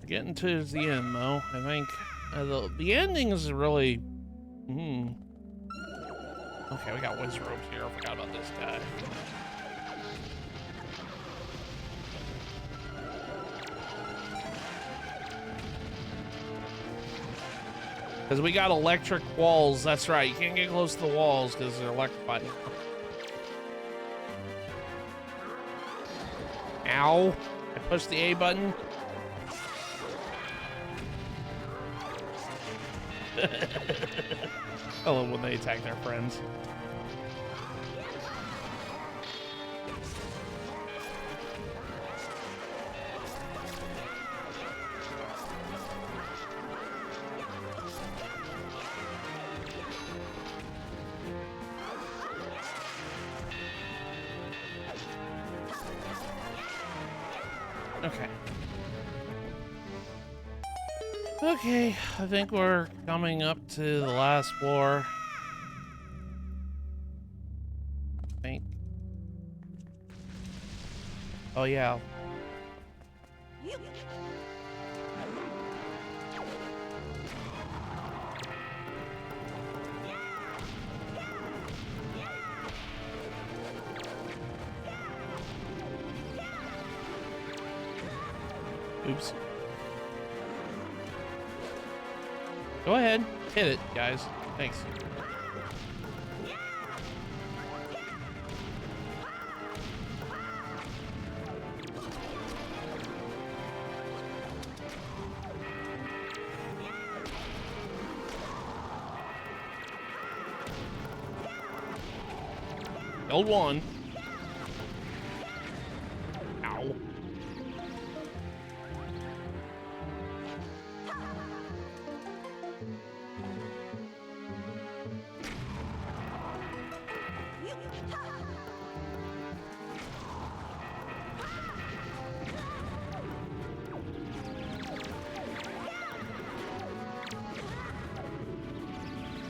Getting to the end, though. I think the ending is really. Okay, we got wizard robes here. I forgot about this guy. Because we got electric walls. That's right. You can't get close to the walls because they're electrified. Ow! I pushed the A button. I love when they attack their friends. Okay. Okay, I think we're coming up to the last floor. I think. Oh yeah. Oops. Go ahead, hit it, guys. Thanks. Killed one. Ow.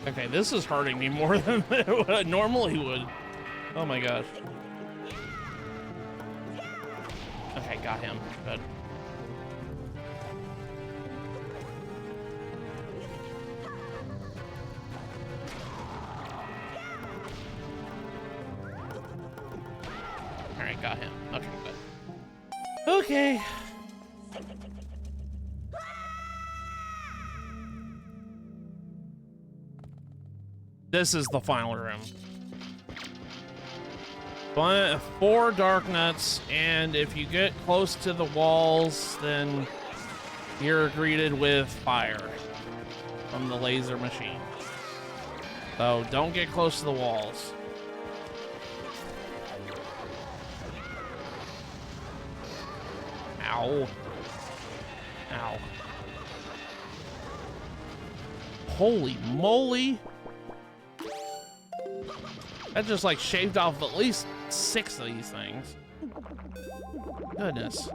Okay, this is hurting me more than it normally would. Oh my gosh. Okay, got him. Good. Alright, got him. Okay, good. Okay. This is the final room. 4 dark nuts, and if you get close to the walls, then you're greeted with fire from the laser machine. So don't get close to the walls. Ow. Ow. Holy moly. That just like shaved off at least 6 of these things. Goodness.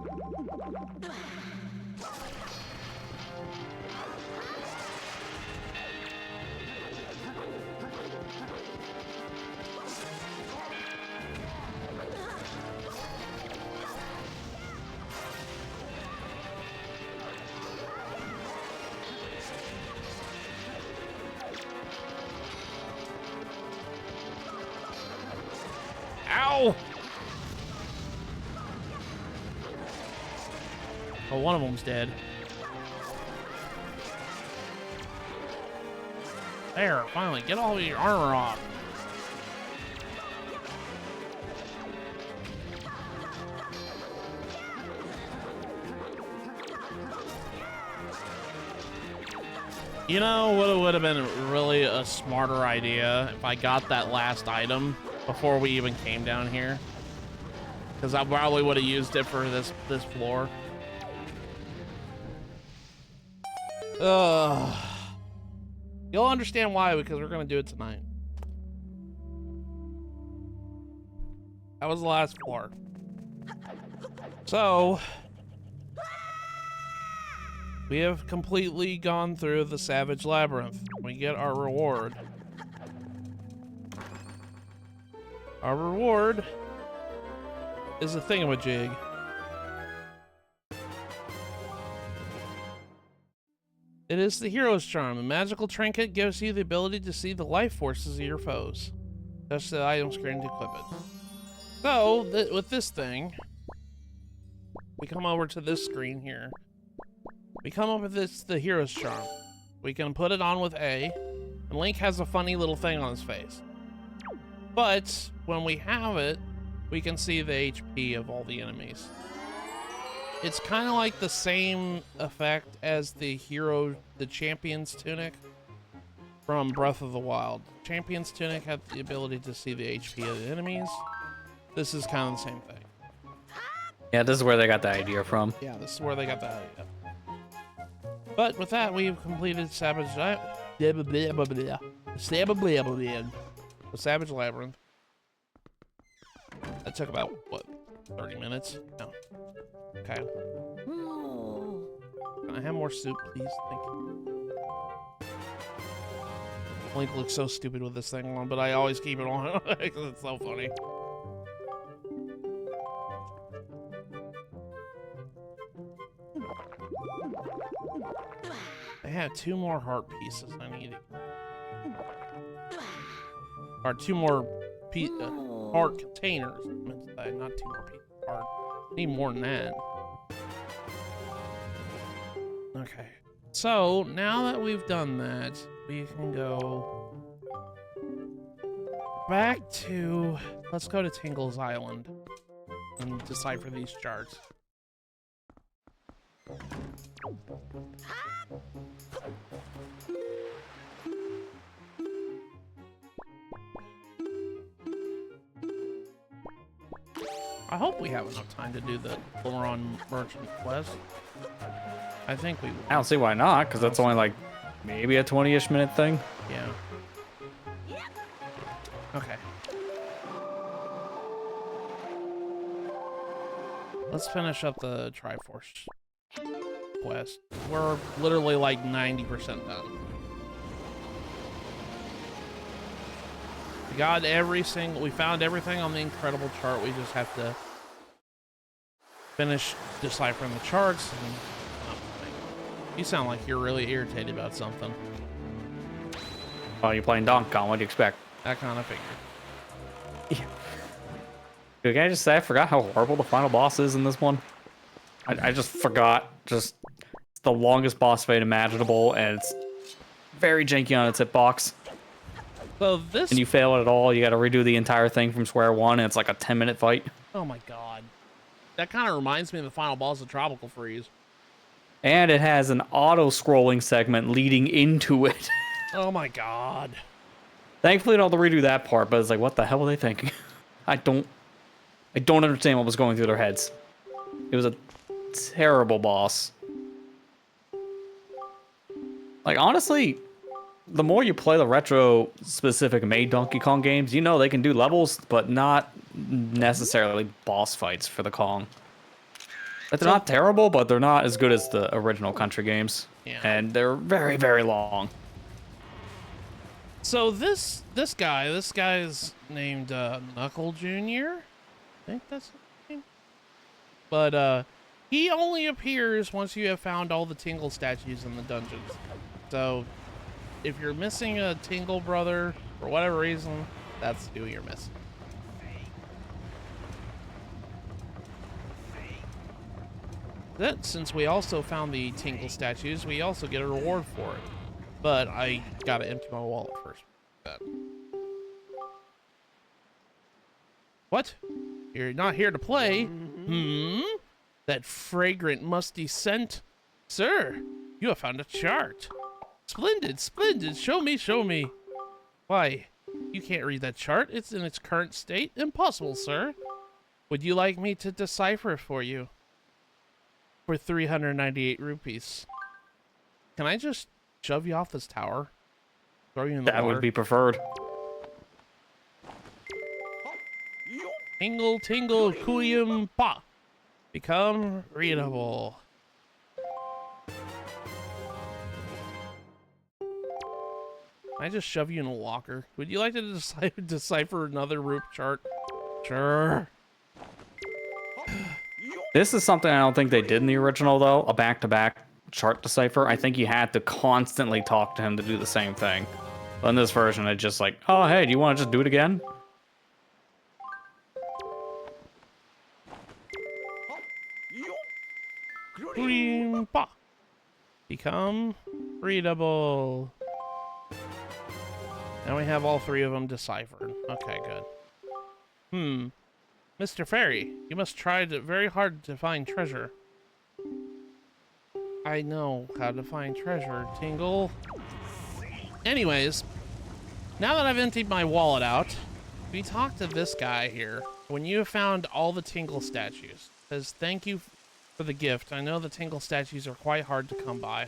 Ow! Oh, one of them's dead. There, finally, get all of your armor off. You know what would have been really a smarter idea if I got that last item before we even came down here? Because I probably would have used it for this floor. Ugh. You'll understand why, because we're gonna do it tonight. That was the last floor. So we have completely gone through the Savage Labyrinth. We get our reward. Our reward is a thingamajig. It is the Hero's Charm. A magical trinket gives you the ability to see the life forces of your foes. Touch the item screen to equip it. So, with this thing, we come over to this screen here. We come up with the Hero's Charm. We can put it on with A, and Link has a funny little thing on his face. But when we have it, we can see the HP of all the enemies. It's kind of like the same effect as the Champion's Tunic from Breath of the Wild. Champion's Tunic had the ability to see the HP of the enemies. This is kind of the same thing. Yeah, this is where they got the idea from. Yeah, this is where they got the idea. But with that, we've completed the Savage Labyrinth. That took about, what, 30 minutes. No. Okay. Can I have more soup, please? Thank you. Link looks so stupid with this thing on, but I always keep it on because it's so funny. I have 2 more heart pieces I need. Or 2 more heart containers. I meant to say, not 2 more pieces of heart. I need more than that. Okay. So, now that we've done that, we can go back to... Let's go to Tingle's Island and decipher these charts. I hope we have enough time to do the Laron Merchant quest. I think we will. I don't see why not, because that's only like maybe a 20-ish minute thing. Yeah. Okay. Let's finish up the Triforce quest. We're literally like 90% done. We got we found everything on the incredible chart. We just have to finish deciphering the charts. And, you sound like you're really irritated about something. Oh, you're playing Donkey Kong. What do you expect? I kind of figured. Yeah. Dude, can I just say I forgot how horrible the final boss is in this one? I just forgot. Just it's the longest boss fight imaginable, and it's very janky on its hitbox. So this... And you fail it at all, you gotta redo the entire thing from square one, and it's like a 10-minute fight. Oh my god. That kind of reminds me of the final boss of Tropical Freeze. And it has an auto-scrolling segment leading into it. Oh my god. Thankfully, they don't redo that part, but it's like, what the hell were they thinking? I don't understand what was going through their heads. It was a terrible boss. Like, honestly, the more you play the retro-specific made Donkey Kong games, you know they can do levels, but not necessarily boss fights for the Kong. But they're not terrible, but they're not as good as the original country games. Yeah. And they're very, very long. So this guy's named Knuckle Jr. I think that's his name. But he only appears once you have found all the Tingle statues in the dungeons. So if you're missing a Tingle brother for whatever reason, that's who you're missing. That since we also found the Tingle statues, we also get a reward for it. But I gotta empty my wallet first. What? You're not here to play? That fragrant, musty scent? Sir, you have found a chart. Splendid, splendid. Show me, show me. Why? You can't read that chart. It's in its current state. Impossible, sir. Would you like me to decipher it for you? For 398 rupees. Can I just shove you off this tower? Throw you in the water? That would be preferred. Tingle, tingle, kuyum, pa. Become readable. Can I just shove you in a locker? Would you like to decipher another root chart? Sure. This is something I don't think they did in the original, though. A back-to-back chart decipher. I think you had to constantly talk to him to do the same thing. But in this version, it's just like, oh, hey, do you want to just do it again? Kurimpa. Become readable. Now we have all 3 of them deciphered. Okay, good. Mr. Fairy, you must try very hard to find treasure. I know how to find treasure, Tingle. Anyways, now that I've emptied my wallet out, we talked to this guy here. When you have found all the Tingle statues, says thank you for the gift. I know the Tingle statues are quite hard to come by.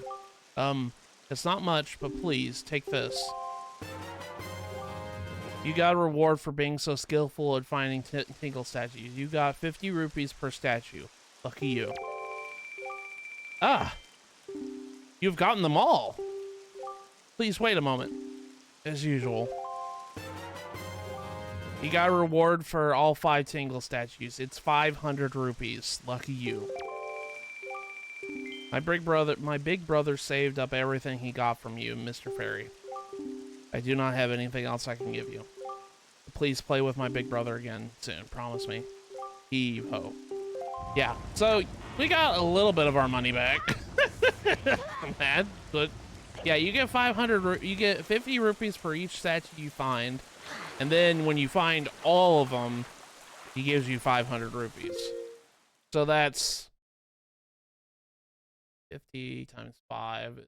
It's not much, but please take this. You got a reward for being so skillful at finding Tinkle statues. You got 50 rupees per statue. Lucky you. Ah! You've gotten them all! Please wait a moment. As usual. You got a reward for all 5 Tingle statues. It's 500 rupees. Lucky you. My big brother saved up everything he got from you, Mr. Fairy. I do not have anything else I can give you. Please play with my big brother again soon. Promise me. Heave ho. Yeah, so we got a little bit of our money back. I'm mad, but yeah, you get 500. You get 50 rupees for each statue you find, and then when you find all of them, he gives you 500 rupees. So that's 50 times 5,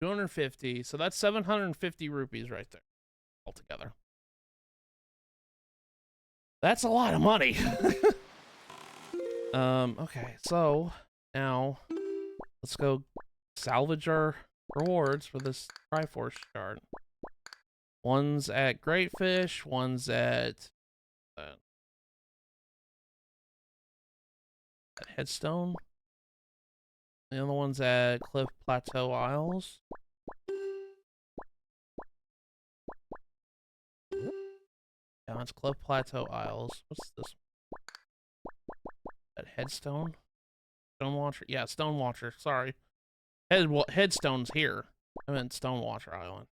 250. So that's 750 rupees right there altogether. That's a lot of money. Okay, so now let's go salvage our rewards for this Triforce shard. One's at Great Fish, one's at Headstone. The other one's at Cliff Plateau Isles. Yeah, it's Cliff Plateau Isles. What's this? At Headstone? Stonewatcher? Yeah, Stonewatcher. Sorry. Headstone's here. I meant Stonewatcher Island.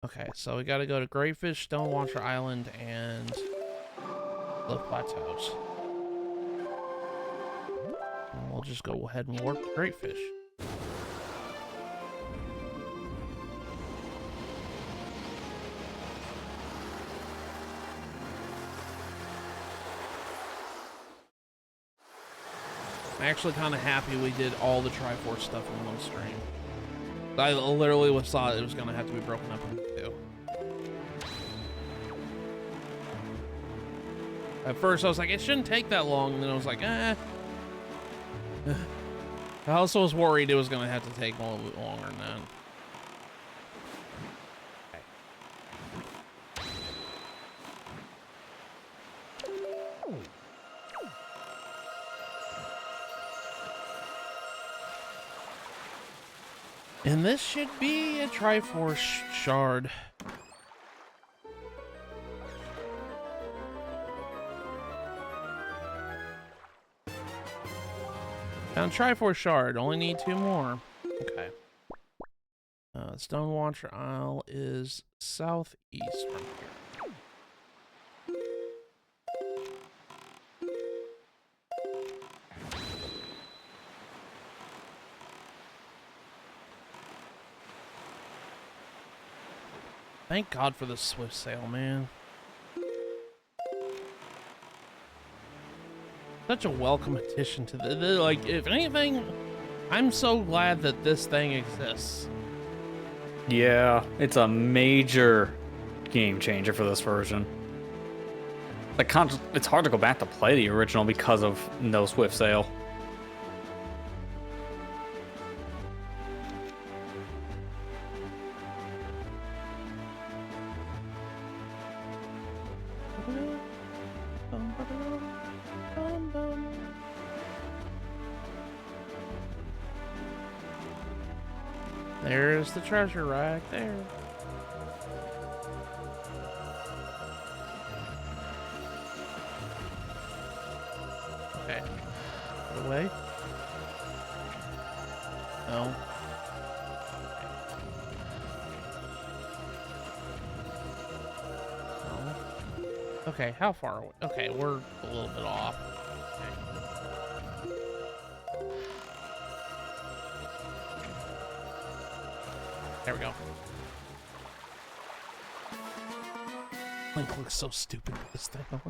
Okay, so we gotta go to Greatfish, Stonewatcher Island, and Cliff Plateaus. And we'll just go ahead and warp to Greatfish. I'm actually kind of happy we did all the Triforce stuff in one stream. I literally thought it was going to have to be broken up into 2. At first I was like, it shouldn't take that long, and then I was like, eh. I also was worried it was going to have to take a little bit longer than that. And this should be a Triforce shard. Found Triforce shard. Only need 2 more. Okay. Stonewatcher Isle is southeast from here. Thank God for the Swift Sail, man. Such a welcome addition to the like, if anything, I'm so glad that this thing exists. Yeah, it's a major game changer for this version. Like, it's hard to go back to play the original because of no Swift Sail. There's the treasure right there. Okay. Put away. No. No. Okay, how far away? Okay, we're a little bit off. There we go. Link looks so stupid with this thing on.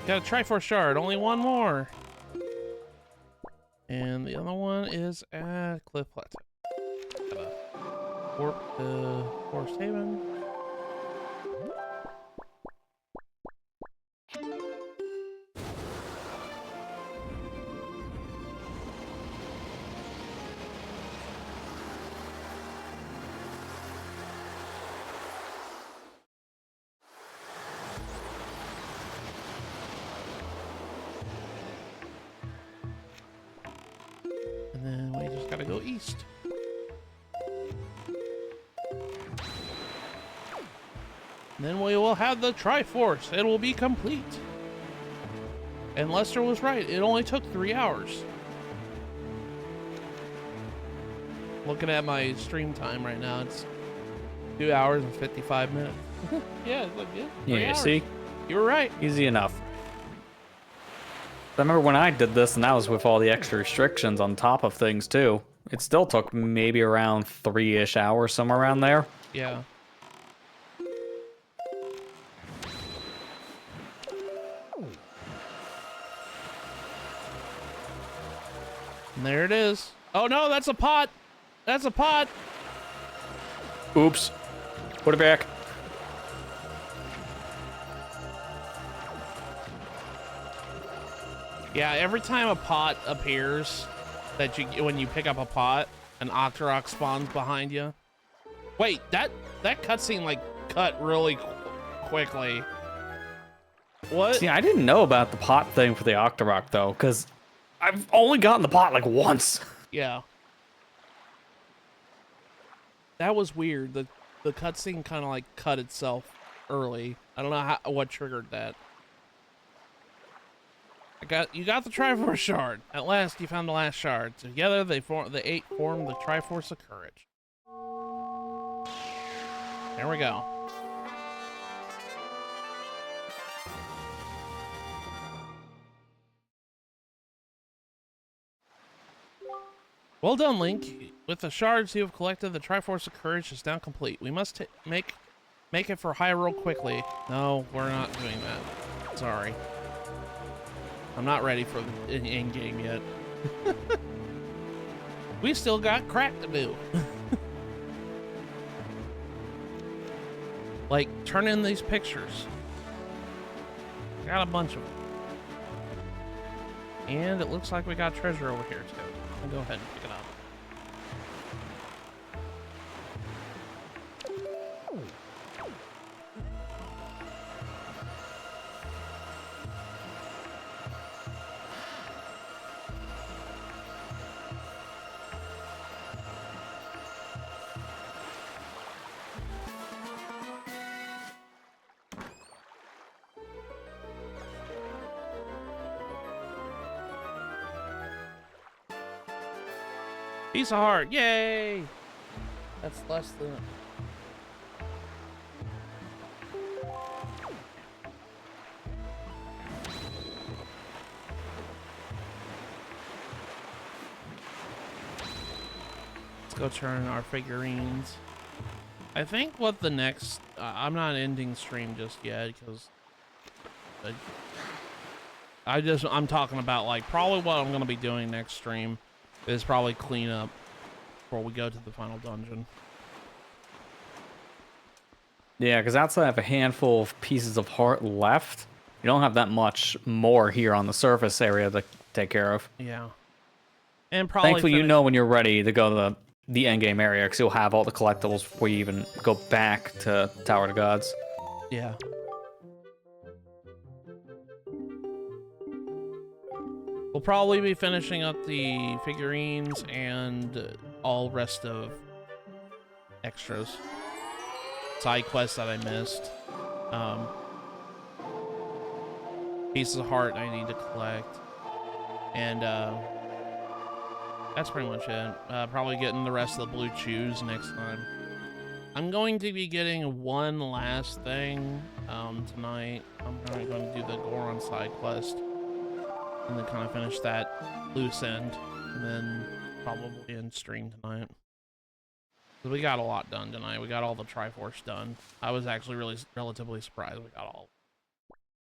Got a Triforce shard, only 1 more. And the other one is at Cliff Plateau. Gotta warp to Forest Haven. And then we just gotta go east. And then we will have the Triforce. It will be complete. And Lester was right. It only took 3 hours. Looking at my stream time right now, it's 2 hours and 55 minutes. Yeah, it's like, Yeah, see? You were right. Easy enough. I remember when I did this, and that was with all the extra restrictions on top of things, too. It still took maybe around 3-ish hours, somewhere around there. Yeah. And there it is. Oh no, that's a pot. That's a pot. Oops. Put it back. Yeah, every time a pot appears, that when you pick up a pot, an Octorok spawns behind you. Wait, that cutscene like cut really quickly. What? See, I didn't know about the pot thing for the Octorok, though, because I've only gotten the pot like once. Yeah. That was weird. The cutscene kind of like cut itself early. I don't know what triggered that. You got the Triforce shard. At last, you found the last shard. Together, the 8 form the Triforce of Courage. There we go. Well done, Link. With the shards you have collected, the Triforce of Courage is now complete. We must make it for Hyrule quickly. No, we're not doing that. Sorry. I'm not ready for the end game yet. We still got crap to do. Like, turn in these pictures. Got a bunch of them. And it looks like we got treasure over here, too. I'll go ahead and pick it up. Piece of heart, yay! That's less than... Let's go turn our figurines. I think what the next... I'm not ending stream just yet, because... I'm talking about, like, probably what I'm going to be doing next stream is probably clean up before we go to the final dungeon. Yeah, because outside of a handful of pieces of heart left, you don't have that much more here on the surface area to take care of. Yeah. And probably Thankfully, you know when you're ready to go to the endgame area, because you'll have all the collectibles before you even go back to Tower of the Gods. Yeah. We'll probably be finishing up the figurines and all rest of extras. Side quests that I missed. Pieces of heart I need to collect. And that's pretty much it. Probably getting the rest of the blue chews next time. I'm going to be getting one last thing tonight. I'm probably going to do the Goron side quest. And then kind of finish that loose end, and then probably end stream tonight. We got a lot done tonight. We got all the Triforce done. I was actually relatively surprised we got all.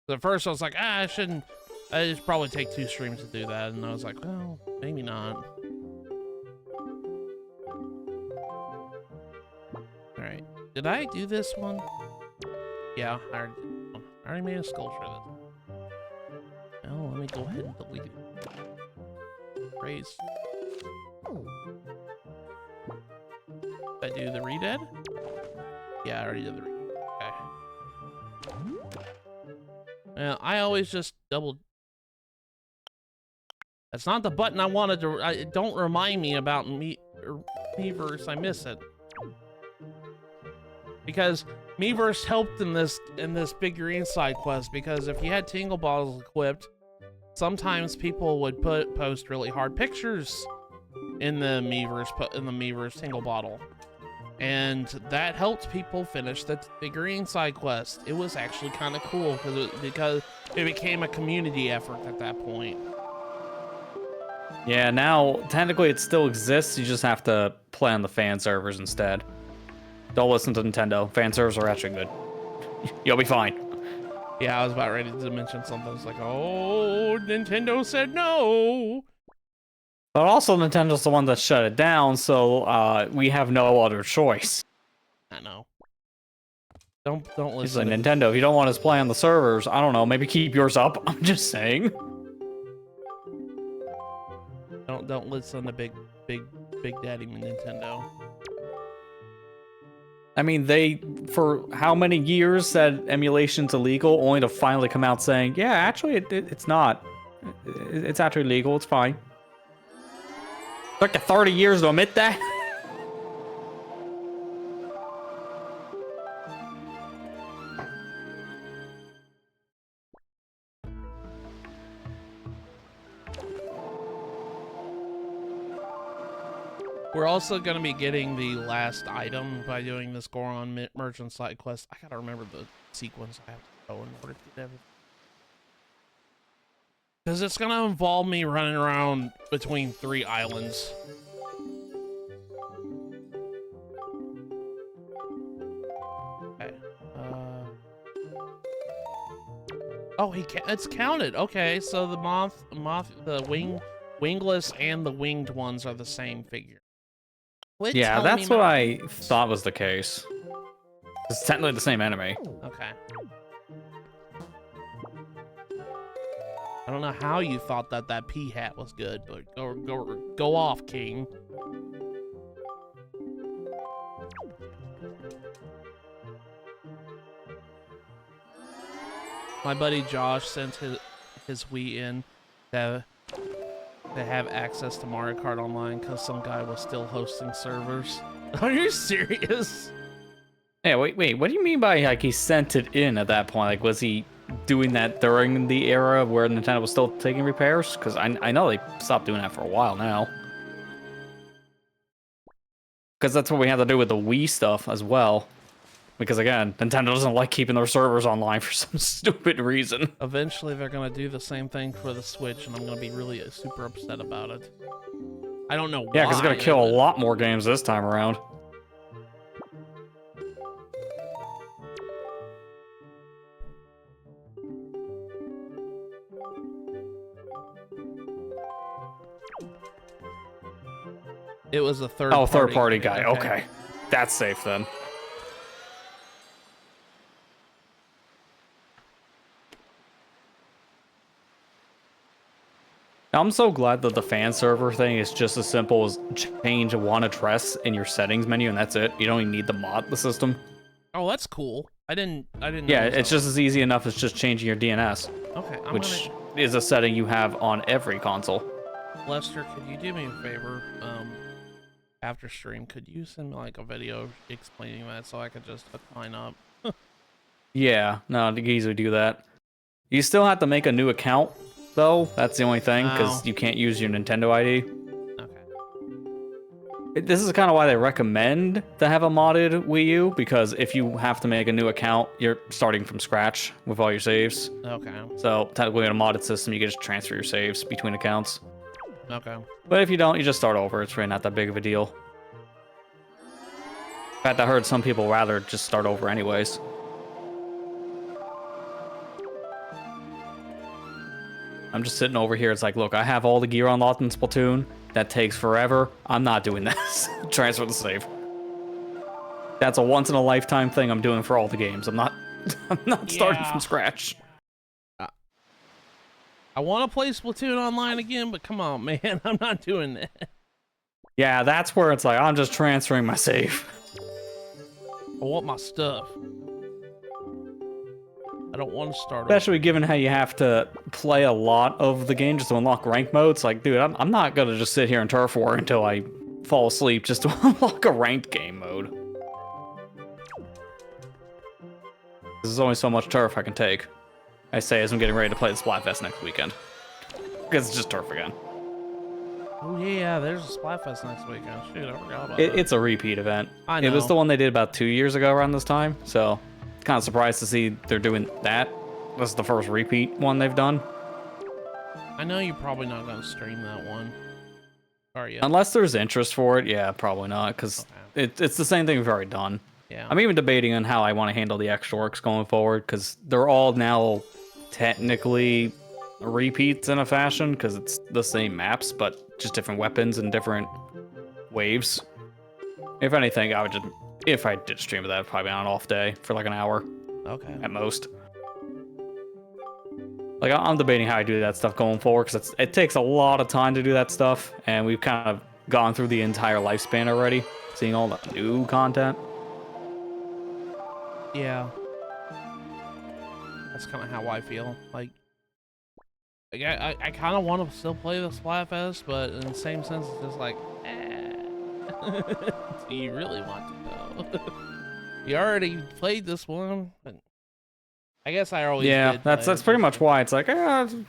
So at first I was like, I shouldn't. I just probably take 2 streams to do that, and I was like, well, maybe not. All right, did I do this one? Yeah, I already made a sculpture of this. Oh, let me go ahead and delete it. Praise. Did I do the redead? Yeah, I already did the redead. Okay. Well, I always just double That's not the button I wanted to. Don't remind me about Miiverse. I miss it. Because Miiverse helped in this figurine side quest, because if you had Tingle Balls equipped, sometimes people would post really hard pictures in the Miiverse Tingle Bottle. And that helped people finish the figurine side quest. It was actually kind of cool because it became a community effort at that point. Yeah, now technically it still exists. You just have to play on the fan servers instead. Don't listen to Nintendo. Fan servers are actually good. You'll be fine. Yeah, I was about ready to mention something. It's like, oh, Nintendo said no. But also, Nintendo's the one that shut it down, so we have no other choice. I know. Don't listen. It's like, Nintendo, if you don't want us playing on the servers, I don't know, maybe keep yours up. I'm just saying. Don't listen to Big Daddy Nintendo. I mean, they, for how many years, said emulation's illegal, only to finally come out saying, yeah, actually, it's not. It's actually legal, it's fine. Took you 30 years to admit that? We're also going to be getting the last item by doing this Goron Merchant side quest. I gotta remember the sequence I have to go in order to get everything. Because it's going to involve me running around between 3 islands. Okay. Oh, it's counted. Okay, so the wingless and the winged ones are the same figure. Yeah, that's what I thought was the case. It's technically the same enemy. Okay. I don't know how you thought that pea hat was good, but go off, King. My buddy Josh sent his Wii in to have access to Mario Kart Online because some guy was still hosting servers. Are you serious? Yeah, wait, what do you mean by, like, he sent it in at that point? Like, was he doing that during the era where Nintendo was still taking repairs? Because I know they stopped doing that for a while now. Because that's what we had to do with the Wii stuff as well. Because, again, Nintendo doesn't like keeping their servers online for some stupid reason. Eventually, they're going to do the same thing for the Switch, and I'm going to be really super upset about it. I don't know why. Yeah, because it's going to kill a lot more games this time around. It was a third-party guy. Okay. That's safe, then. I'm so glad that the fan server thing is just as simple as change one address in your settings menu, and that's it. You don't even need to mod the system. Oh, that's cool. I didn't. Yeah, it's just as easy enough as just changing your DNS. Okay. Which is a setting you have on every console. Lester, could you do me a favor? After stream, could you send me like a video explaining that so I could just hook mine up? Yeah, no, I can easily do that. You still have to make a new account, though. That's the only thing, because you can't use your Nintendo ID. Okay. This is kind of why they recommend to have a modded Wii U, because if you have to make a new account, you're starting from scratch with all your saves. Okay. So technically in a modded system, you can just transfer your saves between accounts. Okay. But if you don't, you just start over. It's really not that big of a deal. In fact, I heard some people rather just start over anyways. I'm just sitting over here. It's like, look, I have all the gear unlocked in Splatoon. That takes forever. I'm not doing this. Transfer the save. That's a once-in-a-lifetime thing I'm doing for all the games. I'm not starting from scratch. I want to play Splatoon online again, but come on, man. I'm not doing that. Yeah, that's where it's like, I'm just transferring my save. I want my stuff. I don't want to start Especially given how you have to play a lot of the game just to unlock rank modes. Like, dude, I'm not gonna just sit here and turf war until I fall asleep just to unlock a ranked game mode. There's only so much turf I can take. I say as I'm getting ready to play the Splatfest next weekend. Because it's just turf again. Oh yeah, there's a Splatfest next weekend. Shoot, I forgot about that. It's a repeat event. I know. It was the one they did about 2 years ago around this time, so kind of surprised to see they're doing that. This is the first repeat one they've done. I know you're probably not going to stream that one. Are you? Unless there's interest for it, yeah, probably not, because Okay. it's the same thing we've already done. Yeah. I'm even debating on how I want to handle the extra works going forward, because they're all now technically repeats in a fashion, because it's the same maps, but just different weapons and different waves. If anything, I would just, if I did stream of that, probably on an off day for like an hour Okay. at most. Like, I'm debating how I do that stuff going forward, because it takes a lot of time to do that stuff, and we've kind of gone through the entire lifespan already, seeing all the new content. Yeah. That's kind of how I feel. Like I kind of want to still play the Splatfest, but in the same sense, it's just like, do you really want to go? You already played this one, but I guess I always did that's play it, pretty just much like- why it's like,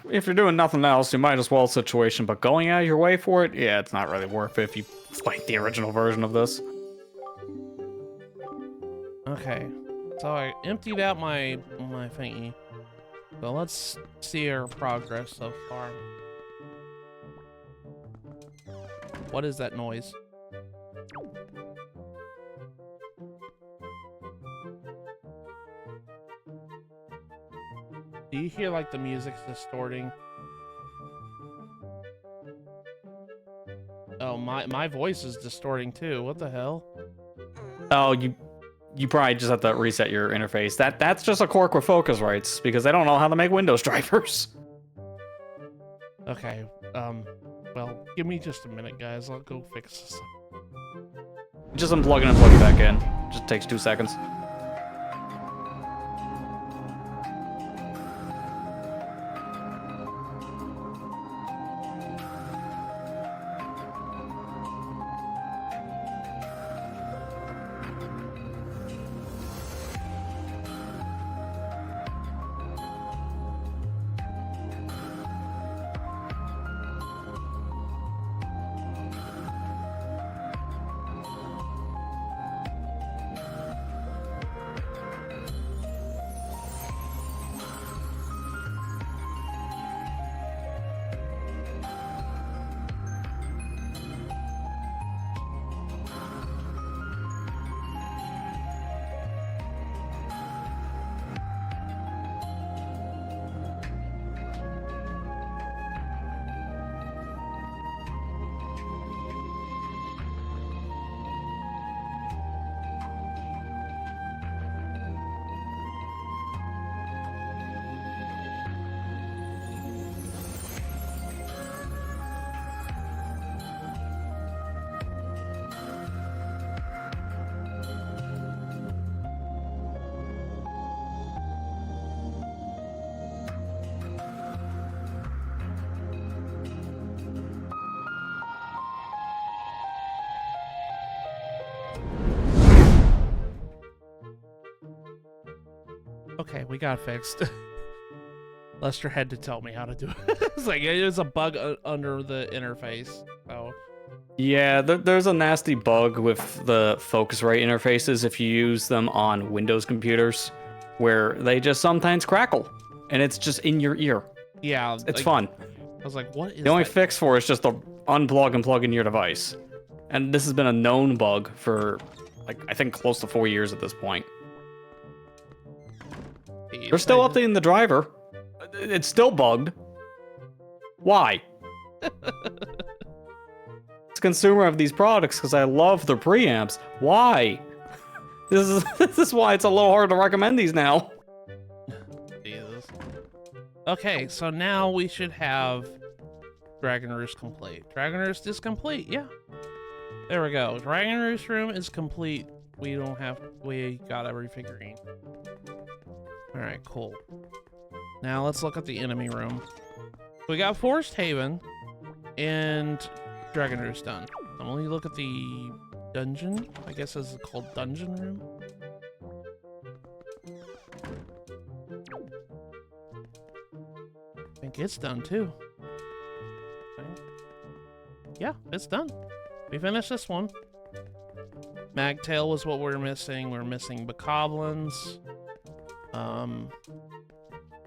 if you're doing nothing else, you might as well situation. But going out of your way for it, yeah, it's not really worth it if you like the original version of this. Okay, so I emptied out my thingy. So let's see our progress so far. What is that noise? Do you hear like the music's distorting? Oh, my voice is distorting too. What the hell? Oh, you probably just have to reset your interface. That's just a quirk with Focusrites, because they don't know how to make Windows drivers. Okay, well, give me just a minute, guys. I'll go fix this. Just unplug it and plug it back in. Just takes 2 seconds. Okay, we got it fixed. Lester had to tell me how to do it. It's like it was a bug under the interface. So Yeah, there's a nasty bug with the Focusrite interfaces if you use them on Windows computers, where they just sometimes crackle, and it's just in your ear. yeah, It's like, fun. I was like, what is The only that? fix for it is just to unplug and plug in your device. And this has been a known bug for, like, I think close to 4 years at this point. They're still updating the driver. It's still bugged. Why? It's a consumer of these products because I love the preamps. Why? This is why it's a little hard to recommend these now. Jesus. Okay, so now we should have Dragon Roost complete. Dragon Roost is complete, yeah. There we go. Dragon Roost room is complete. We got every figurine. All right, cool. Now let's look at the enemy room. We got Forest Haven and Dragon Roost done. I'm only look at the dungeon. I guess this is called dungeon room. I think it's done too. Okay. Yeah, it's done. We finished this one. Magtail was what we're missing. We're missing Bokoblins.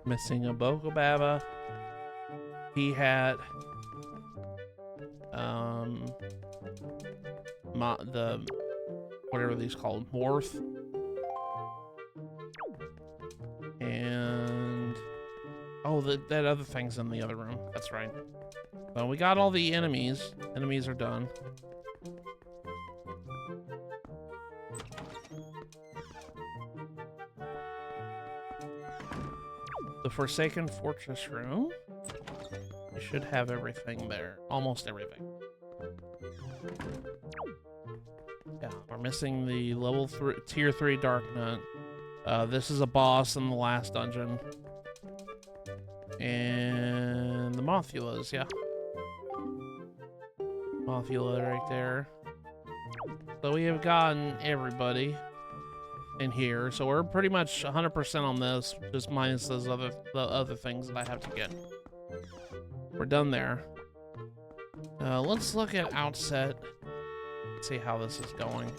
Missing a Bokobaba. He had the whatever these called, Morph. And oh, that other thing's in the other room. That's right. Well, we got all the enemies. Enemies are done. The Forsaken Fortress room. We should have everything there. Almost everything. Yeah, we're missing the level 3, tier 3 Dark Nut. This is a boss in the last dungeon. And the Mothulas, yeah. Mothula right there. So we have gotten everybody in here. So we're pretty much 100% on this, just minus those the other things that I have to get. We're done there. Let's look at Outset. See how this is going.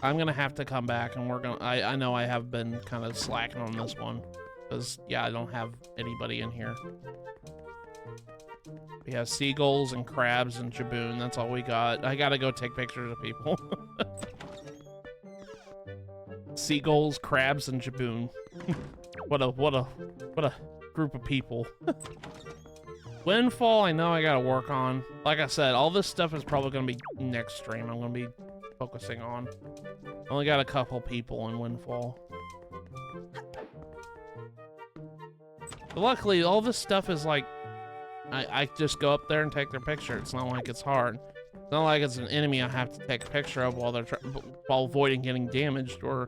I'm gonna have to come back and we're gonna. I know I have been kind of slacking on this one because yeah, I don't have anybody in here. We have seagulls and crabs and Jaboon. That's all we got. I gotta go take pictures of people. Seagulls, crabs, and Jaboon. what a group of people. Windfall, I know I gotta work on. Like I said, all this stuff is probably gonna be next stream. I'm gonna be focusing on. Only got a couple people in Windfall. But luckily, all this stuff is like, I just go up there and take their picture. It's not like it's hard. It's not like it's an enemy I have to take a picture of while they're while avoiding getting damaged. Or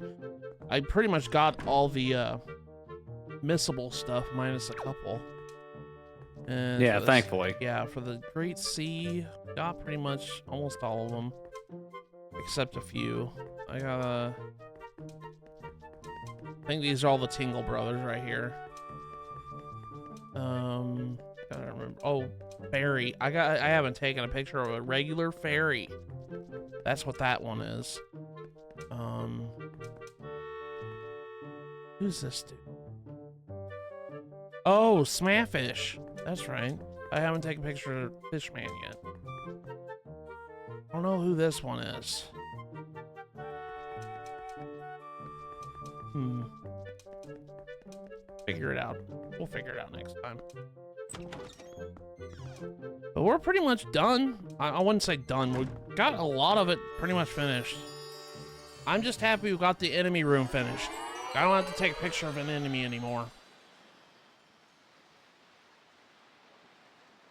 I pretty much got all the missable stuff minus a couple. And yeah, thankfully. Yeah, for the Great Sea, got pretty much almost all of them, except a few. I think these are all the Tingle Brothers right here. Gotta remember. Oh, fairy. I haven't taken a picture of a regular fairy. That's what that one is. Who's this dude? Oh, Smafish. That's right. I haven't taken a picture of Fishman yet. I don't know who this one is. Figure it out. We'll figure it out next time. But we're pretty much done. I wouldn't say done. We got a lot of it pretty much finished. I'm just happy we got the enemy room finished. I don't have to take a picture of an enemy anymore.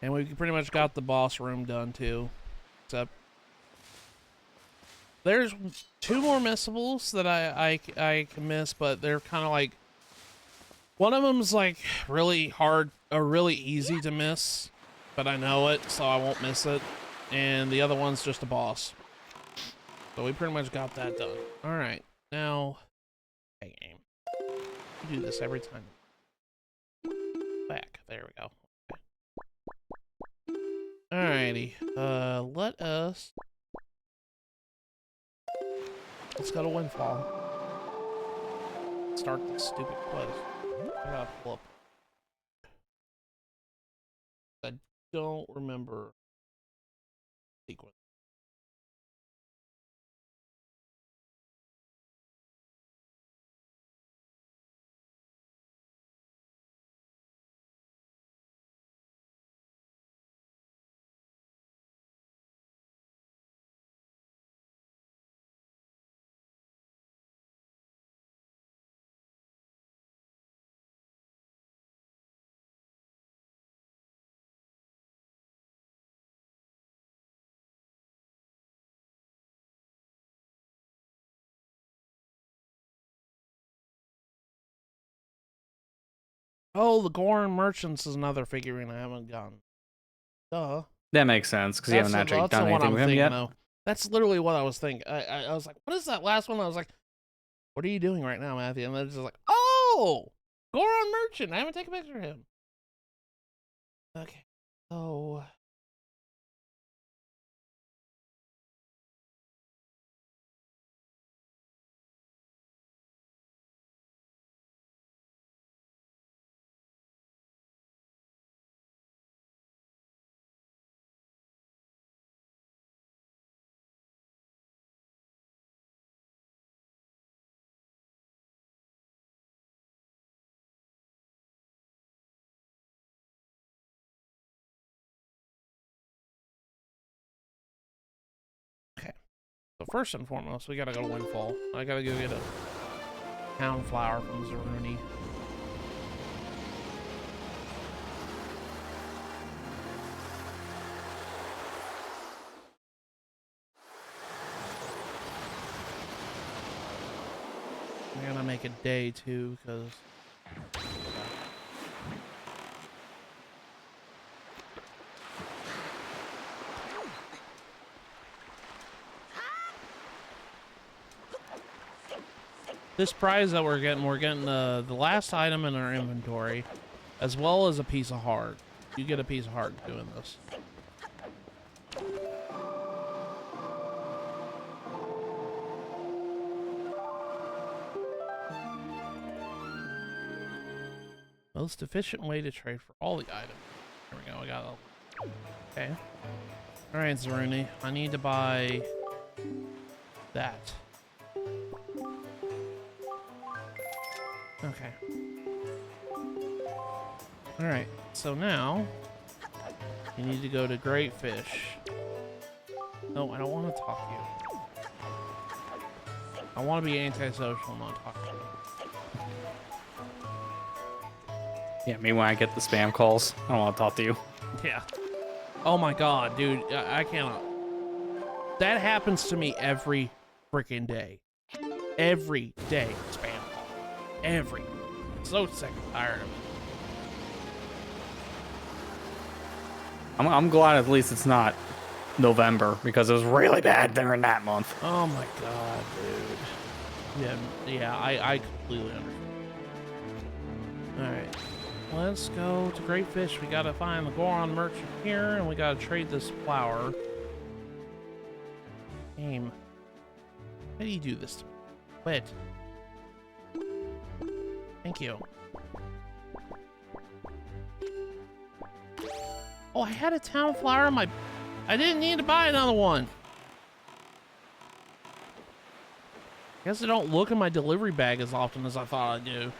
And we pretty much got the boss room done too. Except there's 2 more missables that I can miss, but they're kind of like, one of them's like really hard or really easy to miss, but I know it, so I won't miss it. And the other one's just a boss. So we pretty much got that done. All right, now, hey game, you do this every time. Back, there we go. Alrighty, let's go to Windfall. Start this stupid quest. I gotta pull up. I don't remember sequence. Oh, the Goron Merchants is another figurine I haven't gotten. Duh. That makes sense because you haven't actually That's done the one anything I'm with him thinking yet. of. That's literally what I was thinking. I was like, what is that last one? I was like, what are you doing right now, Matthew? And then it's just like, oh, Goron Merchant. I haven't taken a picture of him. Okay. So. Okay. So first and foremost, we gotta go to Windfall. I gotta go get a town flower from Zaruni. I'm gonna make a day too, because this prize that we're getting the last item in our inventory, as well as a piece of heart. You get a piece of heart doing this. Most efficient way to trade for all the items. There we go. I got it. Okay. All right, Zaruni. I need to buy that. Okay. All right. So now you need to go to Great Fish. No, I don't want to talk to you. I want to be antisocial, not talk to you. Yeah, me when I get the spam calls, I don't want to talk to you. Yeah. Oh my god, dude. I cannot. That happens to me every freaking day. Every day, spam call. Every. So sick and tired of it. I'm glad at least it's not November because it was really bad during that month. Oh my god, dude. Yeah, I completely understand. Alright. Let's go to Great Fish. We gotta find the Goron Merchant here, and we gotta trade this flower. Game. How do you do this to me? Quit. Thank you. Oh, I had a town flower in my... I didn't need to buy another one. Guess I don't look in my delivery bag as often as I thought I'd do.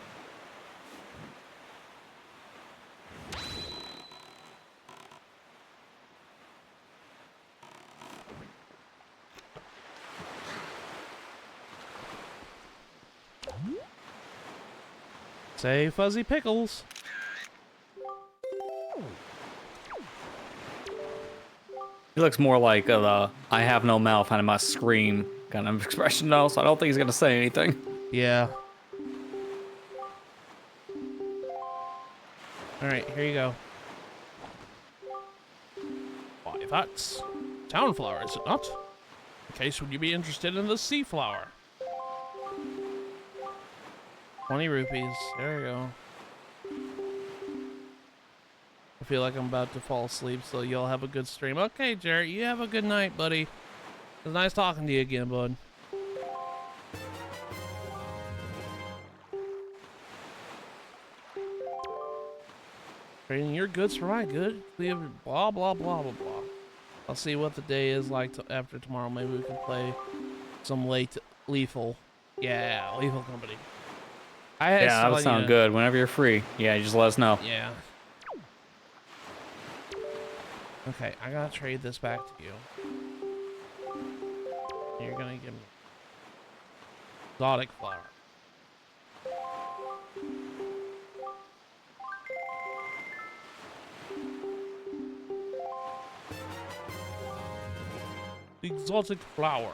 Say Fuzzy Pickles. He looks more like I have no mouth and I must scream kind of expression though, so I don't think he's gonna say anything. Yeah. Alright, here you go. Why, that's town flower, is it not? In case would you be interested in the sea flower? 20 rupees. There you go. I feel like I'm about to fall asleep, so y'all have a good stream. Okay, Jarrett, you have a good night, buddy. It was nice talking to you again, bud. Trading your goods for my good. We have blah, blah, blah, blah, blah. I'll see what the day is like after tomorrow. Maybe we can play some late lethal. Yeah, lethal company. Yeah, that would sound good. Whenever you're free, yeah, you just let us know. Yeah. Okay, I gotta trade this back to you. You're gonna give me exotic flower. Exotic flower.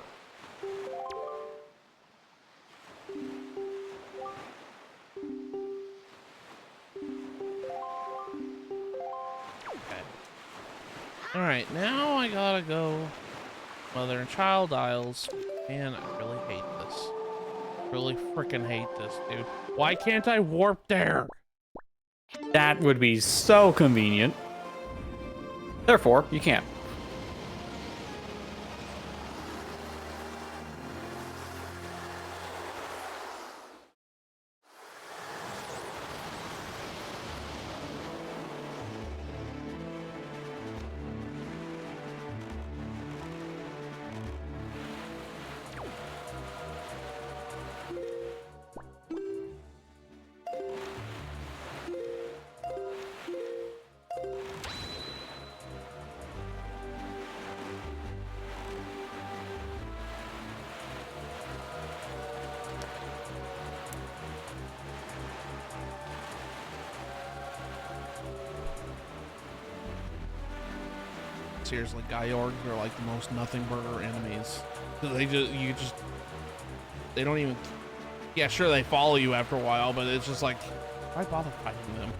go. Mother and child aisles. Man, I really hate this. Really freaking hate this, dude. Why can't I warp there? That would be so convenient. Therefore, you can't. Seriously, Gyorgs are like the most nothing burger enemies. They don't even, yeah, sure, they follow you after a while, but it's just like, why bother fighting them?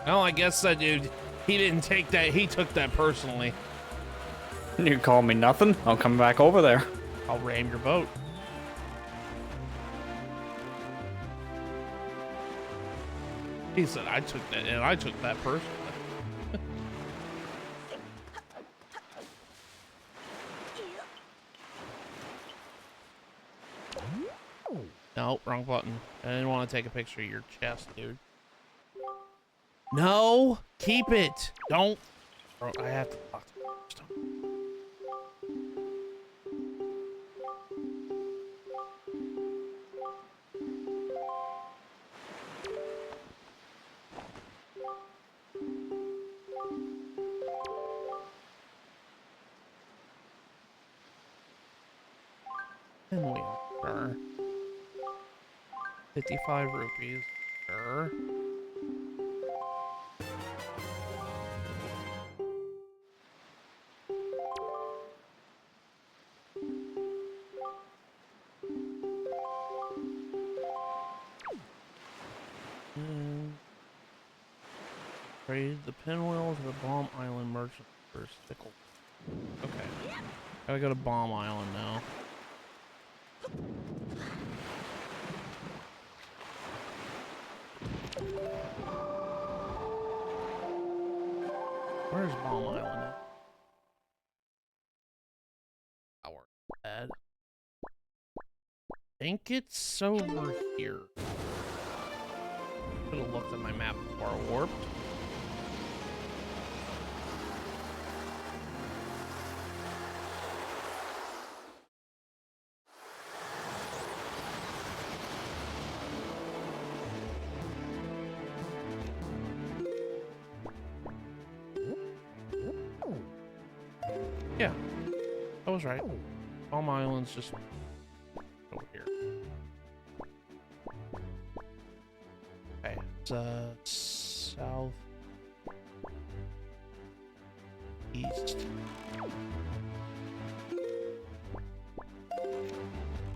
Well, I guess that dude, he didn't take that, he took that personally. You call me nothing? I'll come back over there. I'll ram your boat. He said, I took that, and I took that personally. No, wrong button. I didn't want to take a picture of your chest, dude. No, keep it. Don't. Bro, I have to talk to you first. Pinwheel, sure. 55 rupees, sure. Trade the pinwheel to the Bomb Island merchant for a stickle. Okay. Gotta go to Bomb Island now. Where's Bomb Island? Our bad. I think it's over here. Should have looked at my map before I warped. Yeah, I was right. Palm Island's just over here. Okay, it's south east.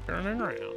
Turning around.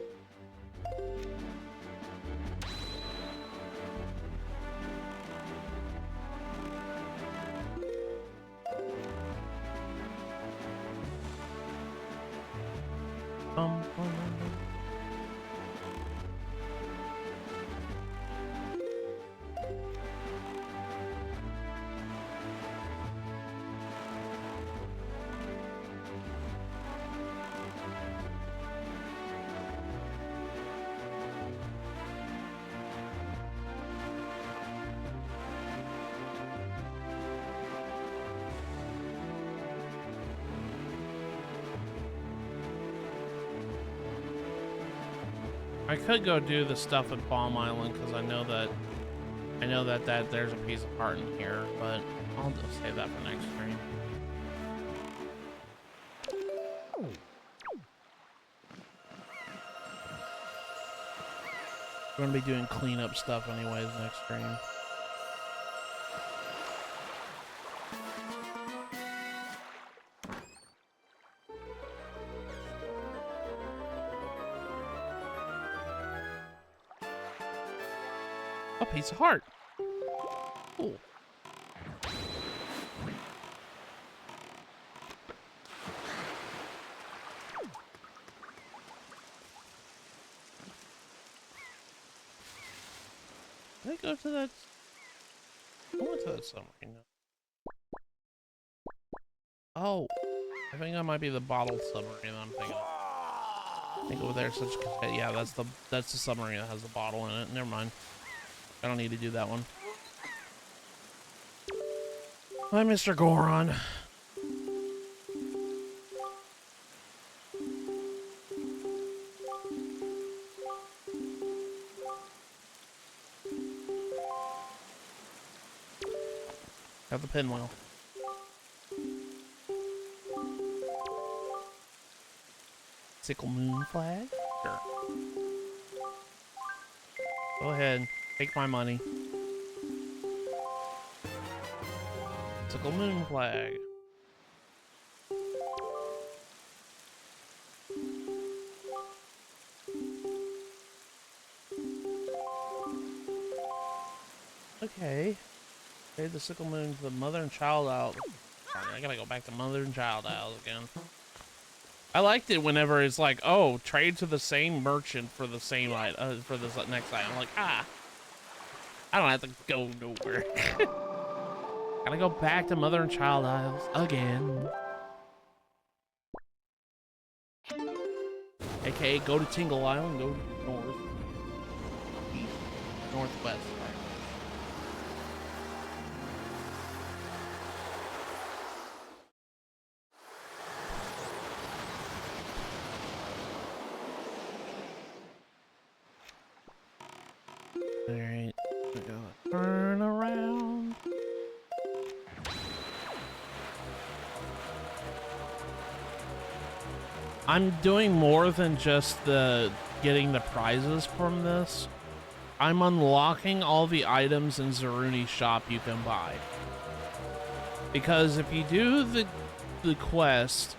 I could go do the stuff at Bomb Island because I know that there's a piece of heart in here, but I'll just save that for next stream. We're gonna be doing cleanup stuff anyways next stream. A piece of heart. Cool. Did I go to that? I went to that submarine. Oh, I think that might be the bottled submarine I'm thinking of. I think over there, such yeah, that's the submarine that has the bottle in it. Never mind. I don't need to do that one. Hi, Mr. Goron. Got the pinwheel. Sickle moon flag? Sure. Go ahead. Take my money. Sickle moon flag. Okay. Trade the sickle moon to the mother and child isle. Sorry, I gotta go back to mother and child isles again. I liked it whenever it's like, oh, trade to the same merchant for the same item, for this next item. I'm like, ah, I don't have to go nowhere. Gotta go back to mother and child isles again. AKA go to Tingle Island, go north, east, northwest. Alright, we go turn around. I'm doing more than just the getting the prizes from this. I'm unlocking all the items in Zaruni's shop you can buy. Because if you do the quest,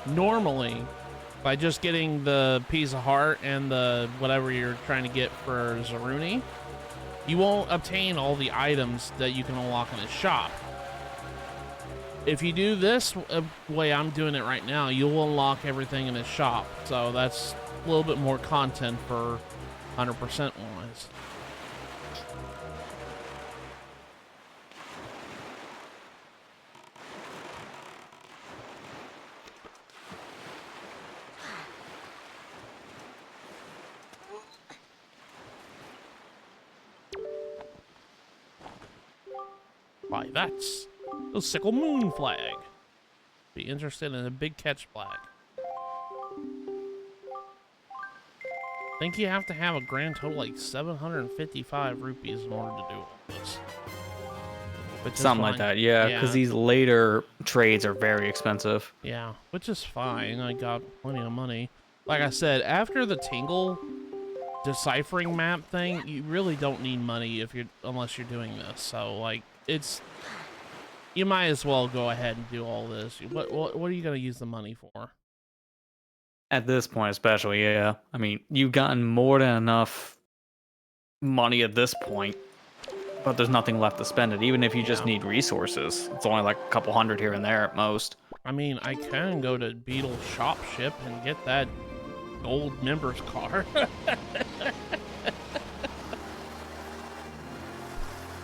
normally by just getting the piece of heart and the whatever you're trying to get for Zaruni, you won't obtain all the items that you can unlock in his shop. If you do this way I'm doing it right now, you'll unlock everything in his shop. So that's a little bit more content for 100% wise. Why, that's the sickle moon flag. Be interested in a big catch flag. I think you have to have a grand total like 755 rupees in order to do all this. Something like that, yeah, because these later trades are very expensive. Yeah, which is fine. I got plenty of money. Like I said, after the Tingle deciphering map thing, you really don't need money unless you're doing this. So like, you might as well go ahead and do all this. What are you gonna use the money for? At this point, especially, yeah. I mean, you've gotten more than enough money at this point, but there's nothing left to spend it. Even if you just need resources, it's only like a couple hundred here and there at most. I mean, I can go to Beetle's shop ship and get that gold members card.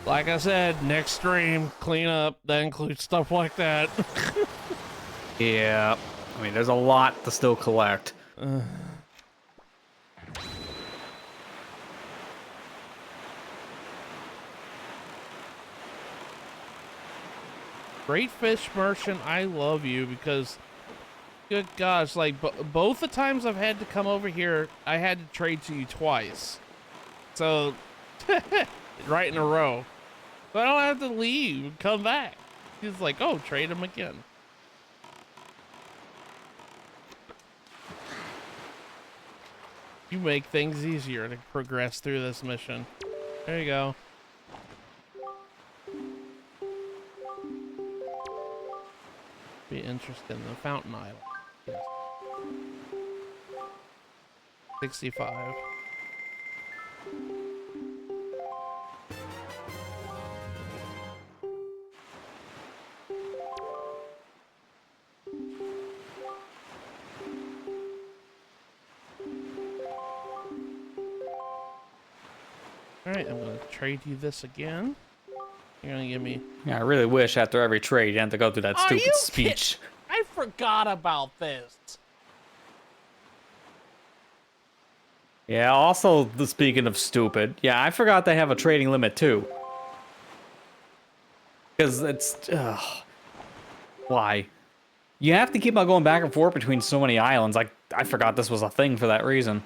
Like I said, next stream, clean up, that includes stuff like that. Yeah, I mean, there's a lot to still collect. Great Fish Merchant, I love you because, good gosh, like both the times I've had to come over here, I had to trade to you twice. So, right in a row. So I don't have to leave and come back. He's like, oh, trade him again. You make things easier to progress through this mission. There you go. Be interested in the Fountain Island. Yes. 65. Alright, I'm gonna trade you this again. You're gonna give me... Yeah, I really wish after every trade you had to go through that Are stupid you speech. I forgot about this. Yeah, also, speaking of stupid, yeah, I forgot they have a trading limit too. Because it's... why? You have to keep on going back and forth between so many islands. I forgot this was a thing for that reason.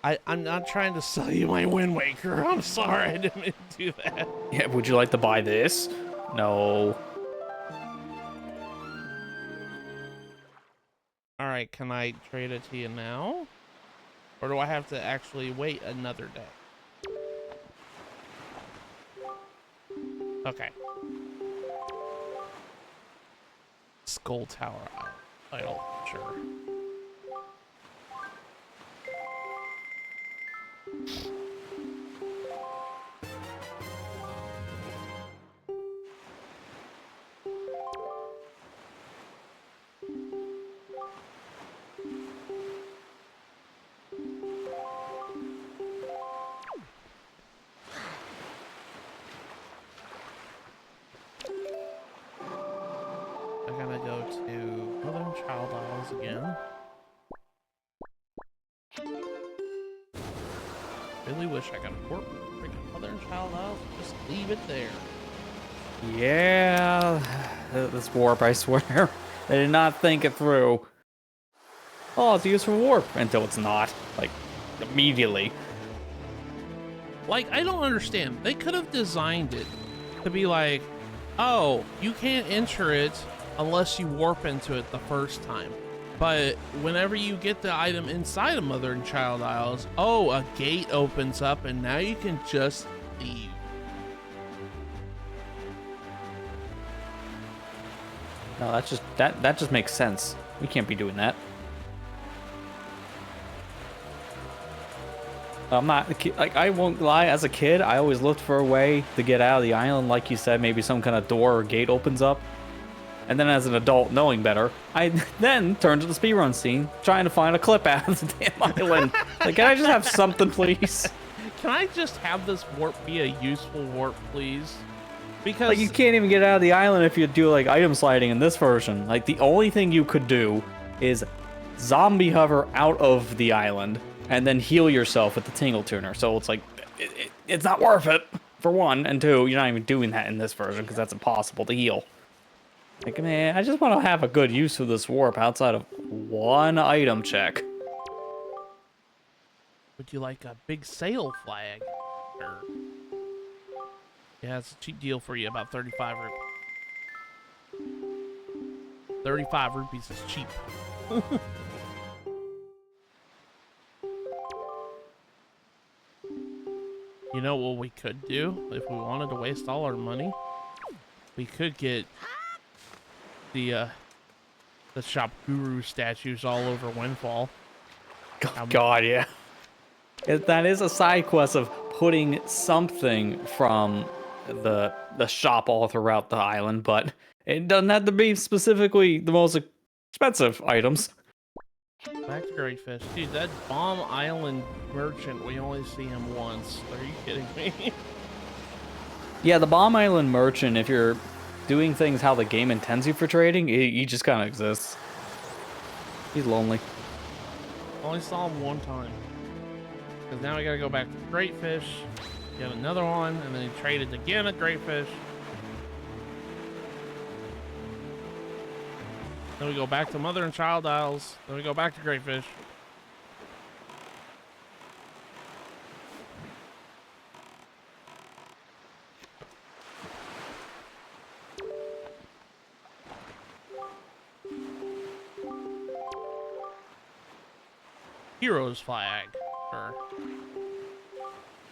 I'm not trying to sell you my Wind Waker. I'm sorry, I didn't mean to do that. Yeah, would you like to buy this? No. Alright, can I trade it to you now? Or do I have to actually wait another day? Okay. Skull Tower idol, sure. I gotta go to Mother and Child Isles again. Really wish I could warp freaking Mother and Child Isles and just leave it there. Yeah, this warp, I swear. They did not think it through. Oh, it's used for warp until it's not. Like, immediately. Like, I don't understand. They could have designed it to be like, oh, you can't enter it unless you warp into it the first time. But whenever you get the item inside of Mother and Child Isles, oh, a gate opens up and now you can just leave. No, that's just that just makes sense. We can't be doing that. I'm not like, I won't lie, as a kid I always looked for a way to get out of the island, like you said, maybe some kind of door or gate opens up. And then as an adult, knowing better, I then turned to the speedrun scene, trying to find a clip out of the damn island. Like, can I just have something, please? Can I just have this warp be a useful warp, please? Because like, you can't even get out of the island if you do like item sliding in this version. Like, the only thing you could do is zombie hover out of the island and then heal yourself with the tingle tuner. So it's like, it's not worth it, for one, and two, you're not even doing that in this version because that's impossible to heal. Like, man, I just want to have a good use of this warp outside of one item check. would you like a big sail flag? Or... yeah, it's a cheap deal for you, about 35 rupees. 35 rupees is cheap. You know what we could do if we wanted to waste all our money? We could get the shop guru statues all over Windfall. Oh, God, yeah. That is a side quest of putting something from the shop all throughout the island, but it doesn't have to be specifically the most expensive items. Back to Great Fish. Dude, that Bomb Island merchant, we only see him once. Are you kidding me? Yeah, the Bomb Island merchant, if you're doing things how the game intends you for trading, he just kind of exists. He's lonely. Only saw him one time. Because now we gotta go back to Great Fish, get another one, and then he traded again at Great Fish. Then we go back to Mother and Child Isles. Then we go back to Great Fish. Hero's flag. Sure.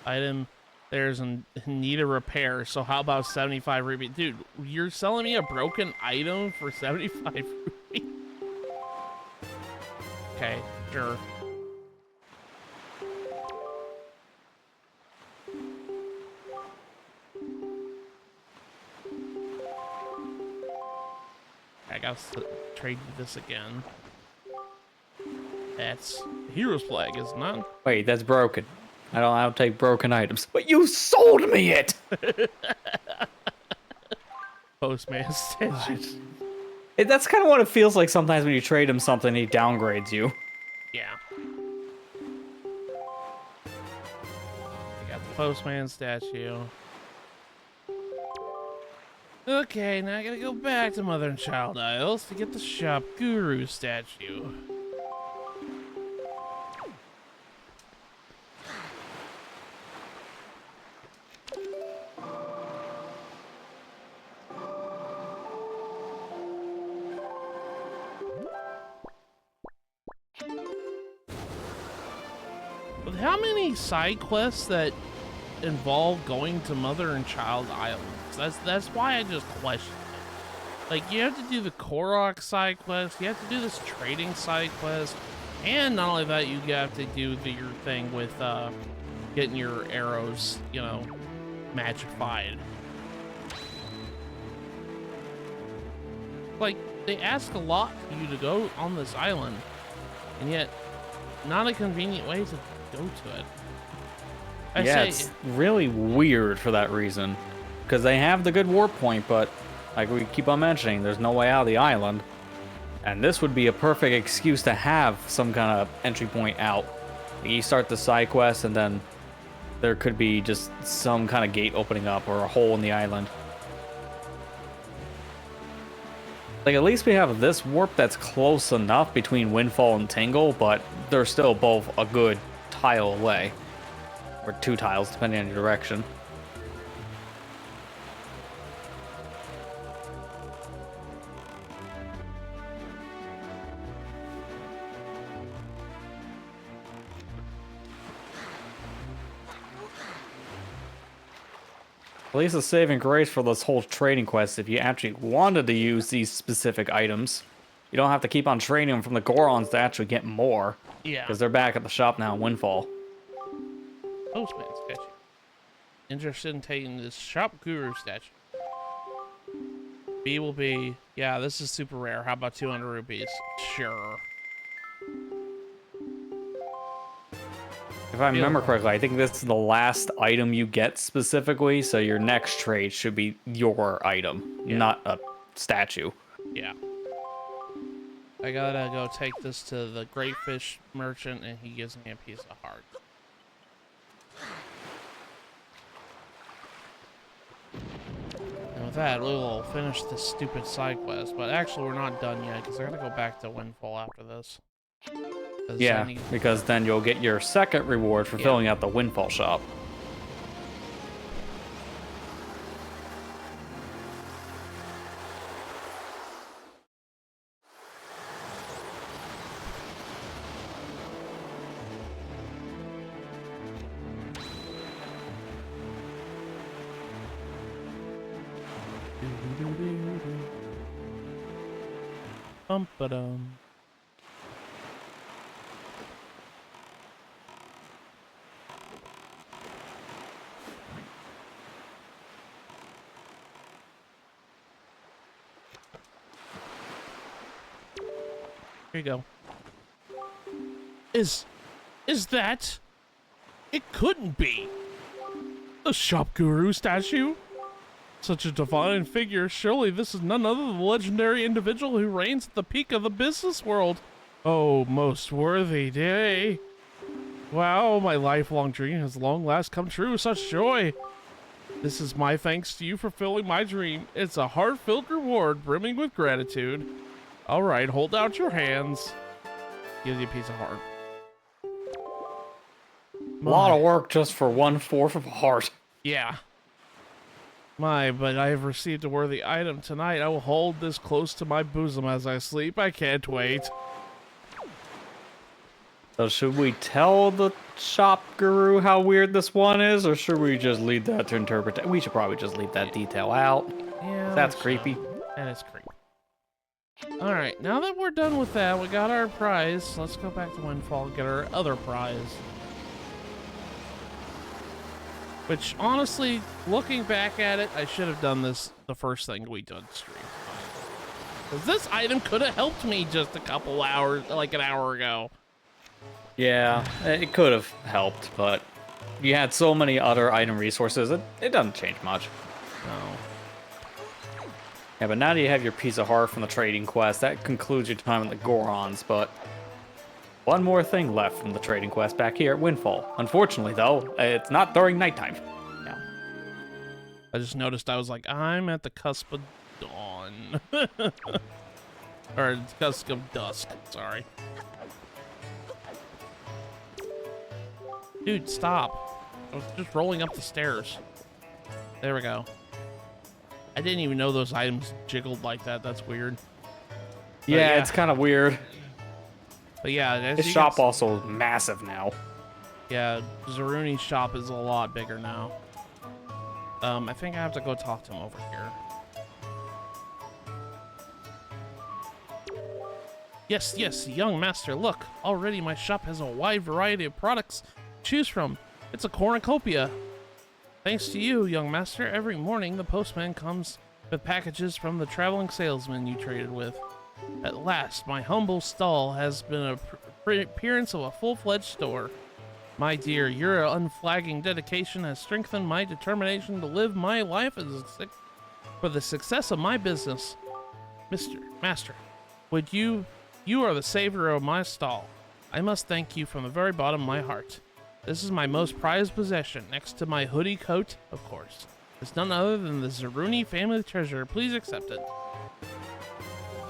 Item. There's a need a repair. So how about 75 rupees? Dude, you're selling me a broken item for 75 rupees? Okay, sure. I gotta trade you this again. That's Hero's flag, is it not? Wait, that's broken. I don't take broken items. But you sold me it! Postman statue. That's kind of what it feels like sometimes when you trade him something, he downgrades you. Yeah. I got the postman statue. Okay, now I gotta go back to Mother and Child Isles to get the Shop Guru statue. With how many side quests that involve going to Mother and Child Islands, that's why I just question it. Like, you have to do the Korok side quest, you have to do this trading side quest, and not only that, you have to do your thing with getting your arrows, you know, magified. Like, they ask a lot for you to go on this island, and yet not a convenient way to go to it. It's really weird for that reason. Because they have the good warp point, but like we keep on mentioning, there's no way out of the island. And this would be a perfect excuse to have some kind of entry point out. You start the side quest, and then there could be just some kind of gate opening up or a hole in the island. Like, at least we have this warp that's close enough between Windfall and Tingle, but they're still both a good tile away. Or 2 tiles, depending on your direction. At least a saving grace for this whole trading quest, if you actually wanted to use these specific items, you don't have to keep on trading them from the Gorons to actually get more. Yeah. Because they're back at the shop now in Windfall. Postman statue. Interested in taking this Shop Guru statue. B will be, yeah, this is super rare. How about 200 rupees? Sure. If I remember correctly, I think this is the last item you get specifically, so your next trade should be your item, not a statue. Yeah. I gotta go take this to the Great Fish Merchant, and he gives me a piece of heart. And with that, we will finish this stupid side quest. But actually, we're not done yet, because I gotta go back to Windfall after this. Yeah, because then you'll get your second reward for filling out the Windfall shop. Bum-ba-dum. Here you go. Is that? It couldn't be. The Shop Guru statue? Such a divine figure. Surely this is none other than the legendary individual who reigns at the peak of the business world. Oh, most worthy day. Wow, my lifelong dream has long last come true. Such joy. This is my thanks to you for fulfilling my dream. It's a heart-filled reward brimming with gratitude. All right, hold out your hands. Gives you a piece of heart. A lot of work just for 1/4 of a heart. Yeah. But I have received a worthy item tonight. I will hold this close to my bosom as I sleep. I can't wait. So should we tell the shop guru how weird this one is, or should we just leave that to interpret? We should probably just leave that detail out. Yeah, that's creepy. That is creepy. All right, now that we're done with that, we got our prize. Let's go back to Windfall and get our other prize. Which, honestly, looking back at it, I should have done this the first thing we did stream. Because this item could have helped me just a couple hours, like an hour ago. Yeah, it could have helped, but you had so many other item resources, it doesn't change much. No. Yeah, but now that you have your piece of heart from the trading quest, that concludes your time in the Gorons, but one more thing left from the trading quest back here at Windfall. Unfortunately, though, it's not during nighttime. No. I just noticed I was like, I'm at the cusp of dawn. Or the cusp of dusk, sorry. Dude, stop. I was just rolling up the stairs. There we go. I didn't even know those items jiggled like that. That's weird. But Yeah, it's kind of weird. But yeah, This shop also massive now. Yeah, Zaruni's shop is a lot bigger now. I think I have to go talk to him over here. Yes, yes, young master, look. Already my shop has a wide variety of products to choose from. It's a cornucopia. Thanks to you, young master, every morning the postman comes with packages from the traveling salesman you traded with. At last, my humble stall has been a appearance of a full-fledged store. My dear, your unflagging dedication has strengthened my determination to live my life for the success of my business. Master, you are the savior of my stall. I must thank you from the very bottom of my heart. This is my most prized possession, next to my hoodie coat, of course. It's none other than the Zaruni family treasure. Please accept it.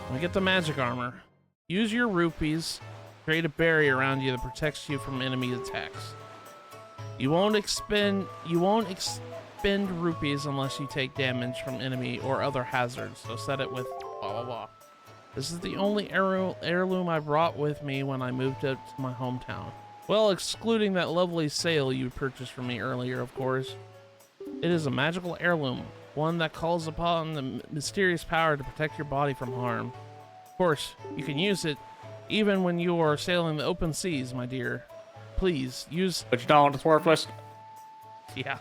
Let me get the magic armor. Use your rupees. Create a barrier around you that protects you from enemy attacks. You won't expend rupees unless you take damage from enemy or other hazards. So set it with blah blah blah. This is the only heirloom I brought with me when I moved up to my hometown. Well, excluding that lovely sail you purchased from me earlier, of course. It is a magical heirloom, one that calls upon the mysterious power to protect your body from harm. Of course, you can use it even when you are sailing the open seas, my dear. Please, use... But you don't, it's worthless. Yeah.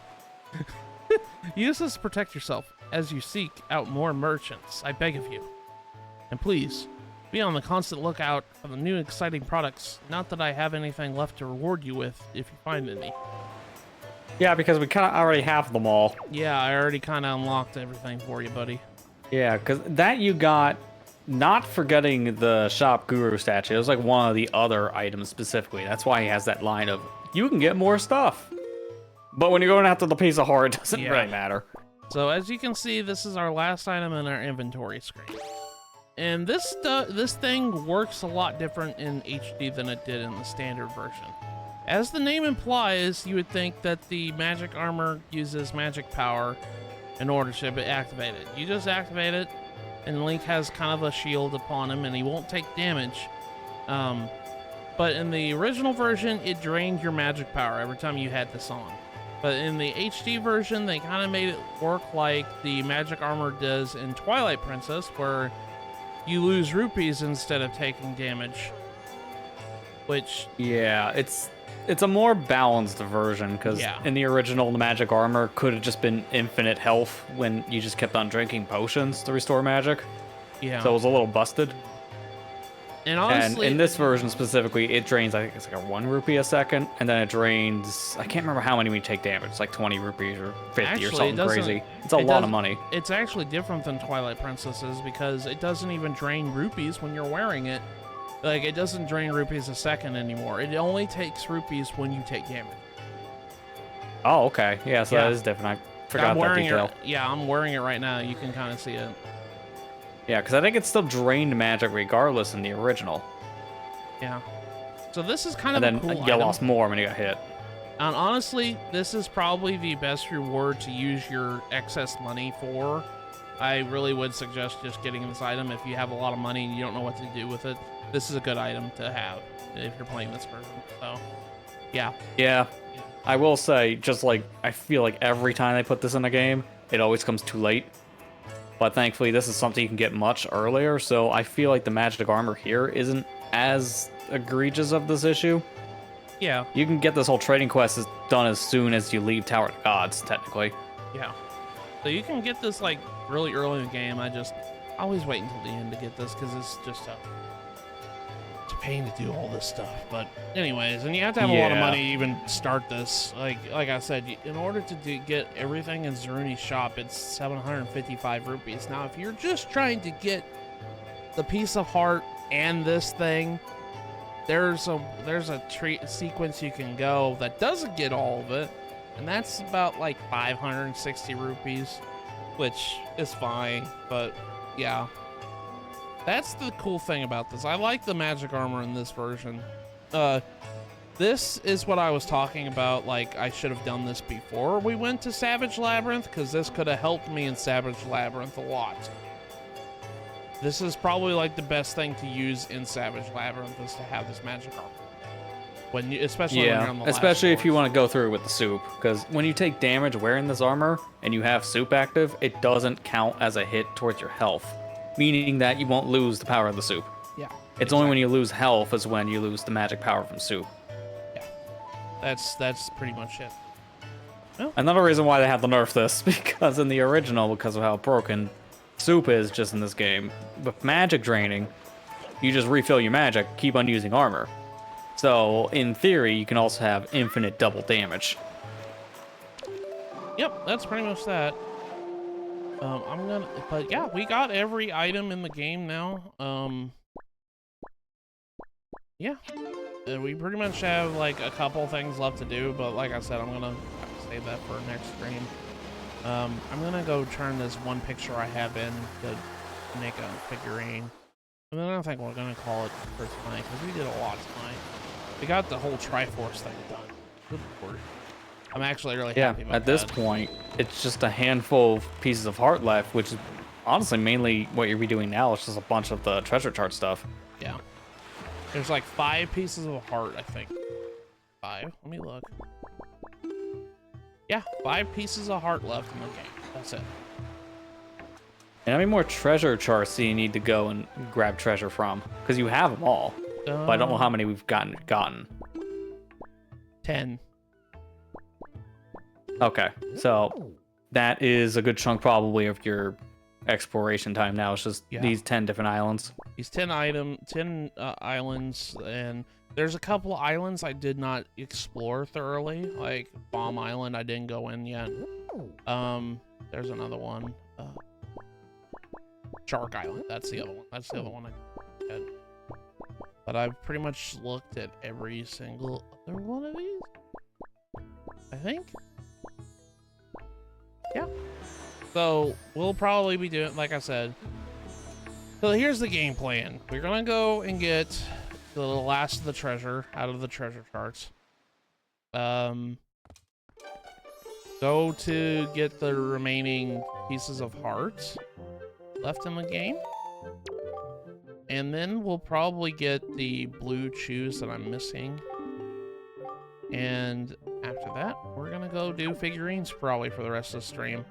Use this to protect yourself as you seek out more merchants, I beg of you. And please, be on the constant lookout for the new exciting products. Not that I have anything left to reward you with, if you find any. Yeah, because we kind of already have them all. Yeah, I already kind of unlocked everything for you, buddy. Yeah, because that you got, not forgetting the shop guru statue. It was like one of the other items specifically. That's why he has that line of, you can get more stuff. But when you're going after the piece of heart, it doesn't really matter. So as you can see, this is our last item in our inventory screen. And this thing works a lot different in HD than it did in the standard version. As the name implies, you would think that the magic armor uses magic power in order to activate it. You just activate it, and Link has kind of a shield upon him, and he won't take damage. But in the original version, it drained your magic power every time you had this on. But in the HD version, they kind of made it work like the magic armor does in Twilight Princess, where you lose rupees instead of taking damage. Which... yeah, it's a more balanced version, because in the original, the magic armor could have just been infinite health when you just kept on drinking potions to restore magic. Yeah. So it was a little busted. And honestly... and in this version specifically, it drains, I think it's like a 1 rupee a second, and then it drains, I can't remember how many we take damage. It's like 20 rupees or 50 or something crazy. It's a lot of money. It's actually different than Twilight Princesses, because it doesn't even drain rupees when you're wearing it. Like, it doesn't drain rupees a second anymore. It only takes rupees when you take damage. Oh, okay. Yeah, so that is different. I forgot that detail. I'm wearing it right now. You can kind of see it. Yeah, because I think it still drained magic regardless in the original. Yeah. So this is kind of a cool item. And then you lost more when you got hit. And honestly, this is probably the best reward to use your excess money for. I really would suggest just getting this item if you have a lot of money and you don't know what to do with it. This is a good item to have if you're playing this version. So, yeah. Yeah. I will say, just like, I feel like every time they put this in a game, it always comes too late. But thankfully, this is something you can get much earlier, so I feel like the magic armor here isn't as egregious of this issue. Yeah. You can get this whole trading quest done as soon as you leave Tower of Gods, technically. Yeah. So you can get this, like, really early in the game. I always wait until the end to get this, because it's just tough. It's a pain to do all this stuff, but anyways, and you have to have a lot of money to even start this. Like I said, in order to get everything in Zaruni's shop, it's 755 rupees. Now, if you're just trying to get the piece of heart and this thing, there's a sequence you can go that doesn't get all of it, and that's about like 560 rupees, which is fine, but yeah. That's the cool thing about this. I like the magic armor in this version. This is what I was talking about, like I should have done this before we went to Savage Labyrinth, because this could have helped me in Savage Labyrinth a lot. This is probably like the best thing to use in Savage Labyrinth, is to have this magic armor. Especially when you're on the especially last if you floors. want to go through with the soup, because when you take damage wearing this armor and you have soup active, it doesn't count as a hit towards your health, meaning that you won't lose the power of the soup. Yeah. It's only when you lose health is when you lose the magic power from soup. Yeah. That's pretty much it. Well, Another reason why they had to nerf this, because in the original, because of how broken soup is just in this game, with magic draining, you just refill your magic, keep on using armor. So, in theory, you can also have infinite double damage. yep, that's pretty much that. But yeah, we got every item in the game now. Yeah, we pretty much have like a couple things left to do, but like I said, I'm gonna have to save that for next stream. I'm gonna go turn this one picture I have in to make a figurine, and then I think we're gonna call it for tonight, because we did a lot tonight. We got the whole Triforce thing done. Good lord. I'm actually really happy about that. At this point, it's just a handful of pieces of heart left, which is honestly mainly what you're doing now. It's just a bunch of the treasure chart stuff. Yeah. There's like 5 pieces of heart, I think. 5? Let me look. Yeah, 5 pieces of heart left in the game. That's it. And how many more treasure charts do you need to go and grab treasure from? Because you have them all. But I don't know how many we've gotten. 10. Okay, so that is a good chunk probably of your exploration time now. It's just these 10 different islands. These 10 islands, and there's a couple islands I did not explore thoroughly, like Bomb Island I didn't go in yet. There's another one. Shark Island, that's the other one. That's the other one I did. But I've pretty much looked at every single other one of these, I think. Yeah. So we'll probably be doing, like I said. So here's the game plan. We're gonna go and get the last of the treasure out of the treasure charts. Go to get the remaining pieces of hearts left in the game. And then we'll probably get the blue chews that I'm missing. And after that, we're gonna go do figurines probably for the rest of the stream.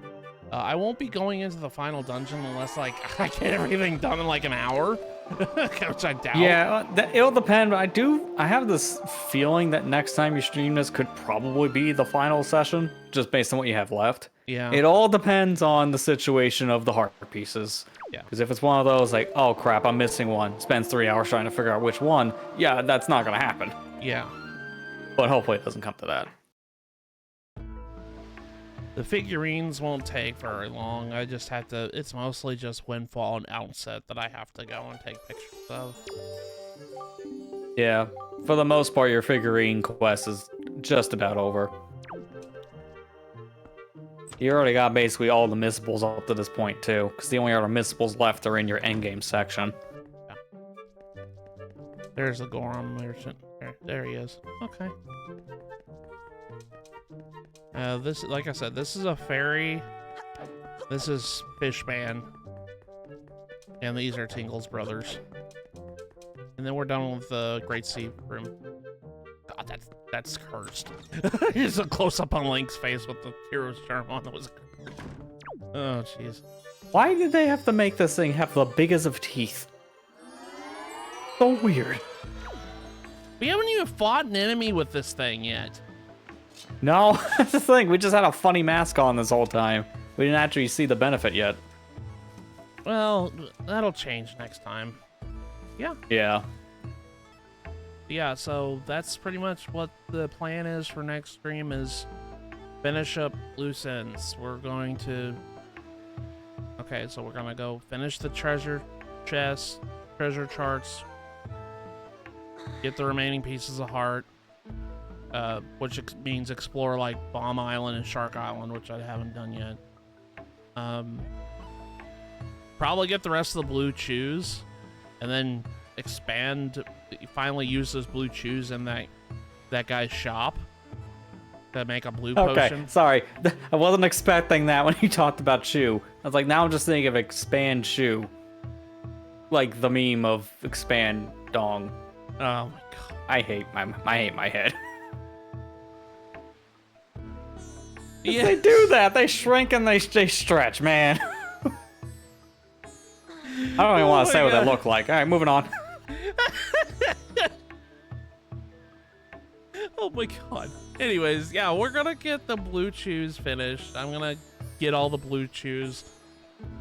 I won't be going into the final dungeon unless like I get everything done in like an hour, which I doubt. Yeah, it'll depend. But I have this feeling that next time you stream this could probably be the final session, just based on what you have left. Yeah. It all depends on the situation of the heart pieces. Yeah. Because if it's one of those like, oh crap, I'm missing one, spends 3 hours trying to figure out which one, yeah, that's not gonna happen. Yeah. But hopefully it doesn't come to that. The figurines won't take very long. I just have to, it's mostly just Windfall and Outset that I have to go and take pictures of. Yeah, for the most part, your figurine quest is just about over. You already got basically all the missables up to this point, too, because the only other missables left are in your endgame section. Yeah. There's the Goron merchant. There he is. Okay. This, like I said, this is a fairy. This is Fishman. And these are Tingle's brothers. And then we're done with the Great Sea Room. God, that's cursed. Here's a close-up on Link's face with the hero's charm on. That was... Oh, jeez. Why did they have to make this thing have the biggest of teeth? So weird. We haven't even fought an enemy with this thing yet. No, that's the thing. We just had a funny mask on this whole time. We didn't actually see the benefit yet. Well, that'll change next time. Yeah. Yeah. Yeah, so that's pretty much what the plan is for next stream is finish up loose ends. We're going to... Okay, so we're going to go finish the treasure chest, treasure charts, get the remaining pieces of heart, which means explore like Bomb Island and Shark Island, which I haven't done yet. Probably get the rest of the blue chews, and then expand. Finally, use those blue chews in that guy's shop to make a blue potion. Okay, sorry, I wasn't expecting that when you talked about chew. I was like, now I'm just thinking of expand chew, like the meme of expand dong. Oh my god! I hate my head. Yeah. They do that. They shrink and they stretch, man. I don't even want to say what they look like. All right, moving on. Oh my god. Anyways, yeah, we're gonna get the blue chews finished. I'm gonna get all the blue chews.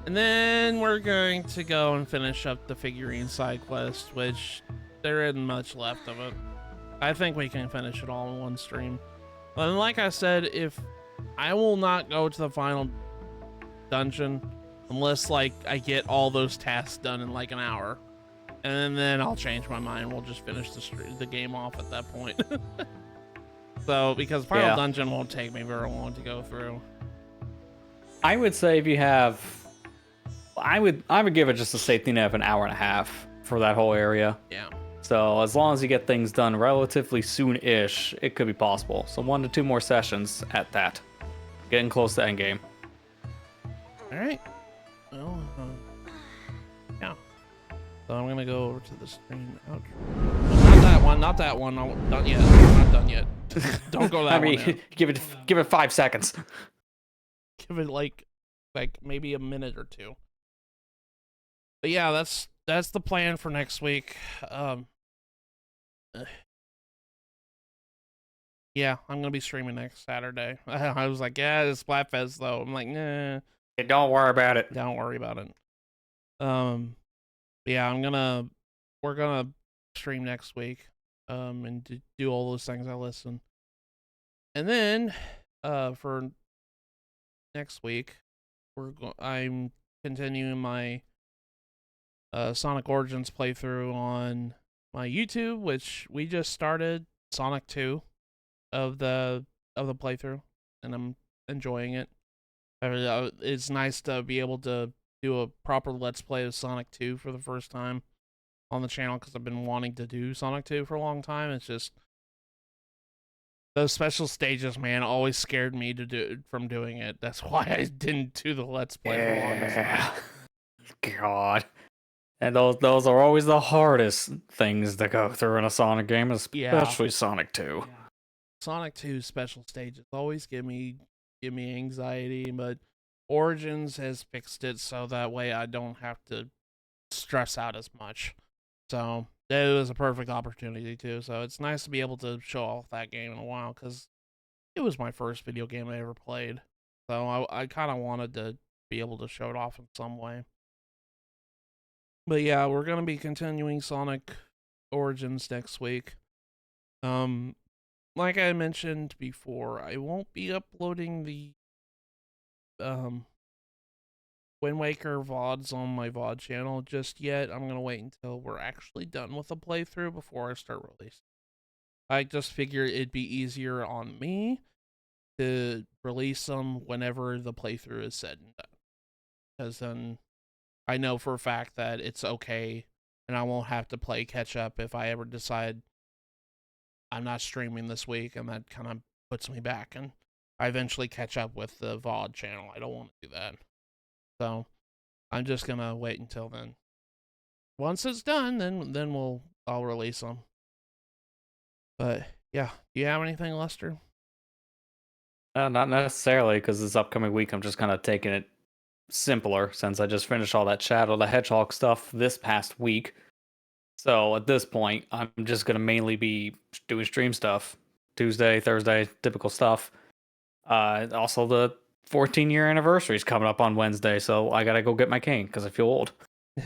And then we're going to go and finish up the figurine side quest, which there isn't much left of it. I think we can finish it all in one stream. And like I said, if I will not go to the final dungeon unless like I get all those tasks done in like an hour. And then I'll change my mind. We'll just finish the game off at that point. So, because final dungeon won't take me very long to go through. I would say if you have, I would give it just a safety net of an hour and a half for that whole area. Yeah. So as long as you get things done relatively soon-ish, it could be possible. So 1 to 2 more sessions at that. Getting close to endgame. All right. Well, yeah. So I'm gonna go over to the stream outro. Not that one. Not that one. I'm done yet. I'm not done yet. Don't go that I mean, one in. give it 5 seconds. Give it like maybe a minute or two. But yeah, that's the plan for next week. Yeah, I'm gonna be streaming next Saturday. I was like, yeah, it's Splatfest though. I'm like, nah. Hey, don't worry about it. Don't worry about it. Yeah, we're gonna stream next week. And do all those things I listen. And then, for next week, I'm continuing my Sonic Origins playthrough on my YouTube, which we just started Sonic 2 of the playthrough, and I'm enjoying it. It's nice to be able to do a proper Let's Play of Sonic 2 for the first time on the channel, because I've been wanting to do Sonic 2 for a long time. It's just those special stages, man, always scared me from doing it. That's why I didn't do the Let's Play for the longest time. God. And those are always the hardest things to go through in a Sonic game, especially Sonic 2. Yeah. Sonic 2 special stages always give me anxiety, but Origins has fixed it so that way I don't have to stress out as much. So it was a perfect opportunity too. So it's nice to be able to show off that game in a while, because it was my first video game I ever played. So I kind of wanted to be able to show it off in some way. But yeah, we're gonna be continuing Sonic Origins next week. Like I mentioned before, I won't be uploading the Windwaker VODs on my VOD channel just yet. I'm gonna wait until we're actually done with the playthrough before I start releasing. I just figure it'd be easier on me to release them whenever the playthrough is said and done, because then I know for a fact that it's okay, and I won't have to play catch up if I ever decide I'm not streaming this week, and that kind of puts me back, and I eventually catch up with the VOD channel. I don't want to do that. So I'm just gonna wait until then. Once it's done, then I'll release them. But yeah, do you have anything, Lester? Not necessarily, because this upcoming week I'm just kind of taking it simpler, since I just finished all that Shadow the Hedgehog stuff this past week. So at this point, I'm just gonna mainly be doing stream stuff. Tuesday, Thursday, typical stuff. Also, the 14-year anniversary is coming up on Wednesday, so I gotta go get my cane because I feel old. So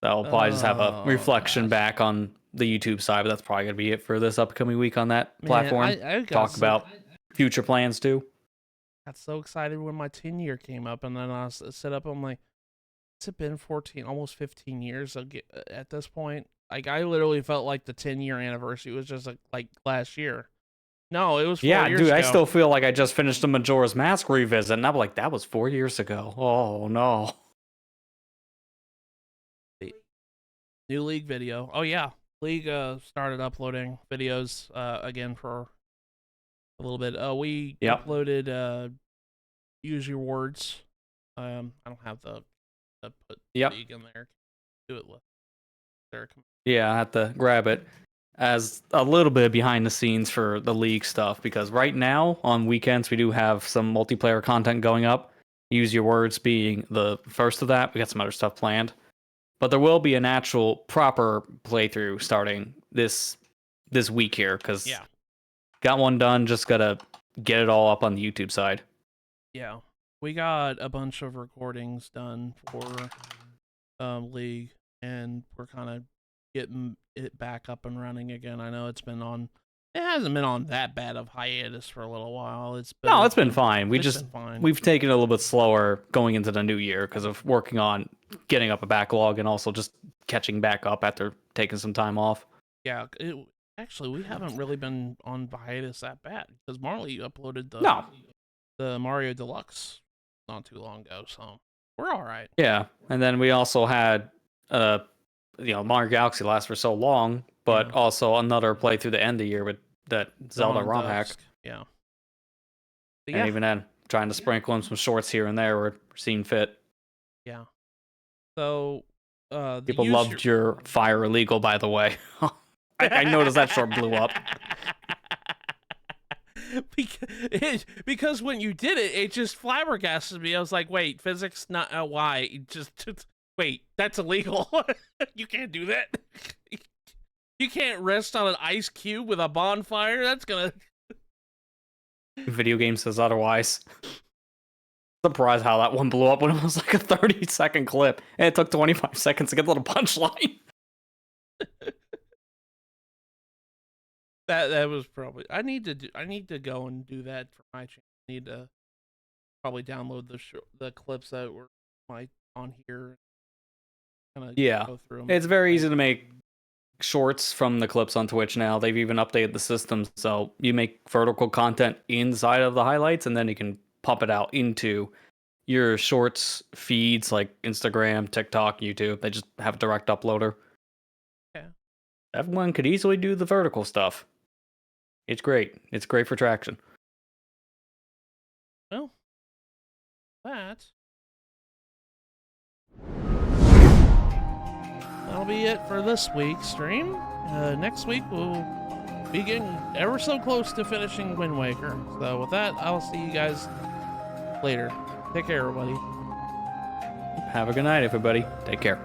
I'll probably just have a reflection back on the YouTube side, but that's probably gonna be it for this upcoming week on that Man, platform. I got Talk about future plans too. got so excited when my 10-year came up, and then I set up. I'm like, it's been 14, almost 15 years at this point. Like, I literally felt like the 10-year anniversary was just like last year. No, it was 4 Yeah, years dude, ago. I still feel like I just finished the Majora's Mask revisit, and I'm like, that was 4 years ago. Oh no. New League video. Oh yeah, League started uploading videos again for a little bit. We Yep. uploaded Use Your Words. I don't have the put Yep. League in there. Do it with there. Yeah, I have to grab it as a little bit behind the scenes for the League stuff, because right now on weekends we do have some multiplayer content going up. Use Your Words being the first of that. We got some other stuff planned. But there will be an actual proper playthrough starting this week here, because got one done, just gotta get it all up on the YouTube side. Yeah, we got a bunch of recordings done for League, and we're kind of getting it back up and running again. I know it hasn't been on that bad of hiatus for a little while. It's been fine. We've taken it a little bit slower going into the new year because of working on getting up a backlog and also just catching back up after taking some time off. Yeah, actually, we haven't really been on hiatus that bad because Marley uploaded the Mario Deluxe not too long ago, so we're all right. Yeah, and then we also had Mario Galaxy last for so long, but also another playthrough the end of the year with that Zelda ROM hack. Yeah. And even then, trying to sprinkle in some shorts here and there where seen fit. Yeah. So, people loved your Fire Illegal, by the way. I noticed that short blew up. Because when you did it, it just flabbergasted me. I was like, wait, physics, not why? Just wait, that's illegal. You can't do that. You can't rest on an ice cube with a bonfire. That's gonna. Video game says otherwise. Surprised how that one blew up when it was like a 30-second clip, and it took 25 seconds to get the little punchline. That was probably. I need to go and do that for my channel. I need to probably download the clips that were on here. Go through them. It's very easy to make shorts from the clips on Twitch now. They've even updated the system, so you make vertical content inside of the highlights, and then you can pump it out into your shorts feeds like Instagram, TikTok, YouTube. They just have a direct uploader. Yeah. Everyone could easily do the vertical stuff. It's great. It's great for traction. Well, that'll be it for this week's stream. Next week we'll be getting ever so close to finishing Windwaker. So with that, I'll see you guys later. Take care, everybody. Have a good night, everybody. Take care.